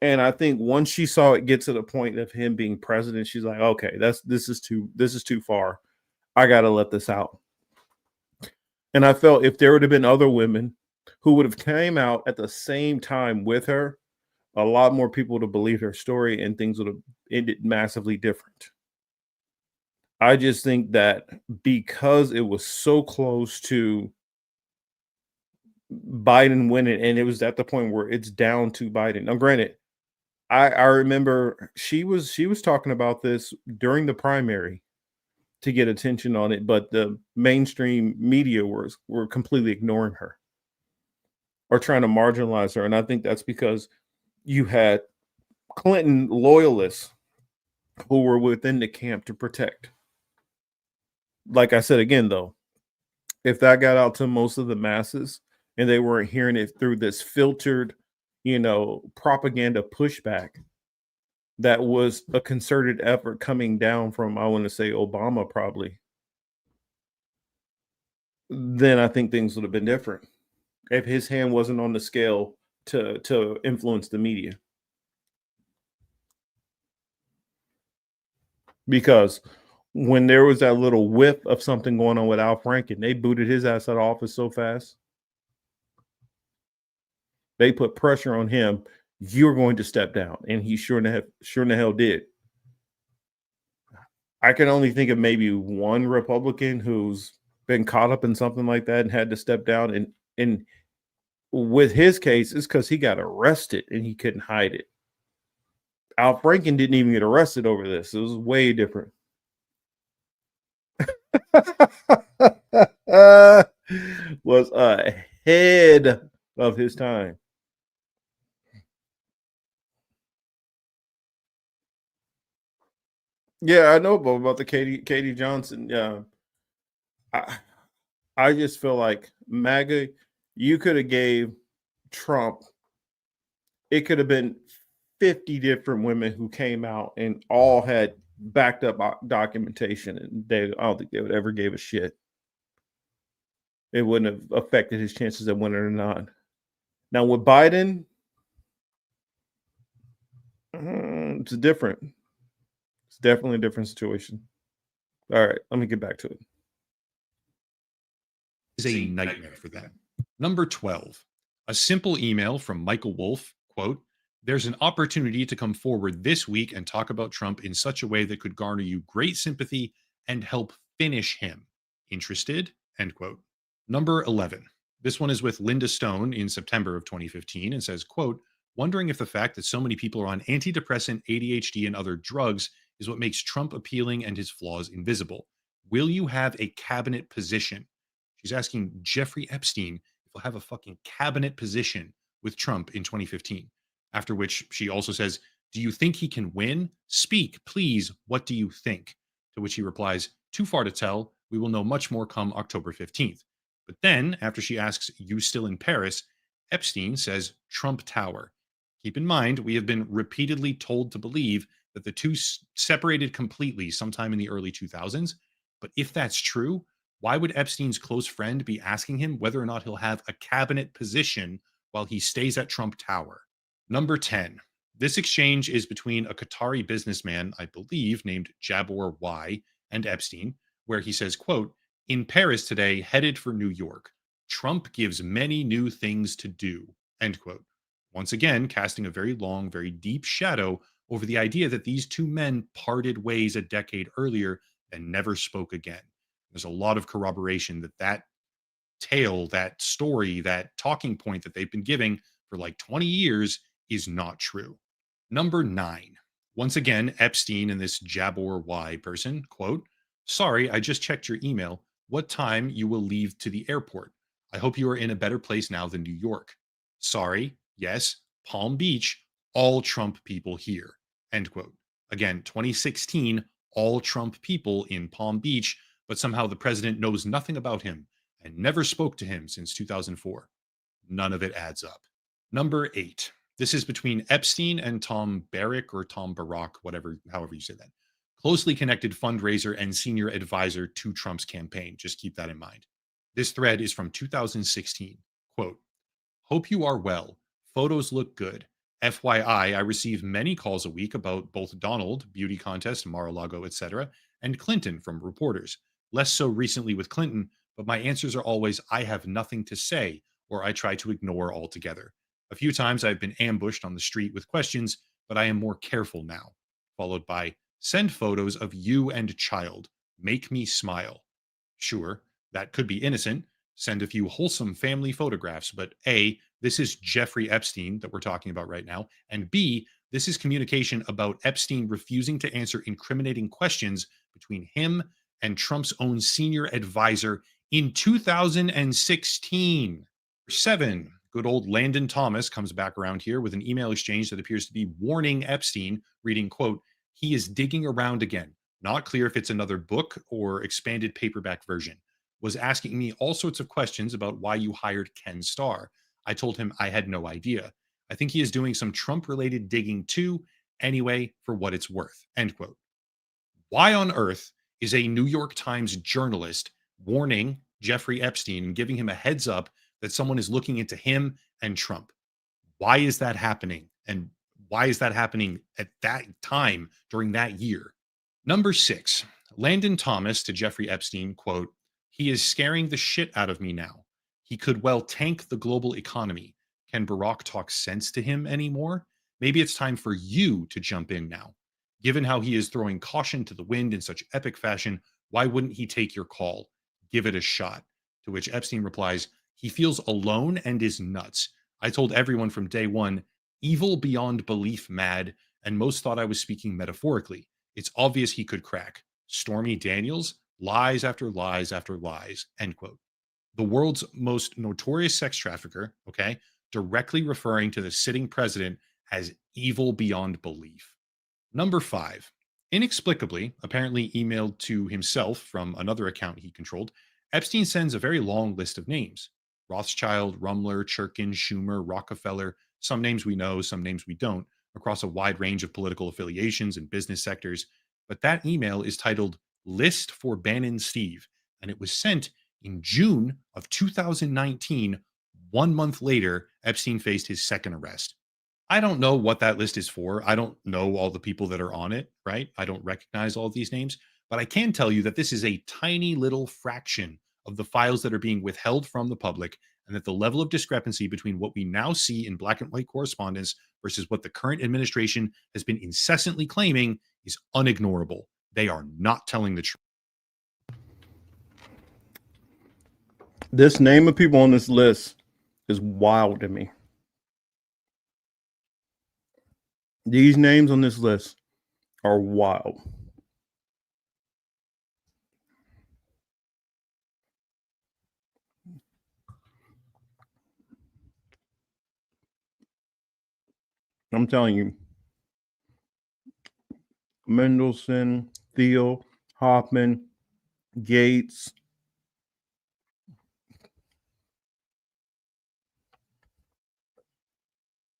And I think once she saw it get to the point of him being president, she's like, okay, this is too far. I got to let this out. And I felt if there would have been other women who would have came out at the same time with her, a lot more people would have believed her story and things would have ended massively different. I just think that because it was so close to Biden winning, and it was at the point where it's down to Biden. Now, granted, I remember she was talking about this during the primary to get attention on it, but the mainstream media were completely ignoring her or trying to marginalize her. And I think that's because you had Clinton loyalists who were within the camp to protect. Like I said again, though, if that got out to most of the masses and they weren't hearing it through this filtered, propaganda pushback, that was a concerted effort coming down from, I want to say, Obama probably, then I think things would have been different if his hand wasn't on the scale to influence the media. Because when there was that little whiff of something going on with Al Franken, they booted his ass out of office so fast. They put pressure on him. You're going to step down. And he sure in the hell did. I can only think of maybe one Republican who's been caught up in something like that and had to step down. And with his case, it's because he got arrested and he couldn't hide it. Al Franken didn't even get arrested over this. It was way different. Was ahead of his time. Yeah, I know about the Katie Johnson. Yeah, I just feel like MAGA, you could have gave Trump it could have been 50 different women who came out and all had backed up documentation, and I don't think they would ever gave a shit. It wouldn't have affected his chances of winning or not. Now with Biden, it's different. It's definitely a different situation. All right, let me get back to it. Is a nightmare for them. Number 12, a simple email from Michael Wolff, quote, "There's an opportunity to come forward this week and talk about Trump in such a way that could garner you great sympathy and help finish him. Interested?" End quote. Number 11, this one is with Linda Stone in September of 2015 and says, quote, "Wondering if the fact that so many people are on antidepressant, ADHD, and other drugs is what makes Trump appealing and his flaws invisible. Will you have a cabinet position?" She's asking Jeffrey Epstein if he'll have a fucking cabinet position with Trump in 2015. After which she also says, "Do you think he can win? Speak, please. What do you think?" To which he replies, "Too far to tell. We will know much more come October 15th. But then, after she asks, "You still in Paris?" Epstein says, "Trump Tower." Keep in mind, we have been repeatedly told to believe that the two separated completely sometime in the early 2000s. But if that's true, why would Epstein's close friend be asking him whether or not he'll have a cabinet position while he stays at Trump Tower? Number 10. This exchange is between a Qatari businessman, I believe, named Jabor Y, and Epstein, where he says, quote, "In Paris today, headed for New York. Trump gives many new things to do," end quote. Once again, casting a very long, very deep shadow over the idea that these two men parted ways a decade earlier and never spoke again. There's a lot of corroboration that that tale, that story, that talking point that they've been giving for like 20 years is not true. Number 9. Once again, Epstein and this Jabor Y person, quote, "Sorry, I just checked your email. What time you will leave to the airport? I hope you are in a better place now than New York. Sorry, yes, Palm Beach, all Trump people here." End quote. Again, 2016, all Trump people in Palm Beach, but somehow the president knows nothing about him and never spoke to him since 2004. None of it adds up. Number 8. This is between Epstein and Tom Barrack or Tom Barack, however you say that. Closely connected fundraiser and senior advisor to Trump's campaign. Just keep that in mind. This thread is from 2016. Quote, "Hope you are well. Photos look good. FYI, I receive many calls a week about both Donald, beauty contest, Mar-a-Lago, etc., and Clinton from reporters. Less so recently with Clinton, but my answers are always, I have nothing to say, or I try to ignore altogether. A few times I've been ambushed on the street with questions, but I am more careful now." Followed by, "Send photos of you and child. Make me smile." Sure, that could be innocent. Send a few wholesome family photographs, but A, this is Jeffrey Epstein that we're talking about right now, and B, this is communication about Epstein refusing to answer incriminating questions between him and Trump's own senior advisor in 2016. 7. Good old Landon Thomas comes back around here with an email exchange that appears to be warning Epstein, reading, quote, "He is digging around again. Not clear if it's another book or expanded paperback version. Was asking me all sorts of questions about why you hired Ken Starr. I told him I had no idea. I think he is doing some Trump-related digging too. Anyway, for what it's worth." End quote. Why on earth is a New York Times journalist warning Jeffrey Epstein and giving him a heads up that someone is looking into him and Trump? Why is that happening? And why is that happening at that time during that year? Number 6, Landon Thomas to Jeffrey Epstein, quote, "He is scaring the shit out of me now. He could well tank the global economy. Can Barack talk sense to him anymore? Maybe it's time for you to jump in now. Given how he is throwing caution to the wind in such epic fashion, why wouldn't he take your call? Give it a shot." To which Epstein replies, "He feels alone and is nuts. I told everyone from day one, evil beyond belief mad, and most thought I was speaking metaphorically. It's obvious he could crack. Stormy Daniels, lies after lies after lies," end quote. The world's most notorious sex trafficker, okay, directly referring to the sitting president as evil beyond belief. Number 5, inexplicably, apparently emailed to himself from another account he controlled, Epstein sends a very long list of names. Rothschild, Rumler, Churkin, Schumer, Rockefeller, Some names we know, some names we don't, across a wide range of political affiliations and business sectors. But that email is titled List for Bannon Steve, and it was sent in June of 2019. 1 month later, Epstein faced his second arrest. I don't know what that list is for. I don't know all the people that are on it, right? I don't recognize all of these names, but I can tell you that this is a tiny little fraction of the files that are being withheld from the public, and that the level of discrepancy between what we now see in black and white correspondence versus what the current administration has been incessantly claiming is unignorable. They are not telling the truth. This name of people on this list is wild to me. These names on this list are wild. I'm telling you, Mendelsohn, Thiel, Hoffman, Gates.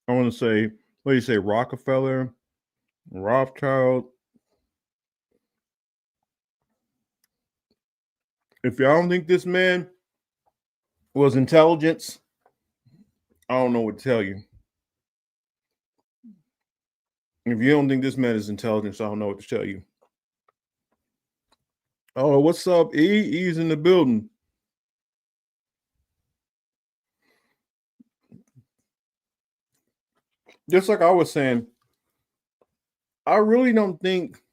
I want to say, what do you say, Rockefeller, Rothschild. If y'all don't think this man was intelligence, I don't know what to tell you. If you don't think this man is intelligence, I don't know what to tell you. Oh, what's up, E? E's in the building. Just like I was saying, I really don't think,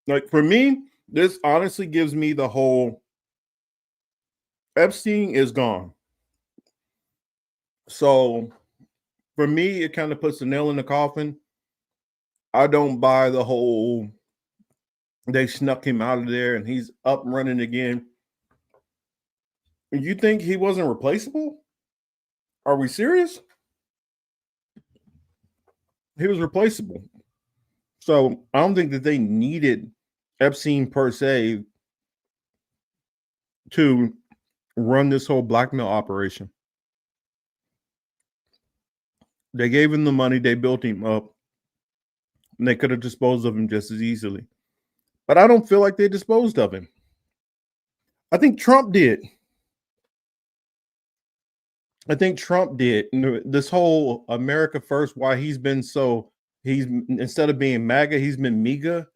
like, for me, this honestly gives me the whole Epstein is gone. So for me, it kind of puts the nail in the coffin. I don't buy the whole they snuck him out of there and he's up and running again. You think he wasn't replaceable? Are we serious? He was replaceable. So I don't think that they needed Epstein per se to run this whole blackmail operation. They gave him the money, they built him up, and they could have disposed of him just as easily. But I don't feel like they disposed of him. I think Trump did. This whole America First, why he's instead of being MAGA, he's been MAGA.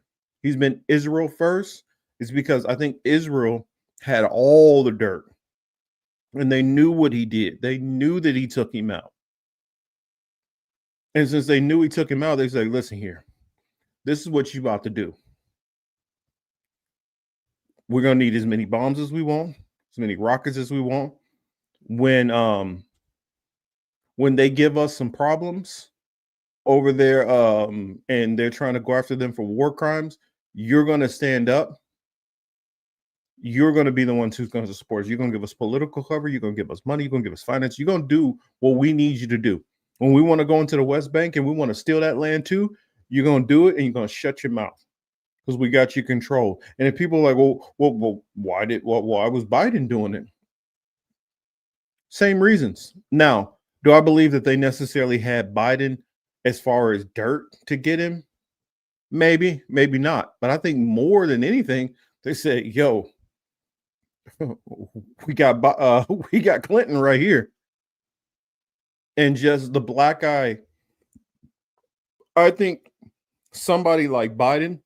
He's been Israel first. It's because I think Israel had all the dirt and they knew what he did. They knew that he took him out. And since they knew he took him out, they said, listen here, this is what you about to do. We're going to need as many bombs as we want, as many rockets as we want. When they give us some problems over there and they're trying to go after them for war crimes, you're going to stand up. You're going to be the ones who's going to support us. You're going to give us political cover. You're going to give us money. You're going to give us finance. You're going to do what we need you to do. When we want to go into the West Bank and we want to steal that land too, you're going to do it and you're going to shut your mouth because we got you controlled. And if people are like, well, why was Biden doing it? Same reasons. Now, do I believe that they necessarily had Biden as far as dirt to get him? Maybe, maybe not. But I think more than anything, they said, yo, we got Clinton right here. And just the black eye. I think somebody like Biden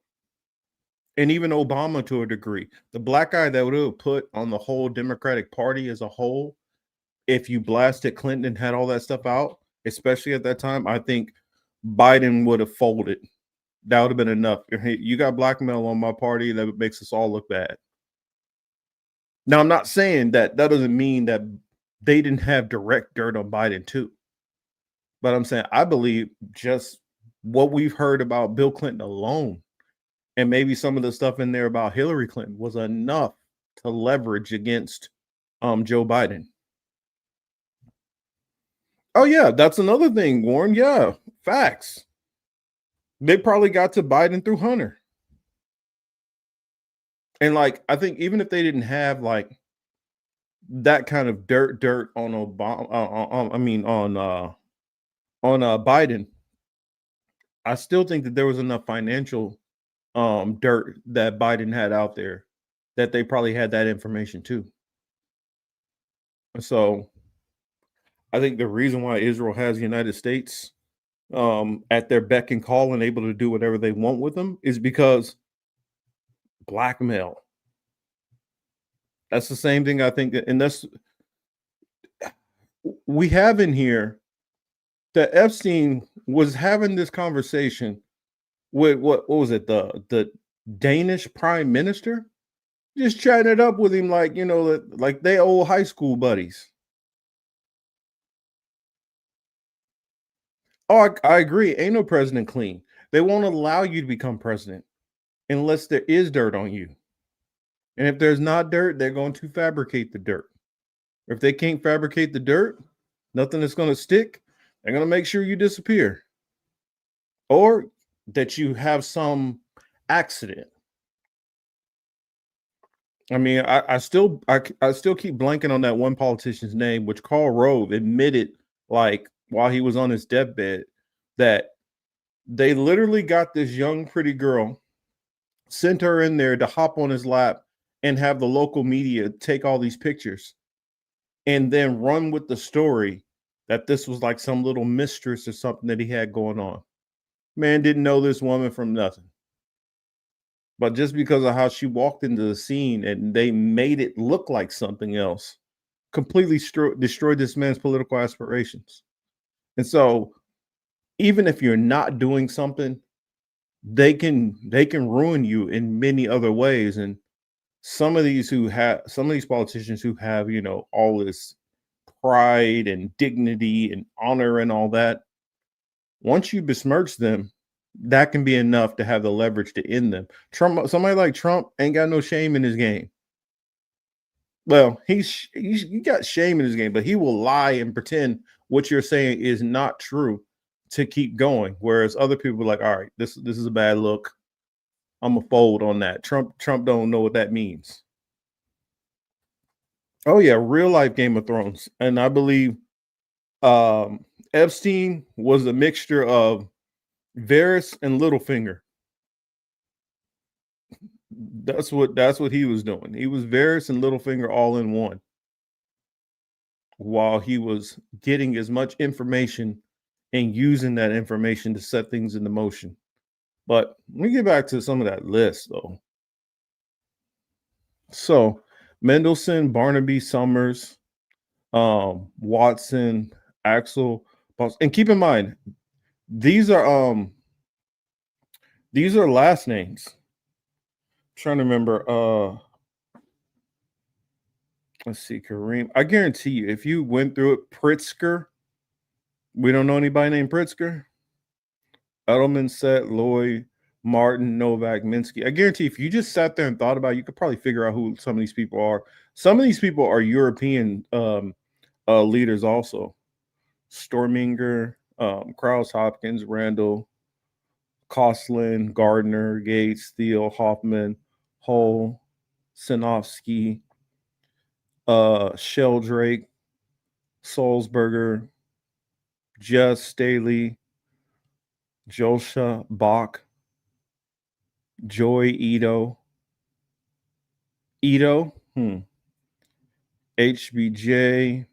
and even Obama to a degree, the black eye that would have put on the whole Democratic Party as a whole, if you blasted Clinton and had all that stuff out, especially at that time, I think Biden would have folded. That would have been enough. Hey, you got blackmail on my party, that makes us all look bad. Now, I'm not saying that doesn't mean that they didn't have direct dirt on Biden too. But I'm saying I believe just what we've heard about Bill Clinton alone, and maybe some of the stuff in there about Hillary Clinton was enough to leverage against Joe Biden. Oh, yeah, that's another thing, Warren. Yeah, facts. They probably got to Biden through Hunter. And like, I think even if they didn't have like that kind of dirt on Obama, on on Biden, I still think that there was enough financial dirt that Biden had out there that they probably had that information too. So I think the reason why Israel has the United States at their beck and call and able to do whatever they want with them is because blackmail. That's the same thing I think, and that's we have in here that Epstein was having this conversation with what was it, the Danish prime minister, just chatting it up with him like, you know, like they old high school buddies. Oh, I agree. Ain't no president clean. They won't allow you to become president unless there is dirt on you. And if there's not dirt, they're going to fabricate the dirt. If they can't fabricate the dirt, nothing is going to stick. They're going to make sure you disappear or that you have some accident. I mean, I still keep blanking on that one politician's name, which Karl Rove admitted, like while he was on his deathbed, that they literally got this young, pretty girl, sent her in there to hop on his lap and have the local media take all these pictures and then run with the story that this was like some little mistress or something that he had going on. Man didn't know this woman from nothing. But just because of how she walked into the scene and they made it look like something else, completely destroyed this man's political aspirations. And so even if you're not doing something, they can ruin you in many other ways. And some of these politicians who have, you know, all this pride and dignity and honor and all that, once you besmirch them, that can be enough to have the leverage to end them. Somebody like Trump ain't got no shame in his game. Well, he got shame in his game, but he will lie and pretend what you're saying is not true to keep going. Whereas other people are like, all right, this is a bad look. I'm gonna fold on that. Trump don't know what that means. Oh yeah, real life Game of Thrones, and I believe Epstein was a mixture of Varys and Littlefinger. That's what he was doing. He was Varys and Littlefinger all in one, while he was getting as much information and using that information to set things into motion. But let me get back to some of that list, though. So, Mendelsohn, Barnaby, Summers, Watson, Axel, and keep in mind, these are last names. I'm trying to remember. Let's see, Kareem. I guarantee you, if you went through it, Pritzker. We don't know anybody named Pritzker. Edelman, Set, Lloyd, Martin, Novak, Minsky. I guarantee if you just sat there and thought about it, you could probably figure out who some of these people are. Some of these people are European leaders also. Storminger, Krauss, Hopkins, Randall, Koslin, Gardner, Gates, Thiel, Hoffman, Hull, Sinofsky, Sheldrake, Sulzberger, Jess Staley, Josha Bach, Joy Ito, HBJ,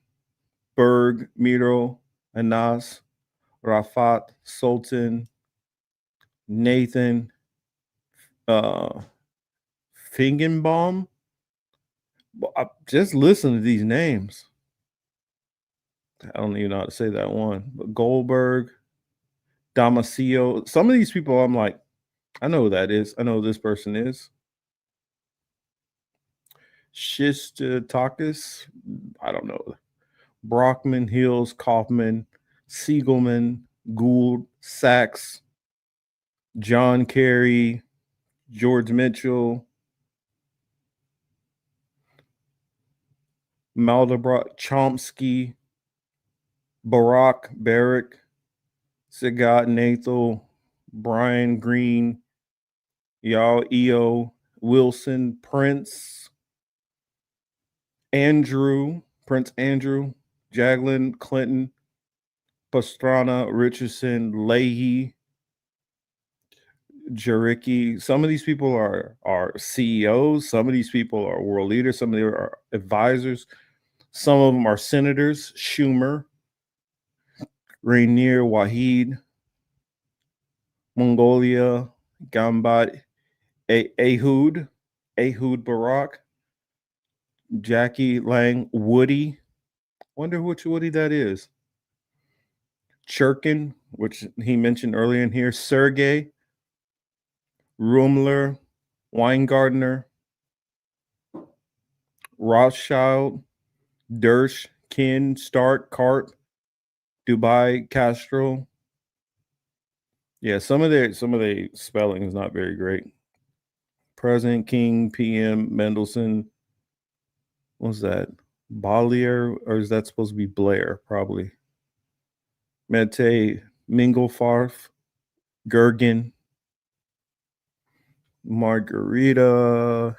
Berg, Miro, Anas, Rafat, Sultan, Nathan, Fingenbaum. Just listen to these names. I don't even know how to say that one. But Goldberg, Damasio. Some of these people, I'm like, I know who that is. I know who this person is. Shistatakis. I don't know. Brockman, Hills, Kaufman, Siegelman, Gould, Sachs, John Kerry, George Mitchell, Maldebrot, Chomsky, Barack, Barrick, Sigat, Nathal, Brian Green, Yao Eo, Wilson, Prince Andrew, Jaglin, Clinton, Pastrana, Richardson, Leahy, Jaricki. Some of these people are CEOs. Some of these people are world leaders. Some of them are advisors. Some of them are senators. Schumer, Rainier, Wahid, Mongolia, Gambat, Ehud Barak, Jackie Lang, Woody. Wonder which Woody that is. Churkin, which he mentioned earlier in here. Sergey, Rumler, Weingartner, Rothschild, Dersh, Ken, Stark, Cart, Dubai, Castro. Yeah, some of the spelling is not very great. President, King, PM, Mendelsohn. What's that? Bollier, or is that supposed to be Blair? Probably. Mete, Minglefarth, Gergen, Margarita,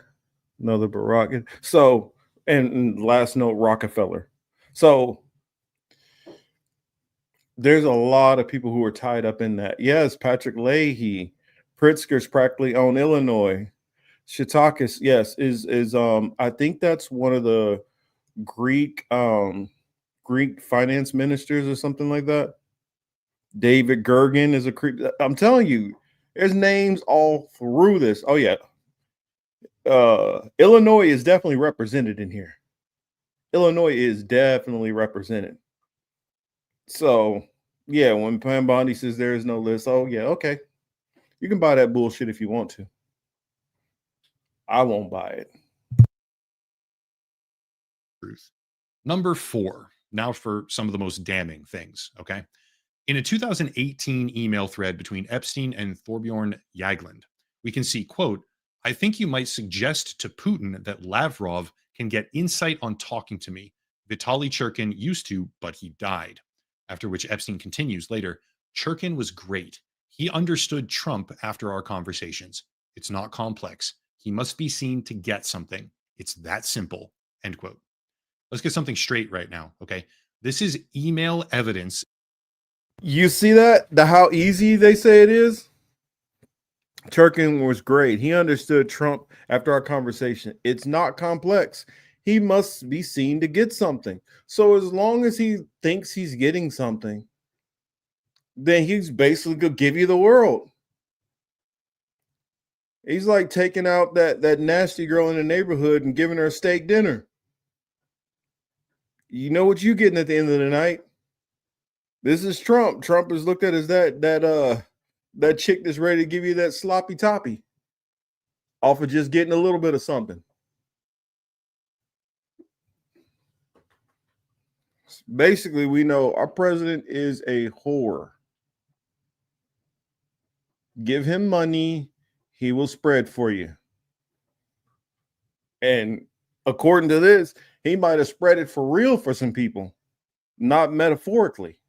another Barack. So, and last note, Rockefeller. So there's a lot of people who are tied up in that. Yes, Patrick Leahy, Pritzker's practically own Illinois. Shitakis, yes, is I think that's one of the Greek finance ministers or something like that. David Gergen is I'm telling you, there's names all through this. Oh yeah. Illinois is definitely represented in here. Illinois is definitely represented. So yeah, when Pam Bondi says there is no list, oh yeah, okay. You can buy that bullshit if you want to. I won't buy it. Truth. Number 4. Now for some of the most damning things, okay? In a 2018 email thread between Epstein and Thorbjorn Jagland, we can see, quote, I think you might suggest to Putin that Lavrov can get insight on talking to me. Vitaly Churkin used to, but he died. After which Epstein continues later, Churkin was great. He understood Trump after our conversations. It's not complex. He must be seen to get something. It's that simple, end quote. Let's get something straight right now, okay? This is email evidence. You see that? How easy they say it is? Churkin was great. He understood Trump after our conversation. It's not complex. He must be seen to get something. So as long as he thinks he's getting something, then he's basically going to give you the world. He's like taking out that nasty girl in the neighborhood and giving her a steak dinner. You know what you're getting at the end of the night. This is Trump. Trump is looked at as that chick that's ready to give you that sloppy toppy off of just getting a little bit of something. Basically, we know our president is a whore. Give him money, he will spread for you. And according to this, he might have spread it for real for some people, not metaphorically.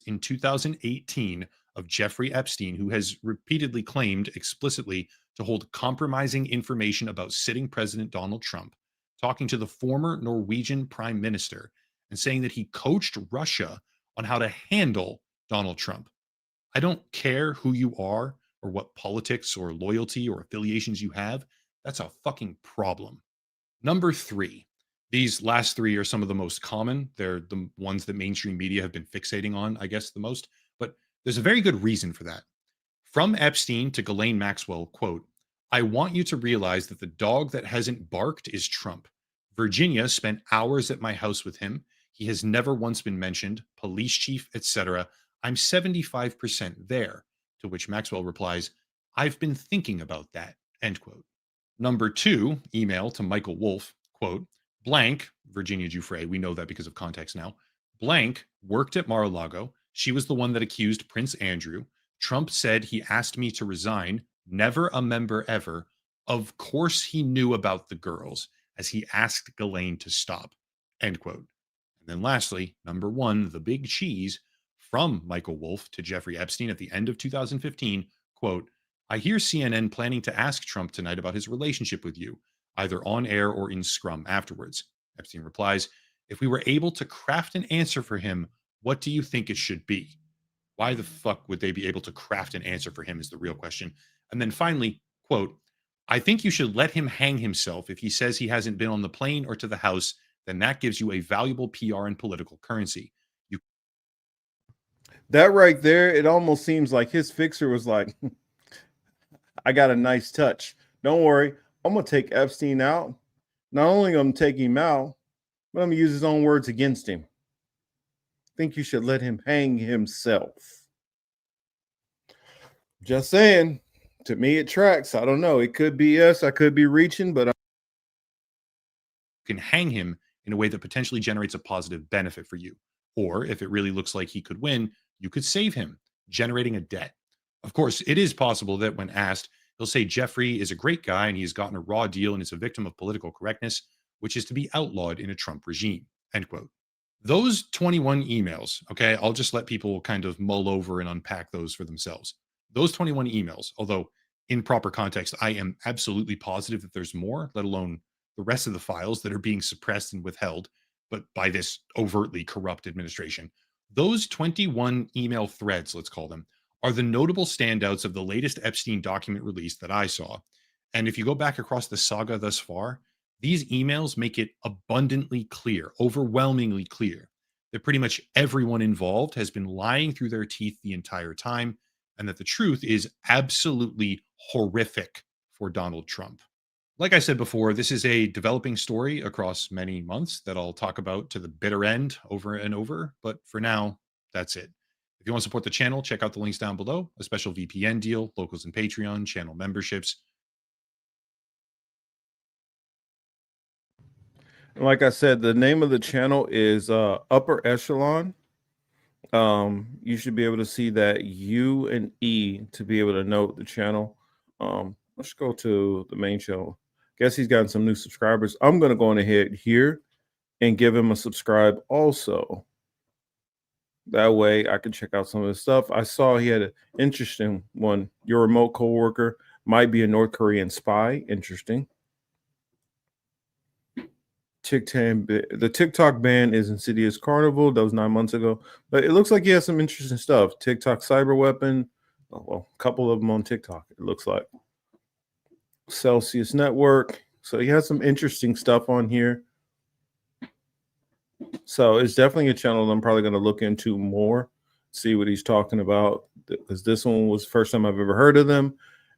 In 2018 of Jeffrey Epstein, who has repeatedly claimed explicitly to hold compromising information about sitting President Donald Trump, talking to the former Norwegian prime minister and saying that he coached Russia on how to handle Donald Trump. I don't care who you are or what politics or loyalty or affiliations you have. That's a fucking problem. Number 3. These last 3 are some of the most common. They're the ones that mainstream media have been fixating on, I guess, the most. But there's a very good reason for that. From Epstein to Ghislaine Maxwell, quote, I want you to realize that the dog that hasn't barked is Trump. Virginia spent hours at my house with him. He has never once been mentioned, police chief, etc. I'm 75% there. To which Maxwell replies, I've been thinking about that, end quote. Number 2, email to Michael Wolff, quote, blank, Virginia Giuffre, we know that because of context now, blank worked at Mar-a-Lago. She was the one that accused Prince Andrew. Trump said he asked me to resign. Never a member ever. Of course he knew about the girls, as he asked Ghislaine to stop, end quote. And then lastly, number 1, the big cheese, from Michael Wolff to Jeffrey Epstein at the end of 2015, quote, I hear CNN planning to ask Trump tonight about his relationship with you. either on air or in Scrum afterwards. Epstein replies, if we were able to craft an answer for him, what do you think it should be? Why the fuck would they be able to craft an answer for him is the real question. And then finally, quote, I think you should let him hang himself if he says he hasn't been on the plane or to the House, then that gives you a valuable PR and political currency. That right there, it almost seems like his fixer was like, I got a nice touch. Don't worry, I'm going to take Epstein out. Not only am I take him out, but I'm going to use his own words against him. Think you should let him hang himself. Just saying. To me, it tracks. I don't know. It could be us. I could be reaching, but can hang him in a way that potentially generates a positive benefit for you. Or if it really looks like he could win, you could save him, generating a debt. Of course, it is possible that when asked, he'll say Jeffrey is a great guy and he has gotten a raw deal and is a victim of political correctness, which is to be outlawed in a Trump regime, end quote. Those 21 emails, okay, I'll just let people kind of mull over and unpack those for themselves. Those 21 emails, although in proper context, I am absolutely positive that there's more, let alone the rest of the files that are being suppressed and withheld, but by this overtly corrupt administration. Those 21 email threads, let's call them, are the notable standouts of the latest Epstein document release that I saw. And if you go back across the saga thus far, these emails make it abundantly clear, overwhelmingly clear, that pretty much everyone involved has been lying through their teeth the entire time, and that the truth is absolutely horrific for Donald Trump. Like I said before, this is a developing story across many months that I'll talk about to the bitter end over and over. But for now, that's it. If you want to support the channel, check out the links down below. A special VPN deal, locals and Patreon, channel memberships. like I said, the name of the channel is Upper Echelon. You should be able to see that U and E to be able to note the channel. Let's go to the main channel. Guess he's gotten some new subscribers. I'm going to go on ahead here and give him a subscribe also. That way I can check out some of his stuff. I saw he had an interesting one. Your remote coworker might be a North Korean spy. Interesting. The TikTok ban is Insidious Carnival. That was 9 months ago. But it looks like he has some interesting stuff. TikTok cyber weapon. Oh, well, a couple of them on TikTok, it looks like. Celsius Network. So he has some interesting stuff on here. So it's definitely a channel I'm probably going to look into more, see what he's talking about, because this one was the first time I've ever heard of them,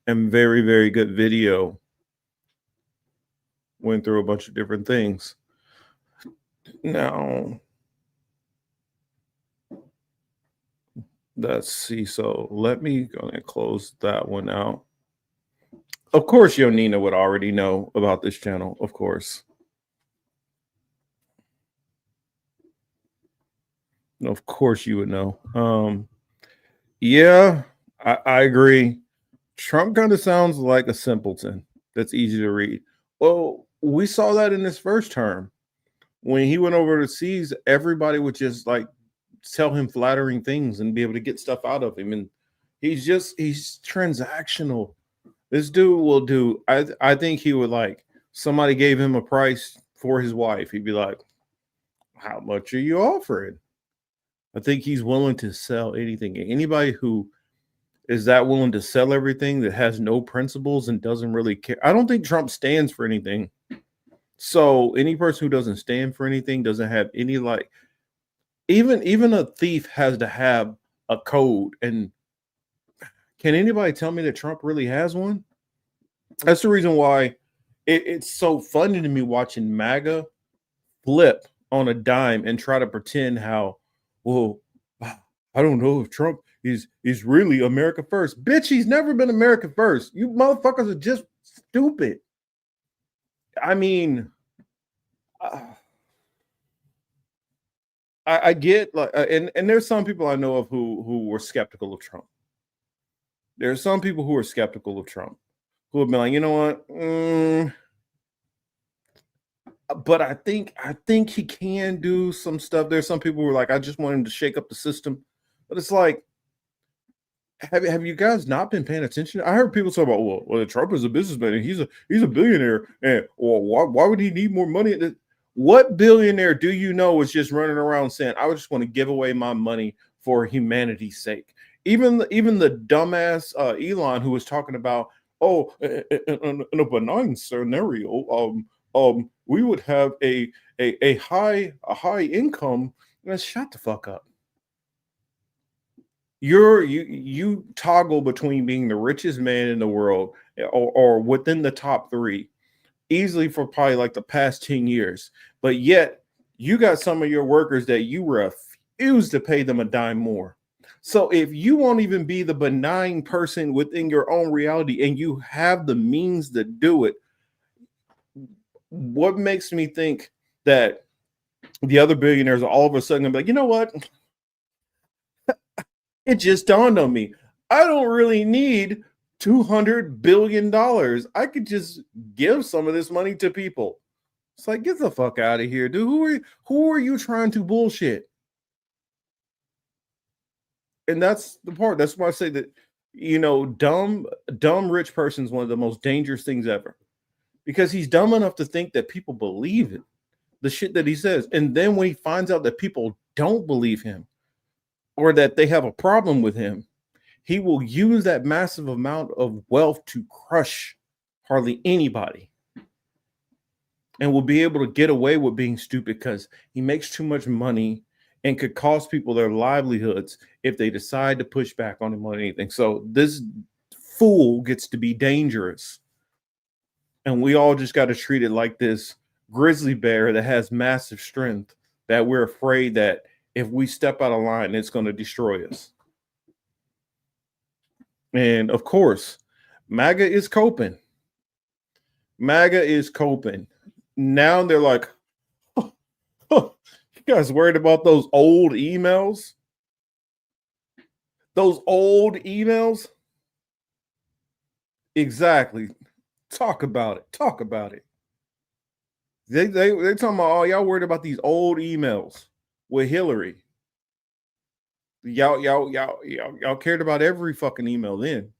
and very, very good video. Went through a bunch of different things. Now, let's see. So let me go and close that one out. Of course, Yonina would already know about this channel, of course. Of course you would know. Yeah, I agree. Trump kind of sounds like a simpleton that's easy to read. Well, we saw that in his first term. When he went overseas, everybody would just like tell him flattering things and be able to get stuff out of him. And he's transactional. This dude will do, I think he would like, somebody gave him a price for his wife. He'd be like, how much are you offering? I think he's willing to sell anything. Anybody who is that willing to sell everything, that has no principles and doesn't really care. I don't think Trump stands for anything. So any person who doesn't stand for anything, doesn't have any, like, even a thief has to have a code. And can anybody tell me that Trump really has one? That's the reason why it's so funny to me watching MAGA flip on a dime and try to pretend how, well, I don't know if Trump is really America first. Bitch, he's never been America first. You motherfuckers are just stupid. I mean, I get like, and there's some people I know of who were skeptical of Trump. There are some people who are skeptical of Trump who have been like, you know what? But I think he can do some stuff. There's some people who are like, I just want him to shake up the system. But it's like, have you guys not been paying attention? I heard people talk about, well, Trump is a businessman and he's a billionaire, and well, why would he need more money? What billionaire do you know is just running around saying, I just want to give away my money for humanity's sake? Even the dumbass Elon, who was talking about, oh, in a benign scenario, we would have a high income. Shut the fuck up. You toggle between being the richest man in the world or within the top 3 easily for probably like the past 10 years, but yet you got some of your workers that you refuse to pay them a dime more. So if you won't even be the benign person within your own reality and you have the means to do it, what makes me think that the other billionaires are all of a sudden gonna be like, you know what? It just dawned on me. I don't really need $200 billion. I could just give some of this money to people. It's like, get the fuck out of here, dude. Who are you trying to bullshit? And that's the part. That's why I say that, dumb rich person is one of the most dangerous things ever. Because he's dumb enough to think that people believe it, the shit that he says. And then when he finds out that people don't believe him, or that they have a problem with him, he will use that massive amount of wealth to crush hardly anybody, and will be able to get away with being stupid because he makes too much money and could cost people their livelihoods if they decide to push back on him on anything. So this fool gets to be dangerous, and we all just got to treat it like this grizzly bear that has massive strength, that we're afraid that if we step out of line, it's going to destroy us. And of course, MAGA is coping. MAGA is coping. Now they're like, oh, you guys worried about those old emails? Those old emails? Exactly. Talk about it. Talk about it. They're talking about, oh, y'all worried about these old emails with Hillary. Y'all cared about every fucking email then.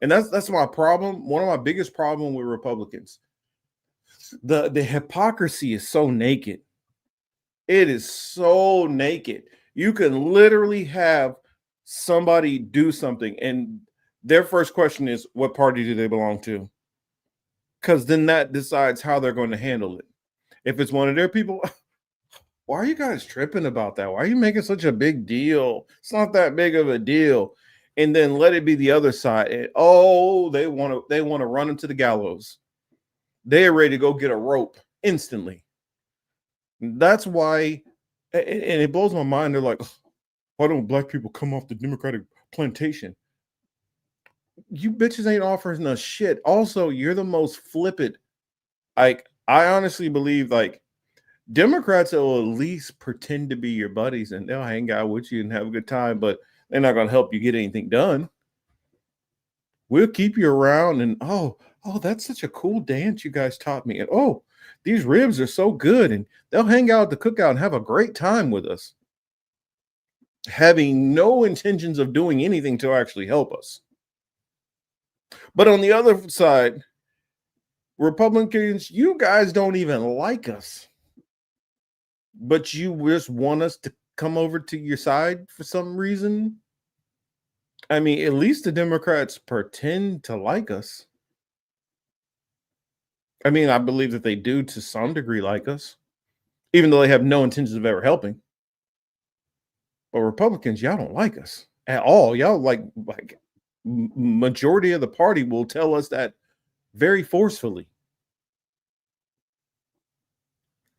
And that's my problem. One of my biggest problem with Republicans. The hypocrisy is so naked. It is so naked. You can literally have somebody do something and their first question is, what party do they belong to? Because then that decides how they're going to handle it. If it's one of their people, why are you guys tripping about that? Why are you making such a big deal? It's not that big of a deal. And then let it be the other side. And, oh, they want to run them to the gallows. They're ready to go get a rope instantly. That's why, and it blows my mind. They're like, why don't black people come off the Democratic plantation? You bitches ain't offering us shit. Also, you're the most flippant. Like, I honestly believe, like, Democrats will at least pretend to be your buddies and they'll hang out with you and have a good time, but they're not going to help you get anything done. We'll keep you around and, oh, that's such a cool dance you guys taught me. And, oh, these ribs are so good. And they'll hang out at the cookout and have a great time with us, having no intentions of doing anything to actually help us. But on the other side, Republicans, you guys don't even like us, but you just want us to come over to your side for some reason. I mean, at least the Democrats pretend to like us. I mean, I believe that they do to some degree like us, even though they have no intentions of ever helping. But Republicans, y'all don't like us at all. Y'all like majority of the party will tell us that very forcefully.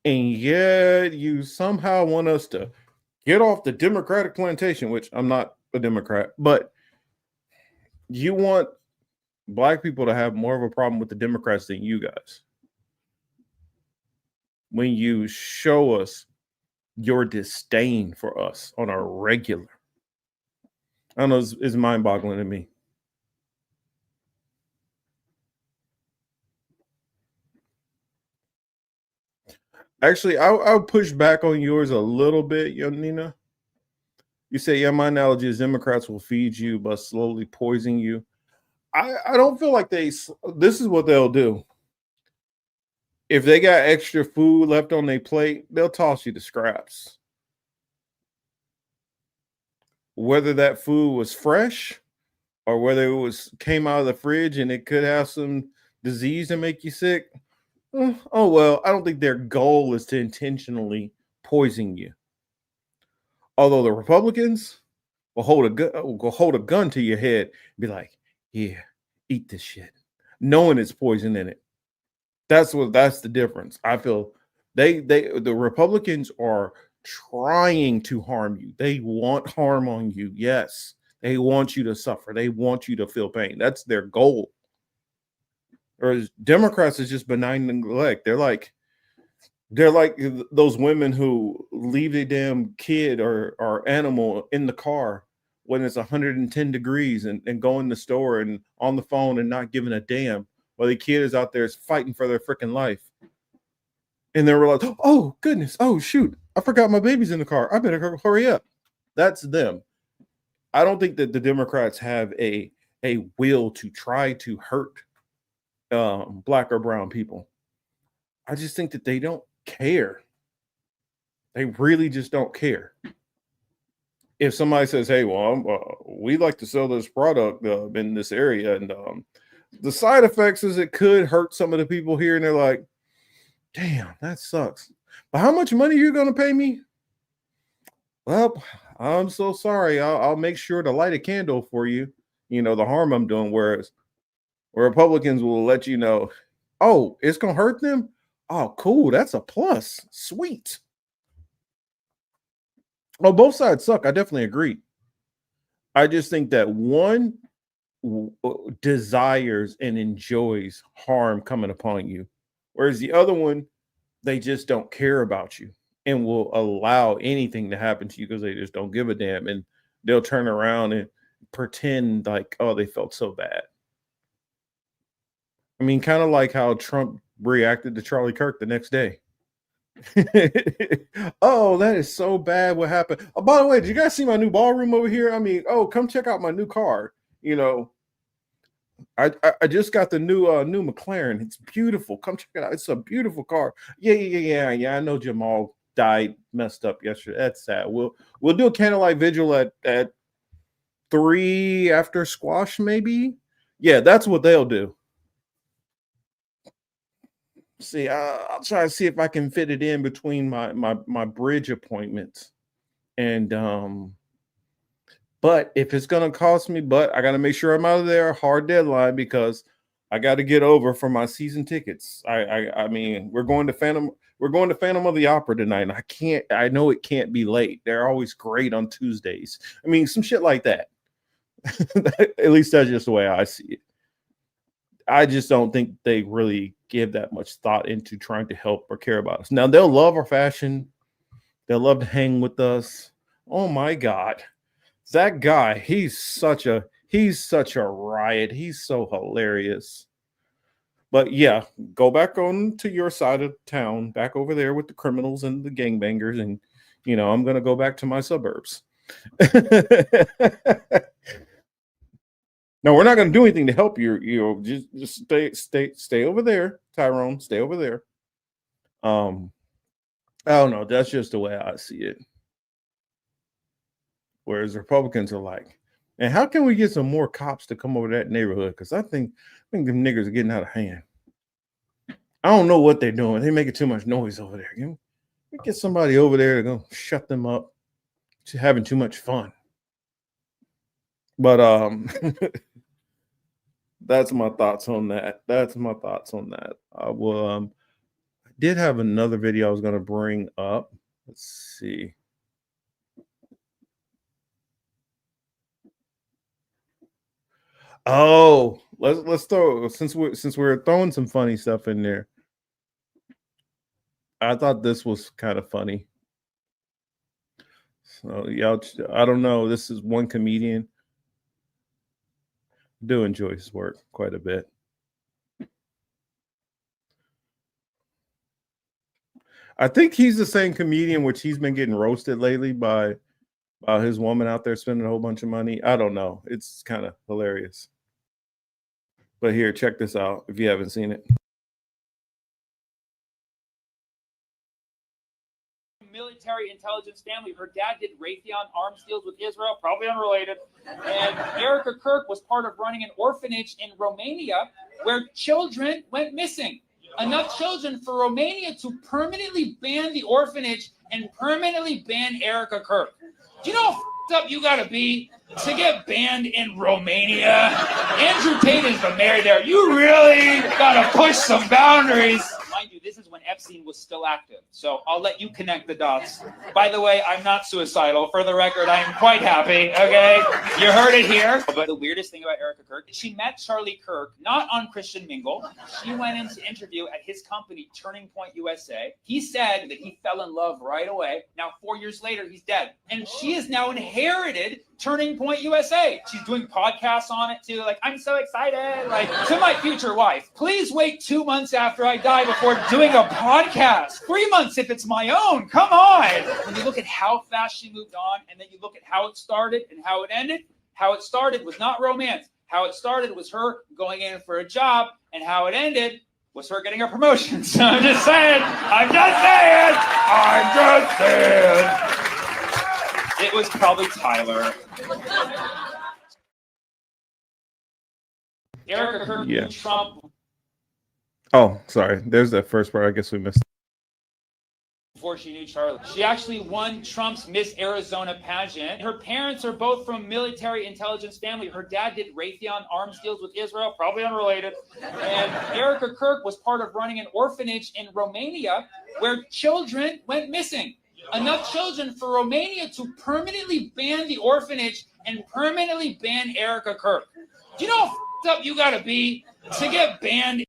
And yet you somehow want us to get off the Democratic plantation, which I'm not a Democrat, but you want black people to have more of a problem with the Democrats than you guys. When you show us your disdain for us on a regular. I don't know, it's mind-boggling to me. Actually, I'll push back on yours a little bit, young Nina. You say, yeah, my analogy is Democrats will feed you but slowly poison you. I don't feel like this is what they'll do. If they got extra food left on their plate, they'll toss you the scraps. Whether that food was fresh or whether it came out of the fridge and it could have some disease and make you sick. Oh well, I don't think their goal is to intentionally poison you. Although the Republicans will hold a gun to your head and be like, "Yeah, eat this shit," knowing it's poison in it. That's the difference. I feel the Republicans are trying to harm you. They want harm on you. Yes, they want you to suffer. They want you to feel pain. That's their goal. Whereas Democrats is just benign neglect. They're like those women who leave a damn kid or animal in the car when it's 110 degrees and go in the store and on the phone and not giving a damn while the kid is out there fighting for their freaking life. And they're like, oh goodness, oh shoot, I forgot my baby's in the car. I better hurry up. That's them. I don't think that the Democrats have a will to try to hurt black or brown people. I just think that they don't care. They really just don't care. If somebody says, hey, well, we like to sell this product in this area, and the side effects is it could hurt some of the people here, and they're like, damn, that sucks. But how much money are you going to pay me? Well, I'm so sorry. I'll make sure to light a candle for you. You know, the harm I'm doing. Whereas Republicans will let you know, oh, it's going to hurt them? Oh, cool. That's a plus. Sweet. Well, both sides suck. I definitely agree. I just think that one desires and enjoys harm coming upon you, whereas the other one, they just don't care about you and will allow anything to happen to you because they just don't give a damn. And they'll turn around and pretend like, oh, they felt so bad. I mean, kind of like how Trump reacted to Charlie Kirk the next day. Oh, that is so bad. What happened? Oh, by the way, did you guys see my new ballroom over here? I mean, oh, come check out my new car. You know, I just got the new McLaren. It's beautiful. Come check it out. It's a beautiful car. Yeah. I know Jamal died messed up yesterday. That's sad. We'll do a candlelight vigil at 3 after squash, maybe. Yeah, that's what they'll do. See, I'll try to see if I can fit it in between my bridge appointments. And but if it's gonna cost me, but I gotta make sure I'm out of there, hard deadline, because I gotta get over for my season tickets. I mean, we're going to Phantom of the Opera tonight, and I know it can't be late. They're always great on Tuesdays. I mean, some shit like that. At least that's just the way I see it. I just don't think they really give that much thought into trying to help or care about us. Now, they'll love our fashion. They'll love to hang with us. Oh my God. That guy, he's such a riot. He's so hilarious. But yeah, go back on to your side of town, back over there with the criminals and the gangbangers. And, you know, I'm going to go back to my suburbs. No, we're not going to do anything to help you. You know, just stay over there, Tyrone. Stay over there. I don't know. That's just the way I see it. Whereas Republicans are like, and how can we get some more cops to come over to that neighborhood? Because I think them niggers are getting out of hand. I don't know what they're doing. They're making too much noise over there. Get somebody over there to go shut them up. Just having too much fun. But that's my thoughts on that. I did have another video I was going to bring up. Let's see. Oh, let's throw, since we're throwing some funny stuff in there. I thought this was kind of funny. So y'all, I don't know. This is one comedian. Do enjoy his work quite a bit. I think he's the same comedian which he's been getting roasted lately by about his woman out there spending a whole bunch of money. I don't know. It's kind of hilarious. But here, check this out if you haven't seen it. Military intelligence family. Her dad did Raytheon arms deals with Israel, probably unrelated. And Erica Kirk was part of running an orphanage in Romania where children went missing. Enough children for Romania to permanently ban the orphanage and permanently ban Erica Kirk. Do you know how f***ed up you gotta be to get banned in Romania? Andrew Tate is the mayor there. You really gotta push some boundaries. Mind you, this is when Epstein was still active. So I'll let you connect the dots. By the way, I'm not suicidal. For the record, I am quite happy, okay? You heard it here. But the weirdest thing about Erica Kirk, she met Charlie Kirk, not on Christian Mingle. She went in to interview at his company, Turning Point USA. He said that he fell in love right away. Now, 4 years later, he's dead. And she has now inherited Turning Point USA. She's doing podcasts on it too. Like, I'm so excited. Like, to my future wife, please wait 2 months after I die before doing a podcast. 3 months if it's my own. Come on. When you look at how fast she moved on, and then you look at how it started and how it ended, how it started was not romance. How it started was her going in for a job, and how it ended was her getting a promotion. So I'm just saying. It was probably Tyler. Erica Kirk Yeah. Trump Oh, sorry. There's that first part. I guess we missed. before she knew Charlie. She actually won Trump's Miss Arizona pageant. Her parents are both from military intelligence family. Her dad did Raytheon arms deals with Israel, probably unrelated. And Erica Kirk was part of running an orphanage in Romania where children went missing. Enough children for Romania to permanently ban the orphanage and permanently ban Erica Kirk. Do you know how f***ed up you gotta be to get banned?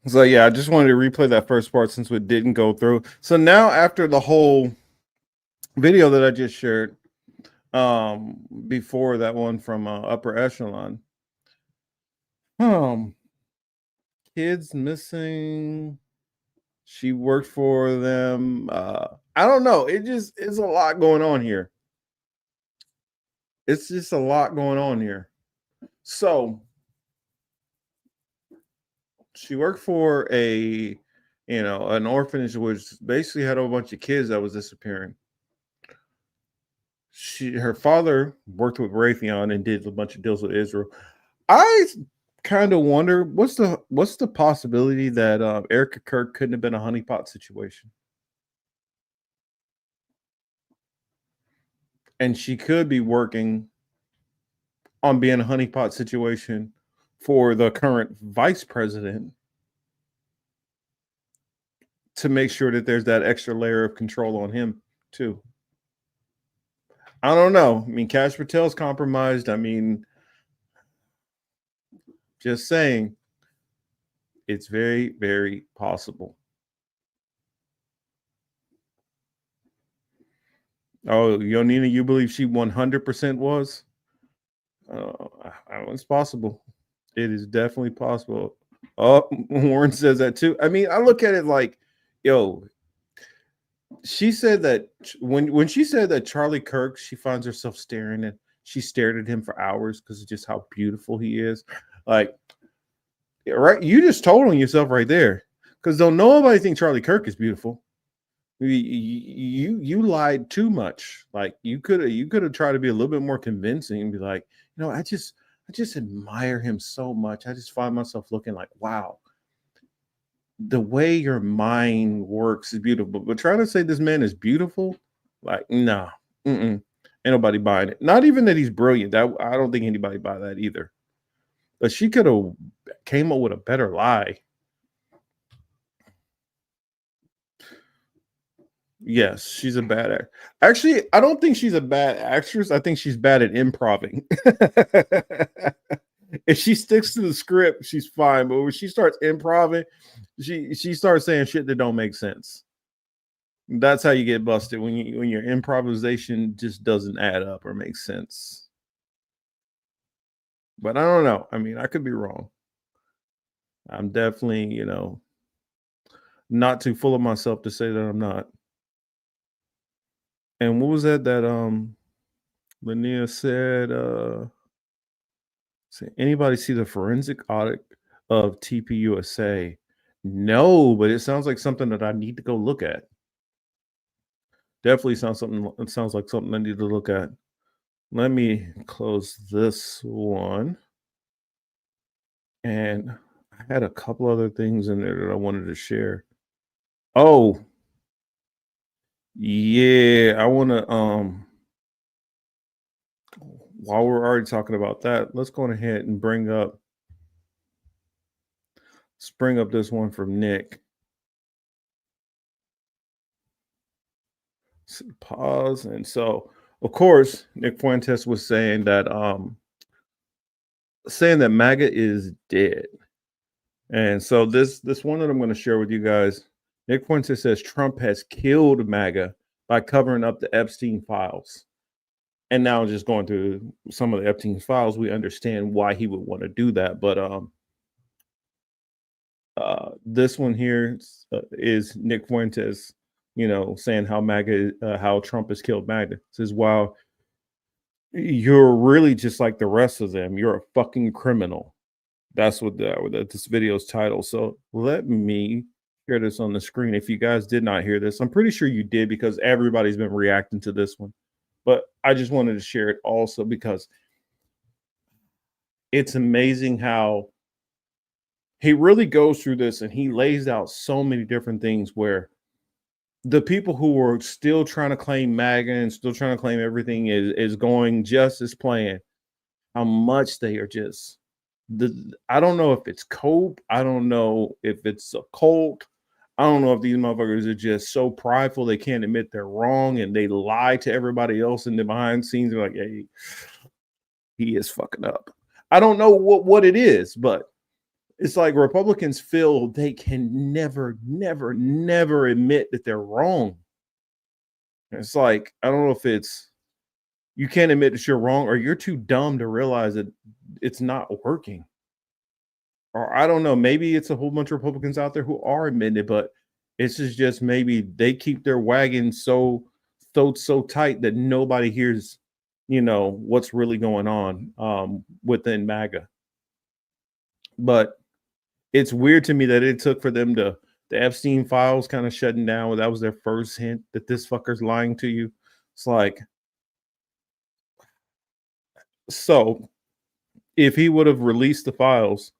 So yeah, I just wanted to replay that first part since it didn't go through. So now after the whole video that I just shared, before that one from Upper Echelon, kids missing. She worked for them. I don't know. It just is a lot going on here. It's just a lot going on here. So she worked for an orphanage which basically had a bunch of kids that was disappearing. Her father worked with Raytheon and did a bunch of deals with Israel. I kind of wonder what's the possibility that Erica Kirk couldn't have been a honeypot situation, and she could be working on being a honeypot situation for the current vice president to make sure that there's that extra layer of control on him too. I don't know. I mean, Kash Patel's compromised. I mean, just saying, it's very, very possible. Oh, Yonina, you believe she 100% was? It's possible. It is definitely possible. Oh, Warren says that too. I mean, I look at it like, yo, she said that when she said that Charlie Kirk, she finds herself she stared at him for hours because of just how beautiful he is. Like, right? You just told on yourself right there. Because don't nobody think Charlie Kirk is beautiful. You lied too much. Like you could have tried to be a little bit more convincing and be like, I just admire him so much. I just find myself looking like, wow, the way your mind works is beautiful. But trying to say this man is beautiful, like, nah, ain't nobody buying it. Not even that he's brilliant. I don't think anybody buy that either. But she could have came up with a better lie. Yes, she's a bad actor. Actually, I don't think she's a bad actress. I think she's bad at improving. If she sticks to the script, she's fine. But when she starts improving, she starts saying shit that don't make sense. That's how you get busted, when your improvisation just doesn't add up or make sense. But I don't know. I mean, I could be wrong. I'm definitely, not too full of myself to say that I'm not. And what was that Linnea said? Anybody see the forensic audit of TPUSA? No, but it sounds like something that I need to go look at. Definitely sounds like something I need to look at. Let me close this one. And I had a couple other things in there that I wanted to share. Oh, yeah, I want to while we're already talking about that, let's go ahead and bring up this one from Nick. Pause. And so, of course, Nick Fuentes was saying that MAGA is dead. And so this one that I'm going to share with you guys, Nick Fuentes says Trump has killed MAGA by covering up the Epstein files. And now just going through some of the Epstein files, we understand why he would want to do that. But this one here is Nick Fuentes, saying how how Trump has killed MAGA. It says, wow, you're really just like the rest of them. You're a fucking criminal. That's what this video's title. So let me share this on the screen. If you guys did not hear this, I'm pretty sure you did because everybody's been reacting to this one. But I just wanted to share it also because it's amazing how he really goes through this and he lays out so many different things where the people who were still trying to claim MAGA and still trying to claim everything is going just as planned, how much they are just I don't know if it's cope. I don't know if it's a cult. I don't know if these motherfuckers are just so prideful they can't admit they're wrong and they lie to everybody else in the behind the scenes. They're like, hey, he is fucking up. I don't know what it is, but it's like Republicans feel they can never admit that they're wrong. It's like, I don't know if it's you can't admit that you're wrong or you're too dumb to realize that it's not working. Or I don't know, maybe it's a whole bunch of Republicans out there who are admitting it, but it's just maybe they keep their wagon so tight that nobody hears, what's really going on within MAGA. But it's weird to me that it took for them the Epstein files kind of shutting down. That was their first hint that this fucker's lying to you. It's like, so if he would have released the files,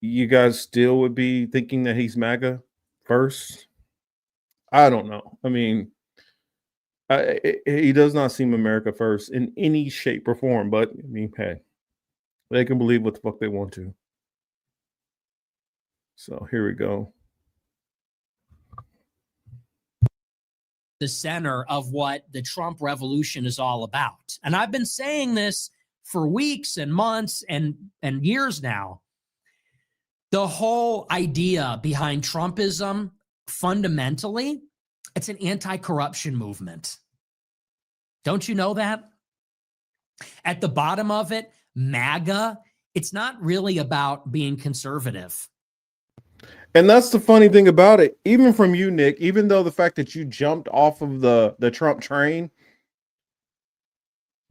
you guys still would be thinking that he's MAGA first? I don't know. I mean, he does not seem America first in any shape or form, but I mean, hey, they can believe what the fuck they want to. So here we go. The center of what the Trump revolution is all about. And I've been saying this for weeks and months and years now. The whole idea behind Trumpism, fundamentally, it's an anti-corruption movement. Don't you know that? At the bottom of it, MAGA, it's not really about being conservative. And that's the funny thing about it. Even from you, Nick, even though the fact that you jumped off of the Trump train,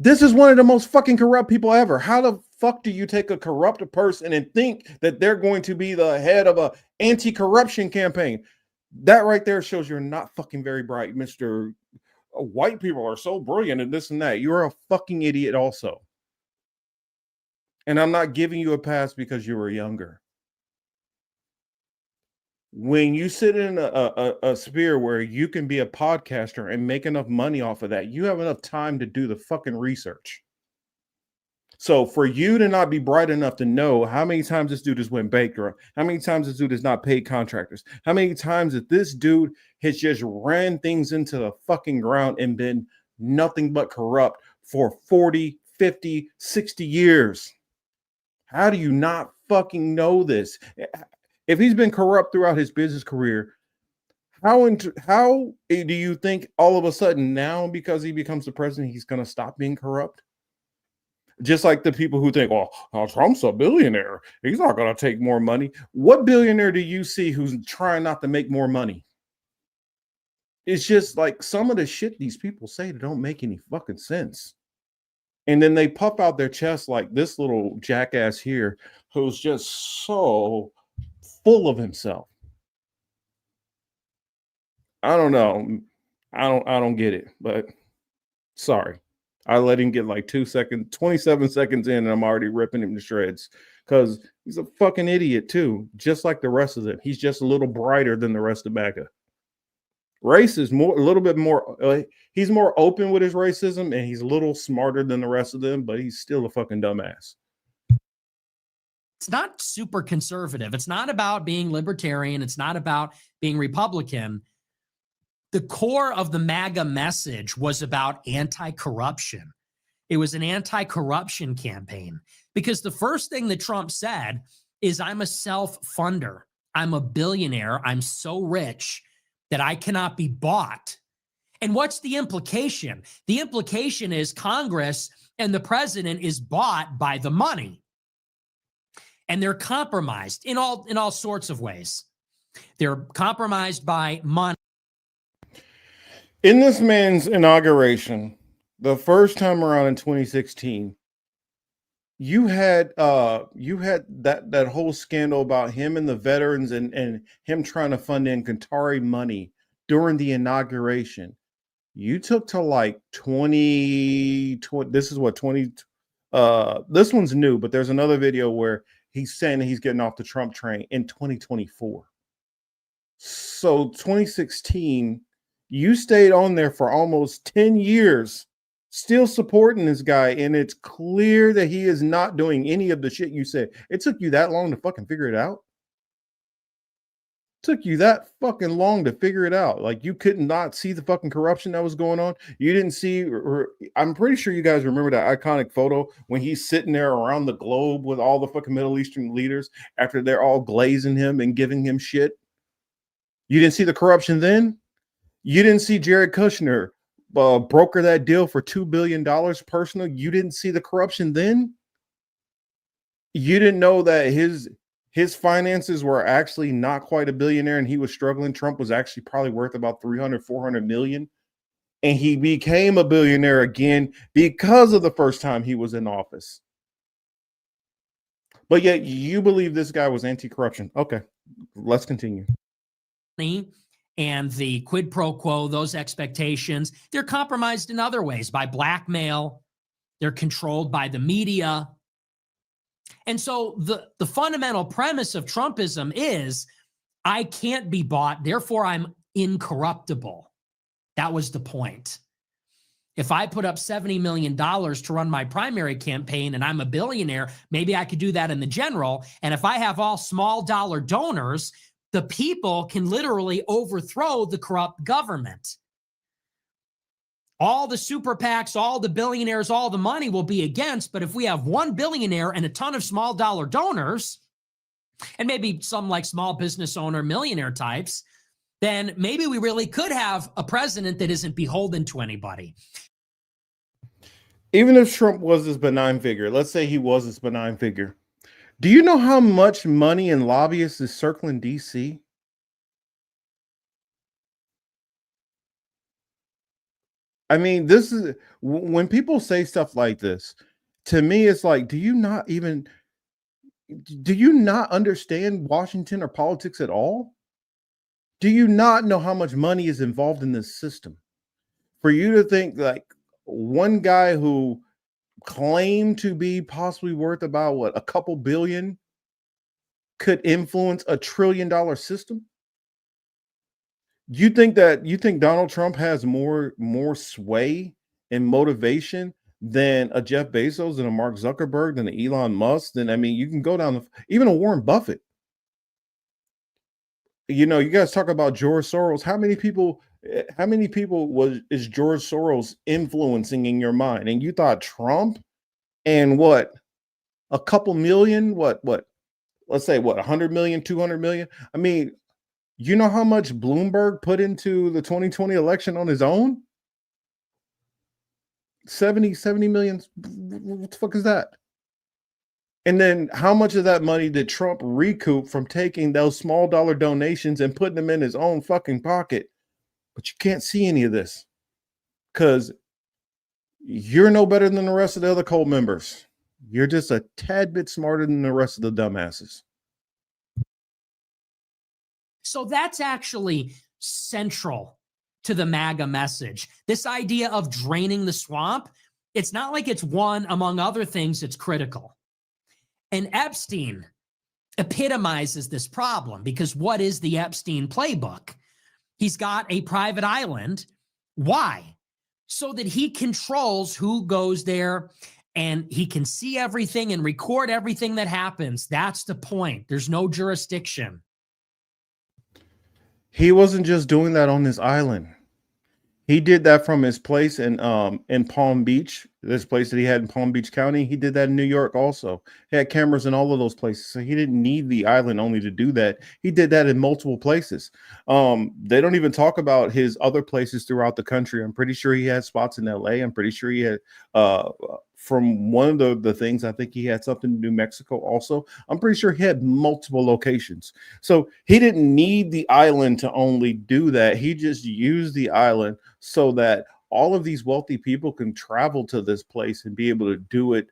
this is one of the most fucking corrupt people ever. How the fuck do you take a corrupt person and think that they're going to be the head of a anti-corruption campaign? That right there shows you're not fucking very bright, Mr. White people are so brilliant and this and that. You're a fucking idiot also. And I'm not giving you a pass because you were younger. When you sit in a sphere where you can be a podcaster and make enough money off of that, you have enough time to do the fucking research. So for you to not be bright enough to know how many times this dude has went bankrupt, how many times this dude has not paid contractors, how many times that this dude has just ran things into the fucking ground and been nothing but corrupt for 40, 50, 60 years. How do you not fucking know this? If he's been corrupt throughout his business career, how do you think all of a sudden now, because he becomes the president, he's going to stop being corrupt? Just like the people who think, oh, Trump's a billionaire. He's not going to take more money. What billionaire do you see who's trying not to make more money? It's just like some of the shit these people say that don't make any fucking sense. And then they puff out their chest like this little jackass here who's just so full of himself. I don't know. I don't get it, but sorry. I let him get like 2 seconds, 27 seconds in, and I'm already ripping him to shreds because he's a fucking idiot too, just like the rest of them. He's just a little brighter than the rest of MAGA. Race is more, a little bit more, he's more open with his racism and he's a little smarter than the rest of them, but he's still a fucking dumbass. It's not super conservative. It's not about being libertarian. It's not about being Republican. The core of the MAGA message was about anti-corruption. It was an anti-corruption campaign because the first thing that Trump said is, I'm a self-funder. I'm a billionaire. I'm so rich that I cannot be bought. And what's the implication? The implication is Congress and the president is bought by the money. And they're compromised in all sorts of ways. They're compromised by money. In this man's inauguration, the first time around in 2016, you had that whole scandal about him and the veterans and him trying to fund in Qatari money during the inauguration. You took to like 20, this is what 20 this one's new, but there's another video where he's saying that he's getting off the Trump train in 2024. So 2016, you stayed on there for almost 10 years, still supporting this guy, and it's clear that he is not doing any of the shit you said. It took you that long to fucking figure it out? Took you that fucking long to figure it out? Like, you could not see the fucking corruption that was going on? You didn't see, or I'm pretty sure you guys remember that iconic photo when he's sitting there around the globe with all the fucking Middle Eastern leaders after they're all glazing him and giving him shit. You didn't see the corruption then? You didn't see Jared Kushner broker that deal for $2 billion personal? You didn't see the corruption then? You didn't know that his finances were actually not quite a billionaire and he was struggling? Trump was actually probably worth about 400 million. And he became a billionaire again because of the first time he was in office. But yet you believe this guy was anti-corruption. Okay, let's continue. And the quid pro quo, those expectations, they're compromised in other ways by blackmail. They're controlled by the media. And so the fundamental premise of Trumpism is, I can't be bought, therefore I'm incorruptible. That was the point. If I put up $70 million to run my primary campaign and I'm a billionaire, maybe I could do that in the general. And if I have all small dollar donors, the people can literally overthrow the corrupt government. All the super PACs, all the billionaires, all the money will be against. But if we have one billionaire and a ton of small dollar donors, and maybe some like small business owner, millionaire types, then maybe we really could have a president that isn't beholden to anybody. Even if Trump was this benign figure, let's say he was this benign figure, do you know how much money and lobbyists is circling DC? I mean, this is when people say stuff like this, to me, it's like, do you not understand Washington or politics at all? Do you not know how much money is involved in this system? For you to think like one guy who claimed to be possibly worth about what, a couple billion, could influence $1 trillion system? You think Donald Trump has more sway and motivation than a Jeff Bezos and a Mark Zuckerberg, than a Elon Musk? Then I mean, you can go down even a Warren Buffett. You know, you guys talk about George Soros. How many people is George Soros influencing in your mind? And you thought Trump and what, a couple million, what, let's say what, 100 million, 200 million? I mean, you know how much Bloomberg put into the 2020 election on his own? 70 million. What the fuck is that? And then how much of that money did Trump recoup from taking those small dollar donations and putting them in his own fucking pocket But you can't see any of this because you're no better than the rest of the other cult members. You're just a tad bit smarter than the rest of the dumbasses. So that's actually central to the MAGA message. This idea of draining the swamp, it's not like it's one among other things that's critical. And Epstein epitomizes this problem because what is the Epstein playbook? He's got a private island. Why? So that he controls who goes there and he can see everything and record everything that happens. That's the point. There's no jurisdiction. He wasn't just doing that on this island. He did that from his place in Palm Beach, this place that he had in Palm Beach County. He did that in New York also. He had cameras in all of those places. So he didn't need the island only to do that. He did that in multiple places. They don't even talk about his other places throughout the country. I'm pretty sure he had spots in LA. I'm pretty sure he had from one of the things, I think he had something in New Mexico also. I'm pretty sure he had multiple locations. So he didn't need the island to only do that. He just used the island so that all of these wealthy people can travel to this place and be able to do it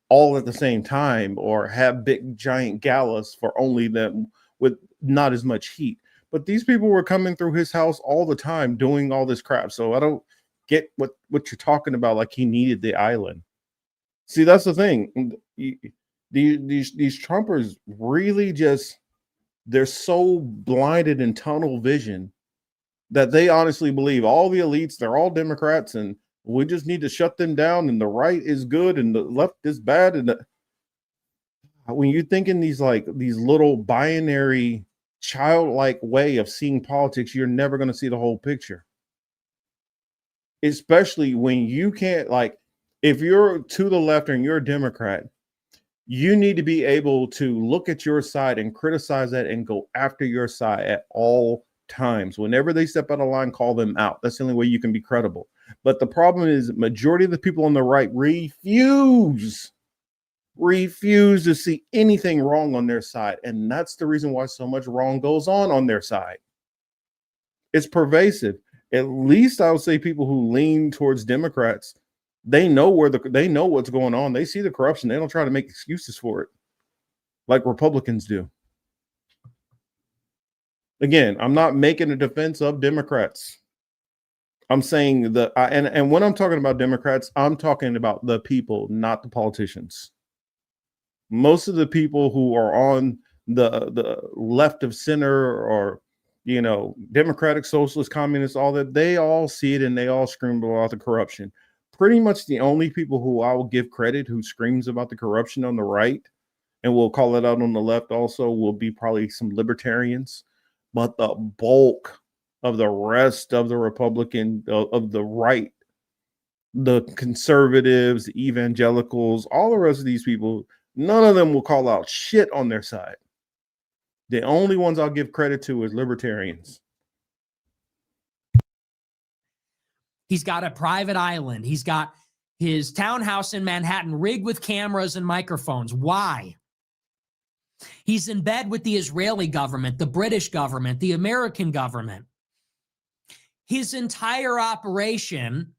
all at the same time, or have big giant galas for only them with not as much heat. But these people were coming through his house all the time doing all this crap. So I don't get what you're talking about, like he needed the island. See, that's the thing. These Trumpers really just, they're so blinded in tunnel vision that they honestly believe all the elites, they're all Democrats, and we just need to shut them down, and the right is good and the left is bad. And when you think in these little binary childlike way of seeing politics, you're never going to see the whole picture. Especially when you can't, like, if you're to the left and you're a Democrat, you need to be able to look at your side and criticize that and go after your side at all times. Whenever they step out of line, call them out. That's the only way you can be credible. But the problem is, majority of the people on the right refuse to see anything wrong on their side. And that's the reason why so much wrong goes on their side. It's pervasive. At least I would say people who lean towards Democrats, they know they know what's going on. They see the corruption. They don't try to make excuses for it like Republicans do. Again, I'm not making a defense of Democrats. I'm saying and when I'm talking about Democrats, I'm talking about the people, not the politicians. Most of the people who are on the left of center, or Democratic, socialist, communist, all that, they all see it and they all scream about the corruption. Pretty much the only people who I will give credit who screams about the corruption on the right, and we'll call it out on the left also, will be probably some libertarians. But the bulk of the rest of the Republican, of the right, the conservatives, the evangelicals, all the rest of these people, none of them will call out shit on their side. The only ones I'll give credit to is libertarians. He's got a private island. He's got his townhouse in Manhattan rigged with cameras and microphones. Why? He's in bed with the Israeli government, the British government, the American government. His entire operation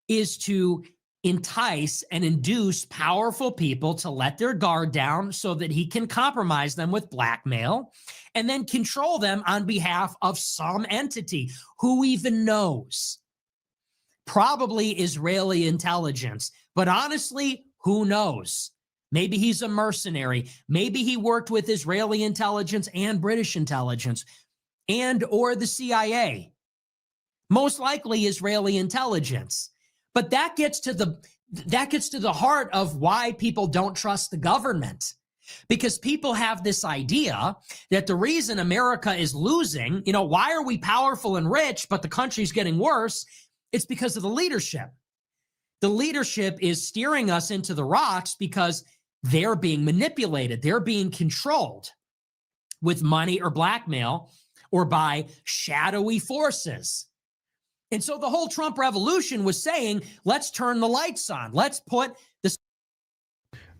is to entice and induce powerful people to let their guard down so that he can compromise them with blackmail and then control them on behalf of some entity. Who even knows? Probably Israeli intelligence, but honestly, who knows? Maybe he's a mercenary. Maybe he worked with Israeli intelligence and British intelligence or the CIA. Most likely Israeli intelligence. But that gets to the heart of why people don't trust the government. Because people have this idea that the reason America is losing, why are we powerful and rich, but the country's getting worse? It's because of the leadership. The leadership is steering us into the rocks because they're being manipulated. They're being controlled with money or blackmail or by shadowy forces. And so the whole Trump revolution was saying, let's turn the lights on. Let's put this.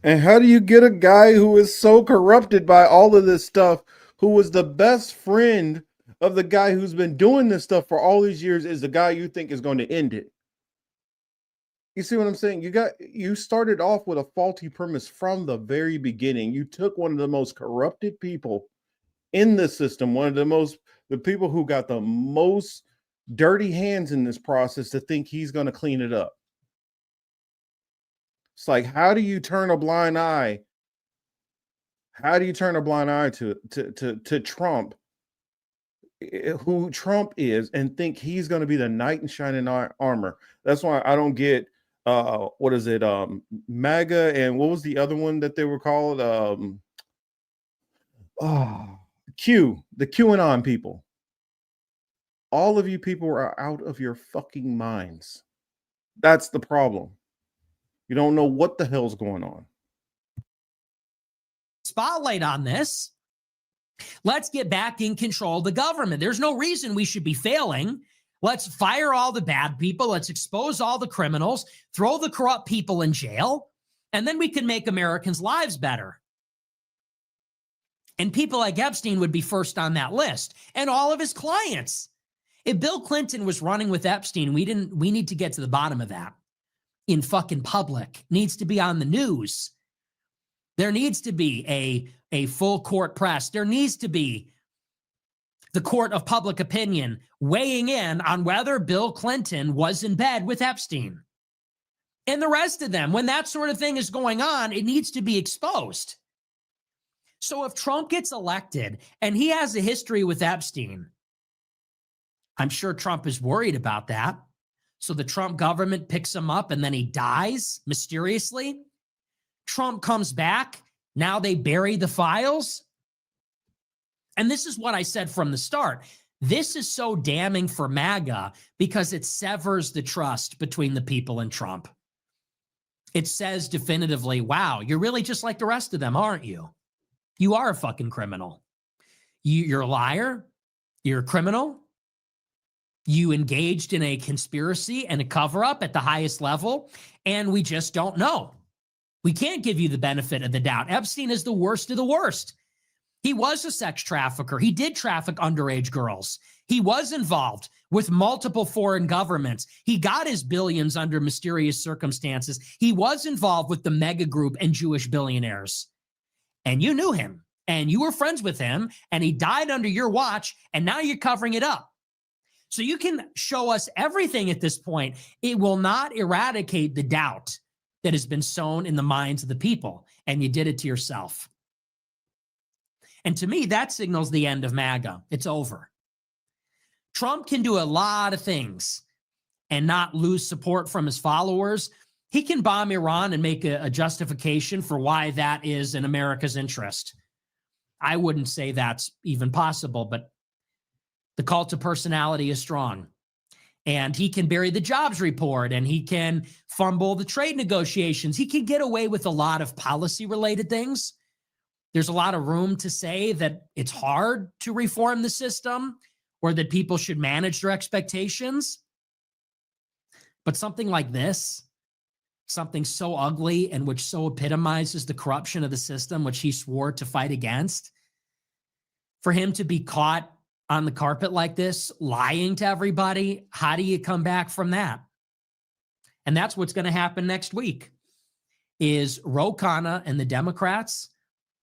And how do you get a guy who is so corrupted by all of this stuff, who was the best friend of the guy who's been doing this stuff for all these years is the guy you think is going to end it. You see what I'm saying? You started off with a faulty premise from the very beginning. You took one of the most corrupted people in the system, one of the people who got the most dirty hands in this process, to think he's going to clean it up. It's like, how do you turn a blind eye? How do you turn a blind eye to Trump, who Trump is, and think he's going to be the knight in shining armor? That's why I don't get what is it, MAGA, and what was the other one that they were called? Q, the QAnon people. All of you people are out of your fucking minds. That's the problem. You don't know what the hell's going on. Spotlight on this. Let's get back in control of the government. There's no reason we should be failing. Let's fire all the bad people. Let's expose all the criminals, throw the corrupt people in jail, and then we can make Americans' lives better. And people like Epstein would be first on that list, and all of his clients. If Bill Clinton was running with Epstein, we need to get to the bottom of that in fucking public. Needs to be on the news. There needs to be a full court press. There needs to be the court of public opinion weighing in on whether Bill Clinton was in bed with Epstein. And the rest of them, when that sort of thing is going on, it needs to be exposed. So if Trump gets elected and he has a history with Epstein, I'm sure Trump is worried about that. So the Trump government picks him up and then he dies mysteriously. Trump comes back. Now they bury the files. And this is what I said from the start. This is so damning for MAGA because it severs the trust between the people and Trump. It says definitively, wow, you're really just like the rest of them, aren't you? You are a fucking criminal. You're a liar. You're a criminal. You engaged in a conspiracy and a cover-up at the highest level, and we just don't know. We can't give you the benefit of the doubt. Epstein is the worst of the worst. He was a sex trafficker. He did traffic underage girls. He was involved with multiple foreign governments. He got his billions under mysterious circumstances. He was involved with the mega group and Jewish billionaires. And you knew him, and you were friends with him, and he died under your watch, and now you're covering it up. So you can show us everything at this point. It will not eradicate the doubt that has been sown in the minds of the people, and you did it to yourself. And to me, that signals the end of MAGA. It's over. Trump can do a lot of things and not lose support from his followers. He can bomb Iran and make a justification for why that is in America's interest. I wouldn't say that's even possible, but the cult of personality is strong. And he can bury the jobs report, and he can fumble the trade negotiations. He can get away with a lot of policy-related things. There's a lot of room to say that it's hard to reform the system or that people should manage their expectations. But something like this, something so ugly and which so epitomizes the corruption of the system, which he swore to fight against, for him to be caught on the carpet like this, lying to everybody, how do you come back from that? And that's what's going to happen next week, is Ro Khanna and the Democrats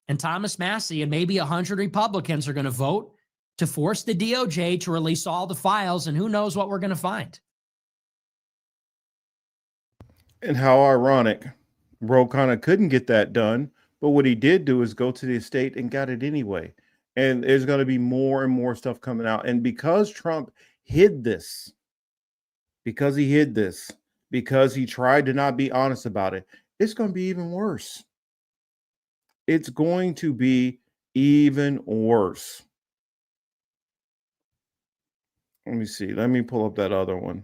and Thomas Massie and maybe 100 Republicans are going to vote to force the DOJ to release all the files, and who knows what we're going to find. And how ironic. Ro Khanna couldn't get that done, but what he did do is go to the estate and got it anyway. And there's going to be more and more stuff coming out. And because Trump hid this, because he tried to not be honest about it, it's going to be even worse. It's going to be even worse. Let me see. Let me pull up that other one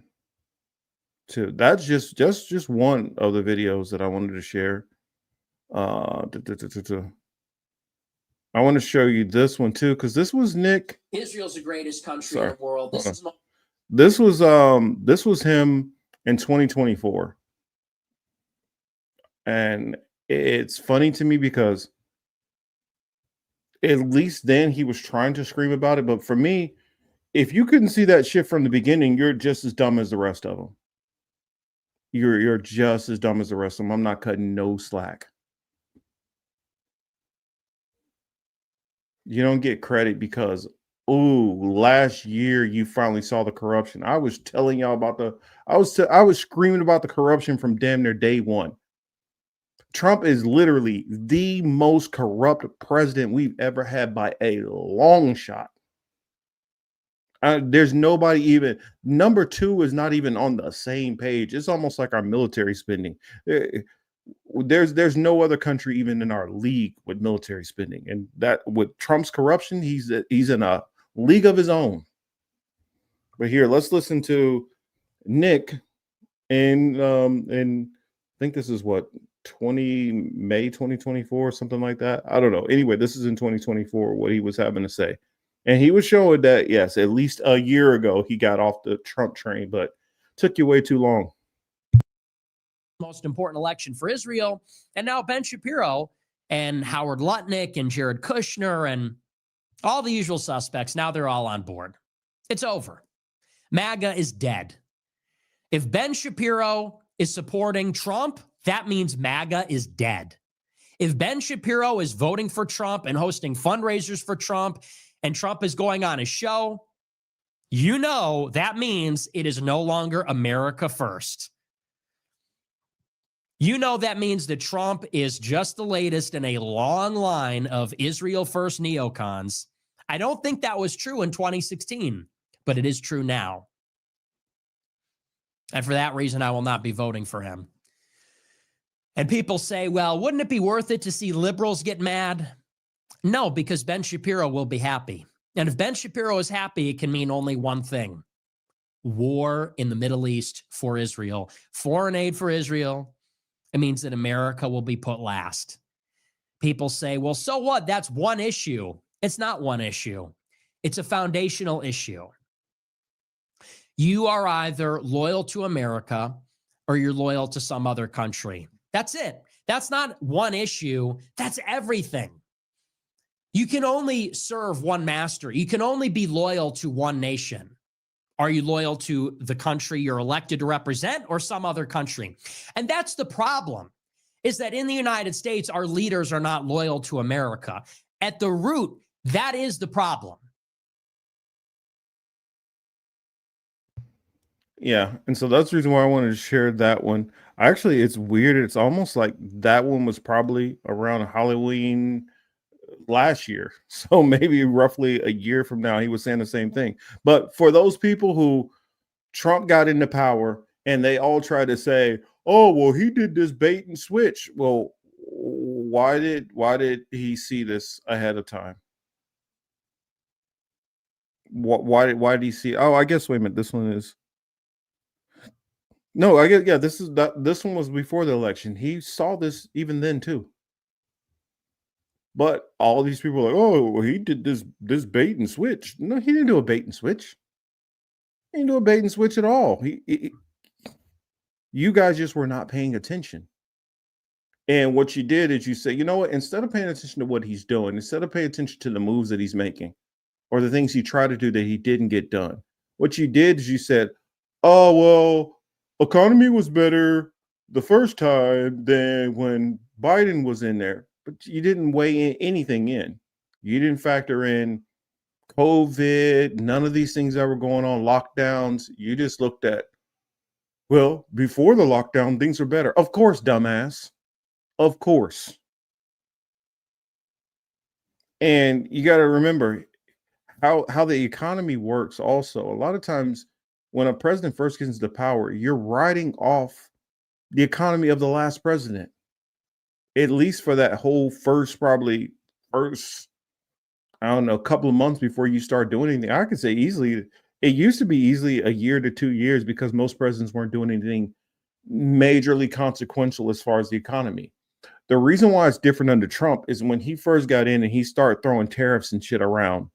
too. That's just one of the videos that I wanted to share. I want to show you this one too, because this was Nick. Israel's the greatest country in the world. This was him in 2024. And it's funny to me because at least then he was trying to scream about it. But for me, if you couldn't see that shit from the beginning, you're just as dumb as the rest of them. You're just as dumb as the rest of them. I'm not cutting no slack. You don't get credit because, last year you finally saw the corruption. I was telling y'all about I was screaming about the corruption from damn near day one. Trump is literally the most corrupt president we've ever had by a long shot. There's nobody even. Number two is not even on the same page. It's almost like our military spending. There's no other country even in our league with military spending, and that with Trump's corruption, he's in a league of his own. But here, let's listen to Nick, and I think this is what May 2024, something like that. I don't know. Anyway, this is in 2024 what he was having to say. And he was showing that, yes, at least a year ago, he got off the Trump train, but took you way too long. Most important election for Israel. And now Ben Shapiro and Howard Lutnick and Jared Kushner and all the usual suspects, now they're all on board. It's over. MAGA is dead. If Ben Shapiro is supporting Trump, that means MAGA is dead. If Ben Shapiro is voting for Trump and hosting fundraisers for Trump, and Trump is going on his show, you know that means it is no longer America first. You know that means that Trump is just the latest in a long line of Israel first neocons. I don't think that was true in 2016, but it is true now. And for that reason, I will not be voting for him. And people say, well, wouldn't it be worth it to see liberals get mad? No, because Ben Shapiro will be happy. And if Ben Shapiro is happy, it can mean only one thing: war in the Middle East for Israel. Foreign aid for Israel. It means that America will be put last. People say, well, so what? That's one issue. It's not one issue. It's a foundational issue. You are either loyal to America or you're loyal to some other country. That's it. That's not one issue. That's everything. You can only serve one master. You can only be loyal to one nation. Are you loyal to the country you're elected to represent or some other country? And that's the problem, is that in the United States, our leaders are not loyal to America. At the root, that is the problem. Yeah, and so that's the reason why I wanted to share that one. Actually, it's weird. It's almost like that one was probably around Halloween last year. So maybe roughly a year from now, he was saying the same thing. But for those people who Trump got into power and they all try to say, oh, well, he did this bait and switch. Well, why did he see this ahead of time? Why did he see? Oh, I guess, wait a minute. This one is. No, I guess, yeah, this one was before the election. He saw this even then too. But all these people are like, oh, well, he did this bait and switch. No, he didn't do a bait and switch. He didn't do a bait and switch at all. You guys just were not paying attention. And what you did is you say, you know what, instead of paying attention to what he's doing, instead of paying attention to the moves that he's making or the things he tried to do that he didn't get done, what you did is you said, oh, well, economy was better the first time than when Biden was in there. But you didn't weigh anything in. You didn't factor in COVID, none of these things that were going on, lockdowns. You just looked at, well, before the lockdown, things are better. Of course, dumbass. Of course. And you got to remember how the economy works also. A lot of times when a president first gets into power, you're writing off the economy of the last president. At least for that whole first, I don't know, couple of months before you start doing anything. I could say easily, it used to be easily a year to 2 years because most presidents weren't doing anything majorly consequential as far as the economy. The reason why it's different under Trump is when he first got in and he started throwing tariffs and shit around.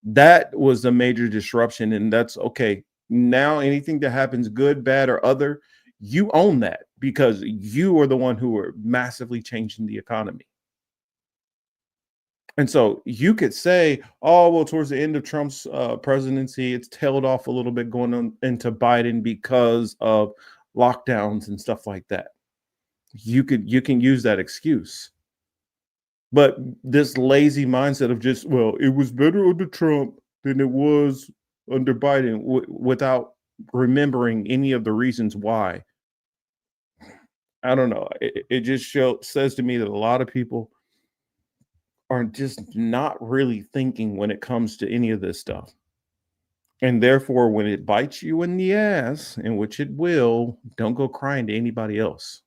That was a major disruption, and that's okay. Now anything that happens, good, bad, or other, you own that because you are the one who are massively changing the economy. And so you could say, oh, well, towards the end of Trump's presidency, it's tailed off a little bit going on into Biden because of lockdowns and stuff like that. You can use that excuse. But this lazy mindset of just, well, it was better under Trump than it was under Biden without remembering any of the reasons why. I don't know. It just says to me that a lot of people are just not really thinking when it comes to any of this stuff. And therefore, when it bites you in the ass, in which it will, don't go crying to anybody else.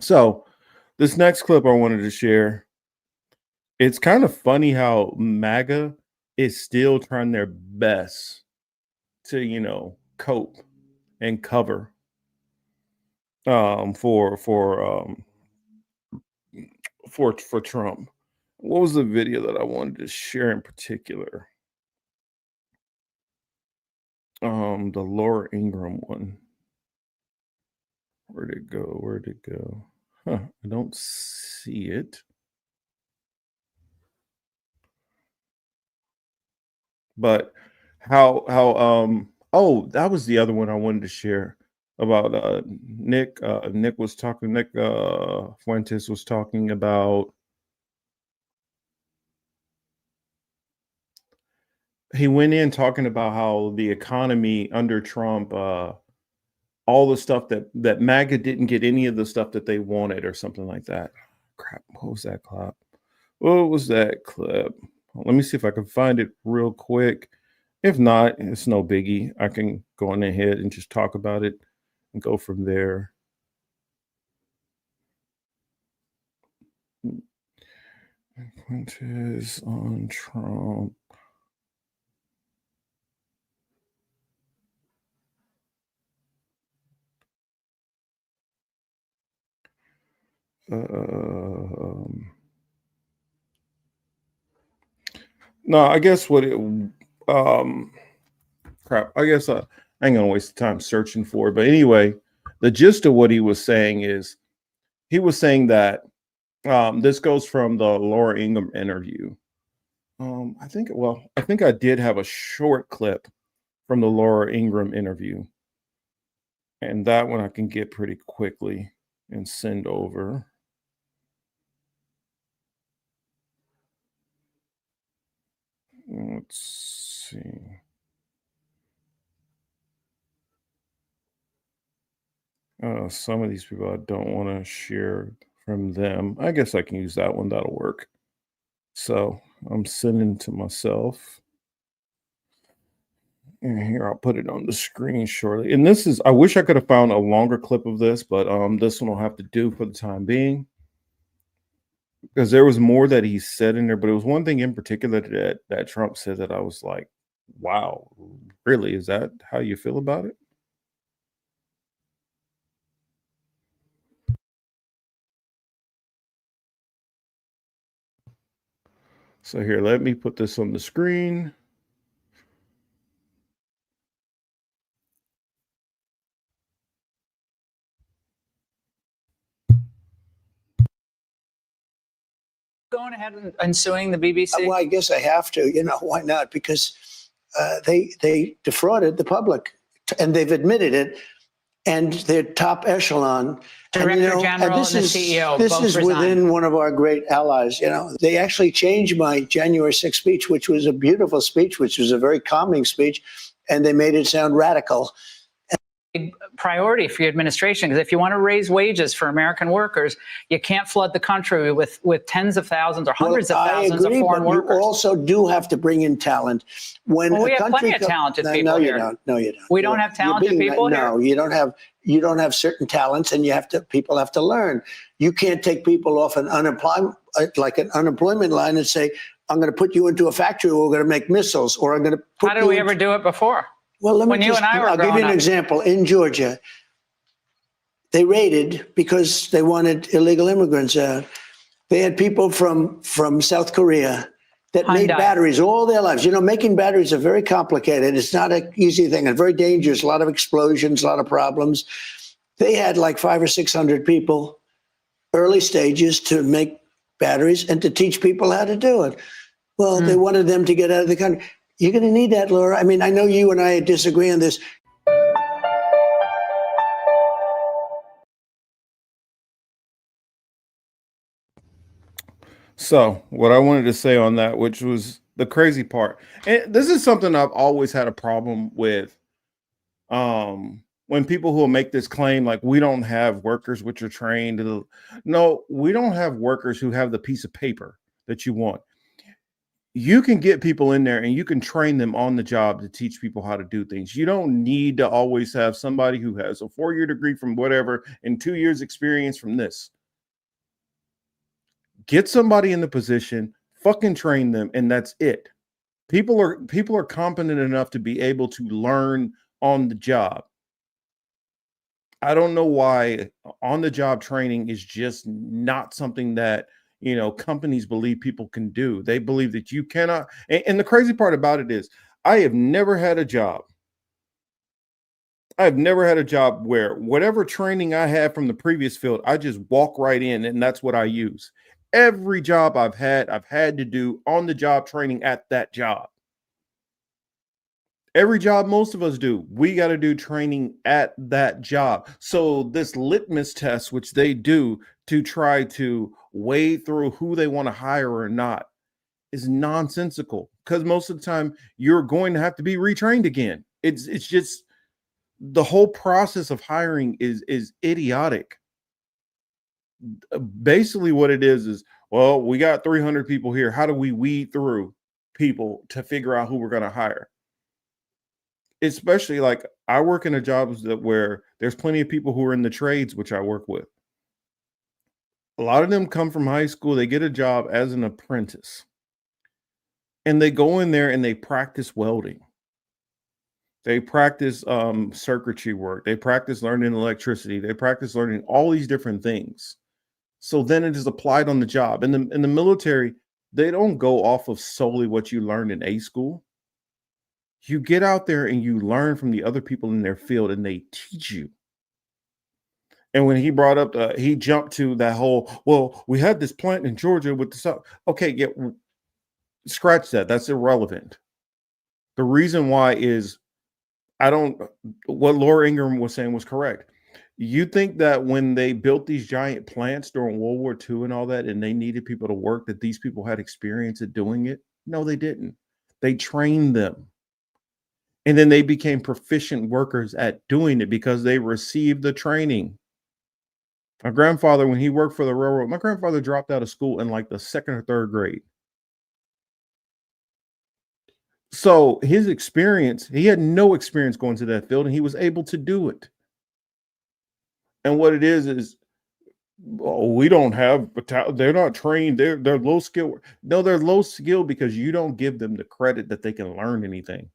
So this next clip I wanted to share, it's kind of funny how MAGA is still trying their best to, cope and cover for Trump. What was the video that I wanted to share in particular? The Laura Ingraham one. Where'd it go? Huh, I don't see it. But oh, that was the other one I wanted to share about Nick. Nick Fuentes was talking about, he went in talking about how the economy under Trump, all the stuff that MAGA didn't get any of the stuff that they wanted or something like that. Crap, what was that clip? Let me see if I can find it real quick. If not, it's no biggie. I can go on ahead and just talk about it and go from there. Fuentes on Trump. No, I guess what it crap. I guess I ain't gonna waste time searching for it. But anyway, the gist of what he was saying is he was saying that this goes from the Laura Ingraham interview. I think I did have a short clip from the Laura Ingraham interview, and that one I can get pretty quickly and send over. Let's see. Some of these people I don't want to share from them. I guess I can use that one. That'll work. So I'm sending to myself. And here, I'll put it on the screen shortly. And this is, I wish I could have found a longer clip of this, but this one will have to do for the time being. Because there was more that he said in there, but it was one thing in particular that Trump said that I was like, wow, really? Is that how you feel about it? So here, let me put this on the screen. Going ahead and suing the BBC? Well, I guess I have to. Why not? Because they defrauded the public, and they've admitted it. And their top echelon, Director General and the CEO, this both is resigned. Within one of our great allies. They actually changed my January 6th speech, which was a beautiful speech, which was a very calming speech, and they made it sound radical. Priority for your administration, because if you want to raise wages for American workers, you can't flood the country with tens of thousands or hundreds of thousands of foreign workers. You also do have to bring in talent. We have plenty of talented people no, here. You don't. No, you don't. We don't have talented people here. No, you don't have. You don't have certain talents, and people have to learn. You can't take people off an unemployment line and say, "I'm going to put you into a factory where we're going to make missiles," or "I'm going to put." How did we ever do it before? Well, when you and I were I'll give you an example. In Georgia, they raided because they wanted illegal immigrants out. They had people from South Korea that made batteries all their lives. Making batteries are very complicated. It's not an easy thing and very dangerous. A lot of explosions, a lot of problems. They had like 500 or 600 people, early stages, to make batteries and to teach people how to do it. Well, they wanted them to get out of the country. You're going to need that, Laura. I mean, I know you and I disagree on this. So, what I wanted to say on that, which was the crazy part, and this is something I've always had a problem with. When people who make this claim, like we don't have workers which are trained. No, we don't have workers who have the piece of paper that you want. You can get people in there and you can train them on the job to teach people how to do things. You don't need to always have somebody who has a 4-year degree from whatever and 2 years experience from this. Get somebody in the position, fucking train them, and that's it. People are competent enough to be able to learn on the job. I don't know why on the job training is just not something that, companies believe people can do. They believe that you cannot. And the crazy part about it is I have never had a job. I've never had a job where whatever training I had from the previous field, I just walk right in and that's what I use. Every job I've had to do on the job training at that job. Every job most of us do, we got to do training at that job. So this litmus test, which they do to try to wade through who they want to hire or not, is nonsensical because most of the time you're going to have to be retrained again. It's just the whole process of hiring is idiotic. Basically what it is, well, we got 300 people here. How do we weed through people to figure out who we're going to hire? Especially like I work in a job where there's plenty of people who are in the trades, which I work with. A lot of them come from high school. They get a job as an apprentice and they go in there and they practice welding. They practice circuitry work. They practice learning electricity. They practice learning all these different things. So then it is applied on the job. In the military, they don't go off of solely what you learned in A school. You get out there and you learn from the other people in their field and they teach you. And when he brought up, he jumped to that whole, well, we had this plant in Georgia with the, okay, yeah, scratch that. That's irrelevant. The reason why is what Laura Ingraham was saying was correct. You think that when they built these giant plants during World War II and all that, and they needed people to work, that these people had experience at doing it? No, they didn't. They trained them. And then they became proficient workers at doing it because they received the training. My grandfather, when he worked for the railroad, my grandfather dropped out of school in like the 2nd or 3rd grade. So his experience, he had no experience going to that field and he was able to do it. And what it is, we don't have, they're not trained. They're low skill. No, they're low skill because you don't give them the credit that they can learn anything.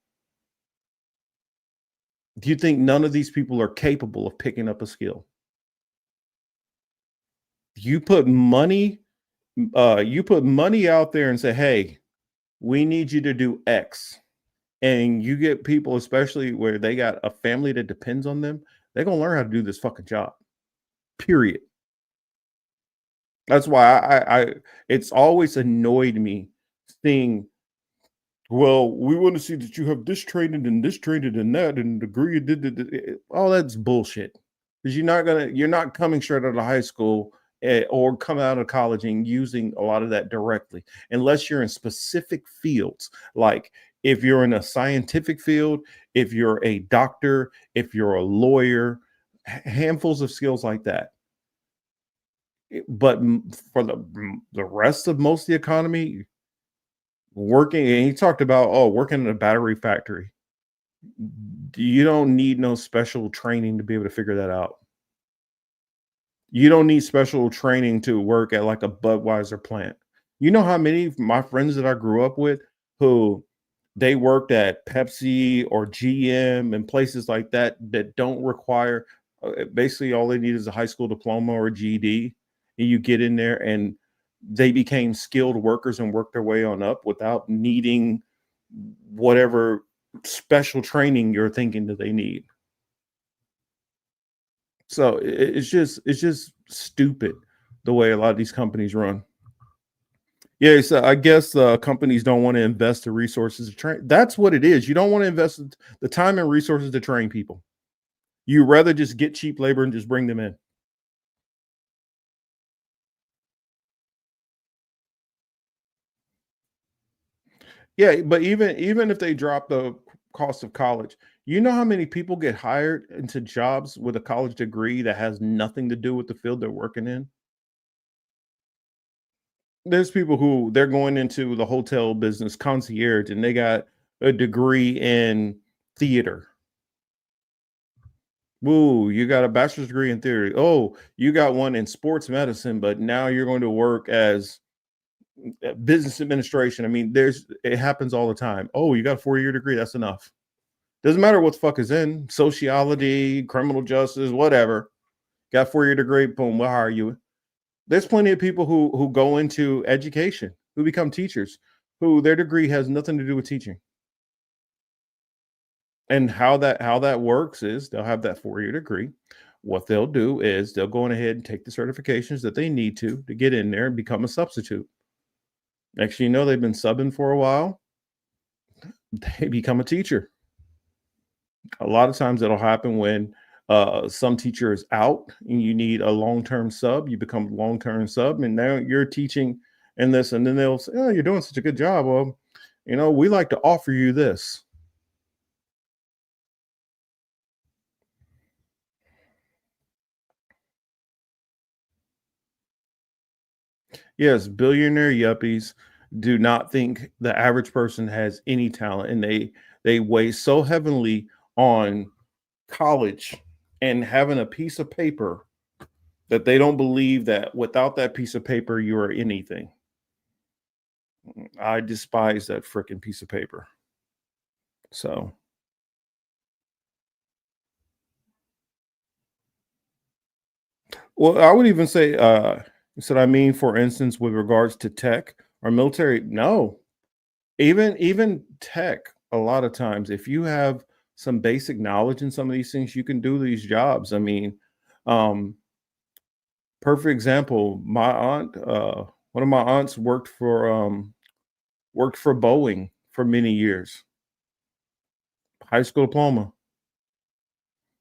Do you think none of these people are capable of picking up a skill? You put money out there and say, hey, we need you to do X. And you get people, especially where they got a family that depends on them, they're going to learn how to do this fucking job. Period. That's why it's always annoyed me seeing, well, we want to see that you have this training and this training and that and degree. All that's bullshit. Because you're not coming straight out of high school or coming out of college and using a lot of that directly, unless you're in specific fields. Like if you're in a scientific field, if you're a doctor, if you're a lawyer, handfuls of skills like that. But for the rest of most of the economy, working, and he talked about, working in a battery factory. You don't need no special training to be able to figure that out. You don't need special training to work at like a Budweiser plant. You know how many of my friends that I grew up with who they worked at Pepsi or GM and places like that don't require, basically all they need is a high school diploma or a GED. And you get in there and they became skilled workers and worked their way on up without needing whatever special training you're thinking that they need. So it's just stupid the way a lot of these companies run. Yeah, so I guess companies don't want to invest the resources to train. That's what it is. You don't want to invest the time and resources to train people. You rather just get cheap labor and just bring them in. Yeah, but even if they drop the cost of college, you know how many people get hired into jobs with a college degree that has nothing to do with the field they're working in? There's people who they're going into the hotel business, concierge, and they got a degree in theater. Woo, you got a bachelor's degree in theory. Oh, you got one in sports medicine, but now you're going to work as business administration. I mean, it happens all the time. Oh, you got a 4-year degree. That's enough. Doesn't matter what the fuck is in sociology, criminal justice, whatever. Got a 4-year degree. Boom. We'll hire you. There's plenty of people who go into education, who become teachers, who their degree has nothing to do with teaching. And how that works is they'll have that 4-year degree. What they'll do is they'll go on ahead and take the certifications that they need to get in there and become a substitute. Next thing you know, they've been subbing for a while. They become a teacher. A lot of times that'll happen when some teacher is out and you need a long-term sub. You become a long-term sub, and now you're teaching in this, and then they'll say, "Oh, you're doing such a good job. Well, we like to offer you this." Yes, billionaire yuppies do not think the average person has any talent, and they weigh so heavily on college and having a piece of paper that they don't believe that without that piece of paper you are anything. I despise that freaking piece of paper. So, well, I would even say, so I mean, for instance, with regards to tech or military, no, even tech, a lot of times, if you have some basic knowledge in some of these things, you can do these jobs. I mean, um, perfect example, my aunt, one of my aunts worked for Boeing for many years, high school diploma.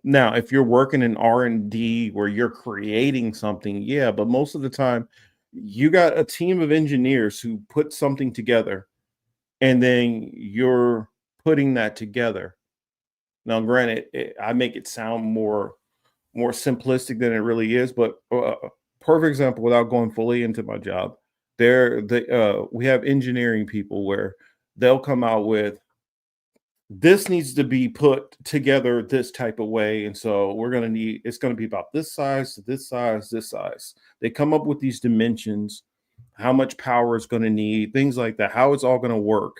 Now, if you're working in R&D where you're creating something, yeah, but most of the time you got a team of engineers who put something together and then you're putting that together. Now, granted, I make it sound more simplistic than it really is, but perfect example without going fully into my job. We have engineering people where they'll come out with this needs to be put together this type of way. And so it's going to be about this size, this size, this size. They come up with these dimensions, how much power it's going to need, things like that, how it's all going to work.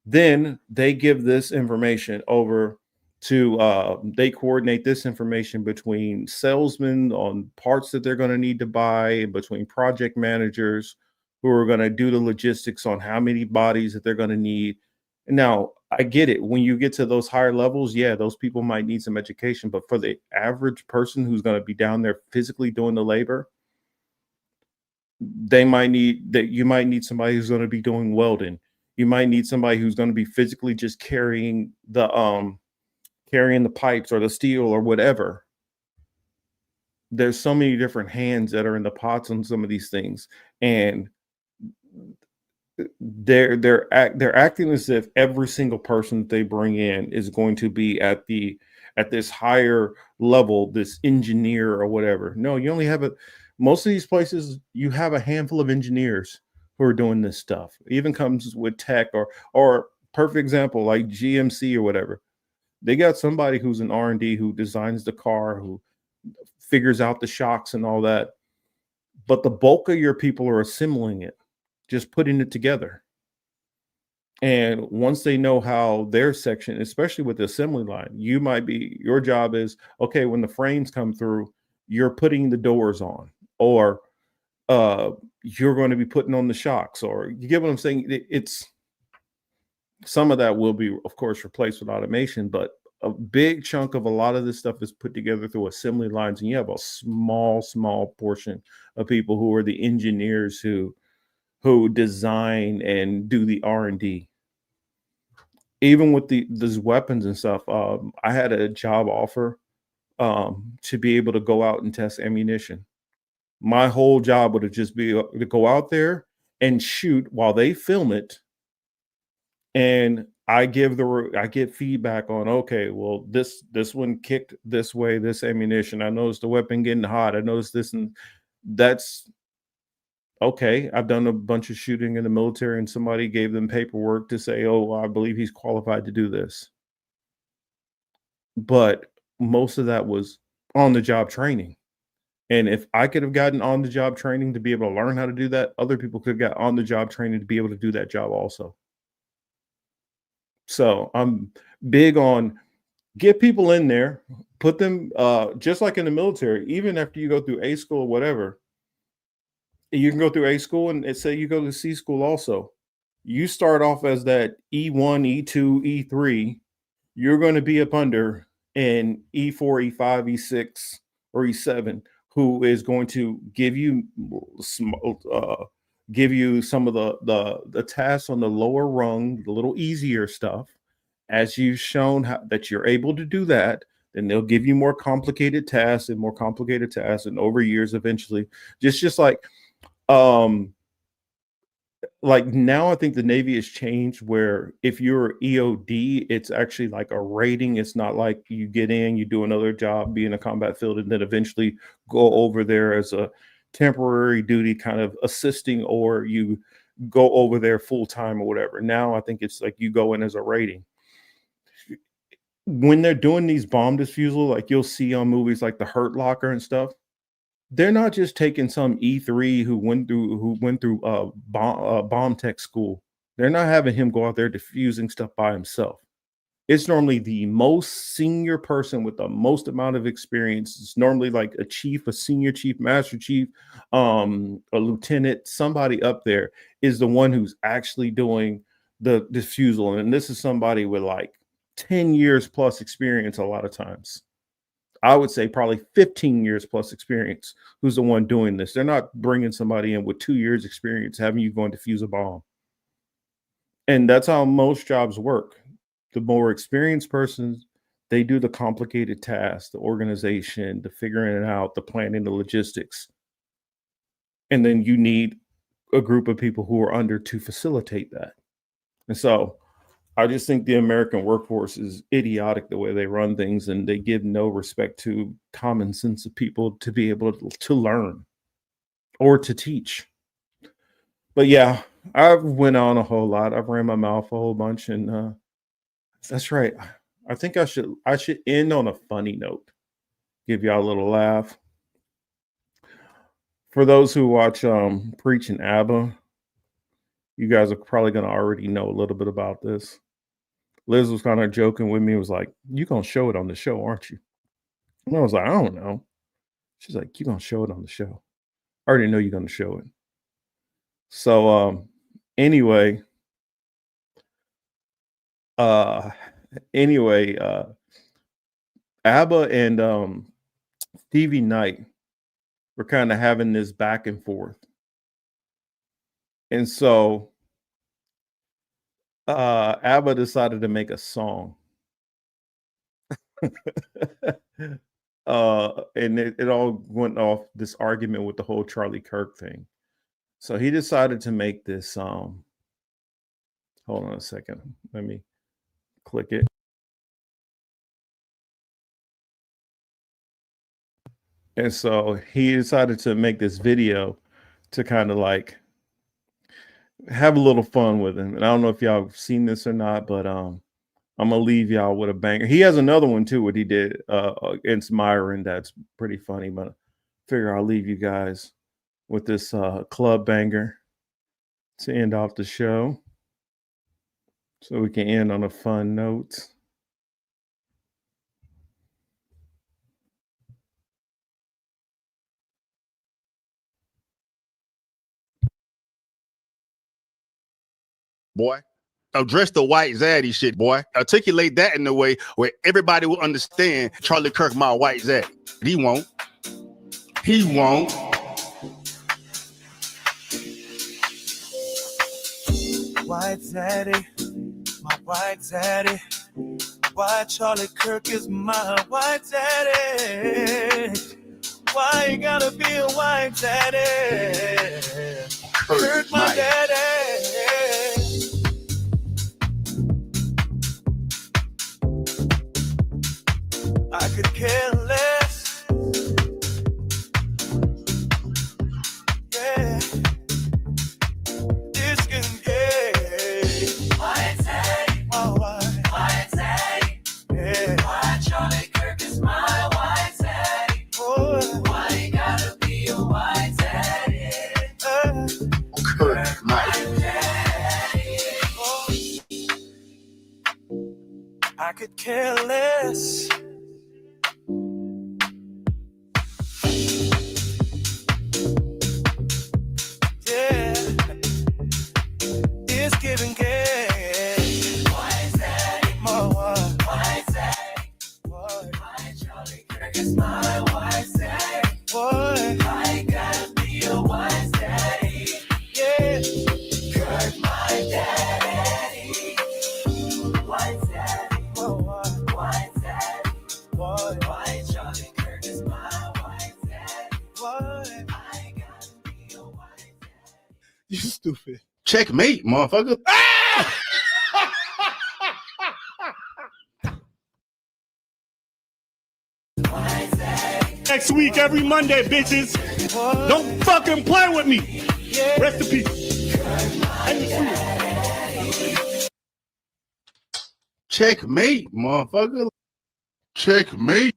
Then they give this information over to, they coordinate this information between salesmen on parts that they're going to need to buy, between project managers who are going to do the logistics on how many bodies that they're going to need. Now, I get it. When you get to those higher levels, yeah, those people might need some education. But for the average person who's going to be down there physically doing the labor, you might need somebody who's going to be doing welding. You might need somebody who's going to be physically just carrying the pipes or the steel or whatever. There's so many different hands that are in the pots on some of these things, and they're acting as if every single person that they bring in is going to be at this higher level, this engineer or whatever. No, you only have most of these places you have a handful of engineers who are doing this stuff. It even comes with tech or perfect example like GMC or whatever. They got somebody who's an R&D who designs the car, who figures out the shocks and all that. But the bulk of your people are assembling it, just putting it together. And once they know how their section, especially with the assembly line, your job is, okay, when the frames come through, you're putting the doors on, or you're going to be putting on the shocks, or you get what I'm saying? It's some of that will be, of course, replaced with automation, but a big chunk of a lot of this stuff is put together through assembly lines, and you have a small portion of people who are the engineers who who design and do the R&D. Even with these weapons and stuff, I had a job offer to be able to go out and test ammunition. My whole job would have just be to go out there and shoot while they film it, and I get feedback on, okay, well, this one kicked this way, this ammunition. I noticed the weapon getting hot. I noticed this, and that's okay. I've done a bunch of shooting in the military, and somebody gave them paperwork to say, oh, I believe he's qualified to do this. But most of that was on the job training. And if I could have gotten on the job training to be able to learn how to do that, other people could have got on the job training to be able to do that job also. So I'm big on get people in there, put them just like in the military, even after you go through A school or whatever, you can go through A school and say you go to C school also. You start off as that E1, E2, E3. You're going to be up under in E4, E5, E6, or E7, who is going to give you some of the tasks on the lower rung, the little easier stuff. As you've shown that you're able to do that, then they'll give you more complicated tasks and over years eventually. Just like now I think the Navy has changed where if you're EOD, it's actually like a rating. It's not like you get in, you do another job, be in a combat field, and then eventually go over there as a temporary duty kind of assisting, or you go over there full time or whatever. Now I think it's like you go in as a rating. When they're doing these bomb disposal, like you'll see on movies like The Hurt Locker and stuff, they're not just taking some E3 who went through bomb tech school. They're not having him go out there diffusing stuff by himself. It's normally the most senior person with the most amount of experience. It's normally like a chief, a senior chief, master chief, a lieutenant, somebody up there is the one who's actually doing the diffusal. And this is somebody with like 10 years plus experience a lot of times. I would say probably 15 years plus experience who's the one doing this. They're not bringing somebody in with 2 years experience, having you go and defuse a bomb. And that's how most jobs work. The more experienced persons, they do the complicated tasks, the organization, the figuring it out, the planning, the logistics. And then you need a group of people who are under to facilitate that. And so I just think the American workforce is idiotic the way they run things, and they give no respect to common sense of people to be able to learn or to teach. But yeah, I've went on a whole lot. I've ran my mouth a whole bunch, and that's right. I think I should end on a funny note, give y'all a little laugh. For those who watch Preaching ABBA, you guys are probably going to already know a little bit about this. Liz was kind of joking with me, was like, "You gonna show it on the show, aren't you?" And I was like, "I don't know." She's like, "You gonna show it on the show?" I already know you're gonna show it. So anyway, ABBA and Stevie Knight were kind of having this back and forth. And so ABBA decided to make a song. And it all went off this argument with the whole Charlie Kirk thing. So he decided to make this hold on a second. Let me click it. And so he decided to make this video to kind of like have a little fun with him. And I don't know if y'all have seen this or not, but I'm gonna leave y'all with a banger. He has another one too, what he did against Myron. That's pretty funny, but I figure I'll leave you guys with this club banger to end off the show, so we can end on a fun note. Boy, address the white zaddy shit, boy. Articulate that in a way where everybody will understand Charlie Kirk, my white zaddy. He won't. He won't. white daddy, my white daddy. Why Charlie Kirk is my white daddy? Why you gotta be a white daddy? Kirk my daddy. I could care less. Yeah. This can get white daddy. My white daddy. Yeah. Why Charlie Kirk is my white daddy? Boy. Why you gotta be a white daddy? Kirk my daddy. Oh. I could care less. Yeah, it's giving gay. White daddy, my white daddy. Why Charlie Kirk is my white daddy? Why I gotta be a white daddy? Yeah, Kirk my daddy. White daddy, my white daddy. Why Charlie Kirk is my white daddy? Why I gotta be a white daddy? You stupid. Checkmate, motherfucker. Next week, every Monday, bitches. Don't fucking play with me. Rest in peace. Checkmate, motherfucker. Checkmate.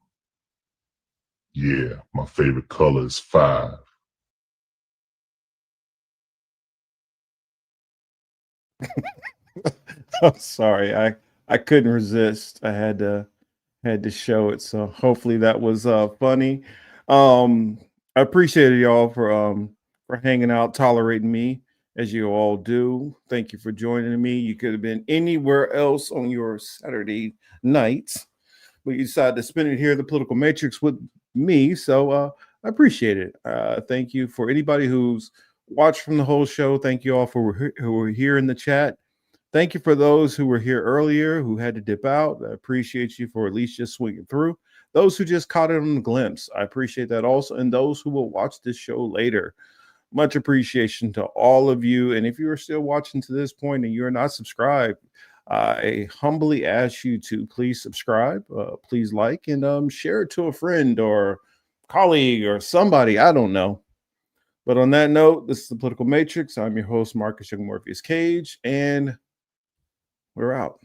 Yeah, my favorite color is 5. I'm sorry. I couldn't resist. I had to show it. So hopefully that was funny. I appreciate y'all for hanging out, tolerating me as you all do. Thank you for joining me. You could have been anywhere else on your Saturday nights, but you decided to spend it here, the Political Matrix, with me. So I appreciate it. Thank you for anybody who's watched from the whole show. Thank you all for who were here in the chat. Thank you for those who were here earlier who had to dip out. I appreciate you for at least just swinging through. Those who just caught it on a glimpse, I appreciate that also. And those who will watch this show later, much appreciation to all of you. And if you are still watching to this point and you're not subscribed, I humbly ask you to please subscribe, please like, and share it to a friend or colleague or somebody. I don't know. But on that note, this is the Political Matrix. I'm your host, Marcus Young Morpheus Cage, and we're out.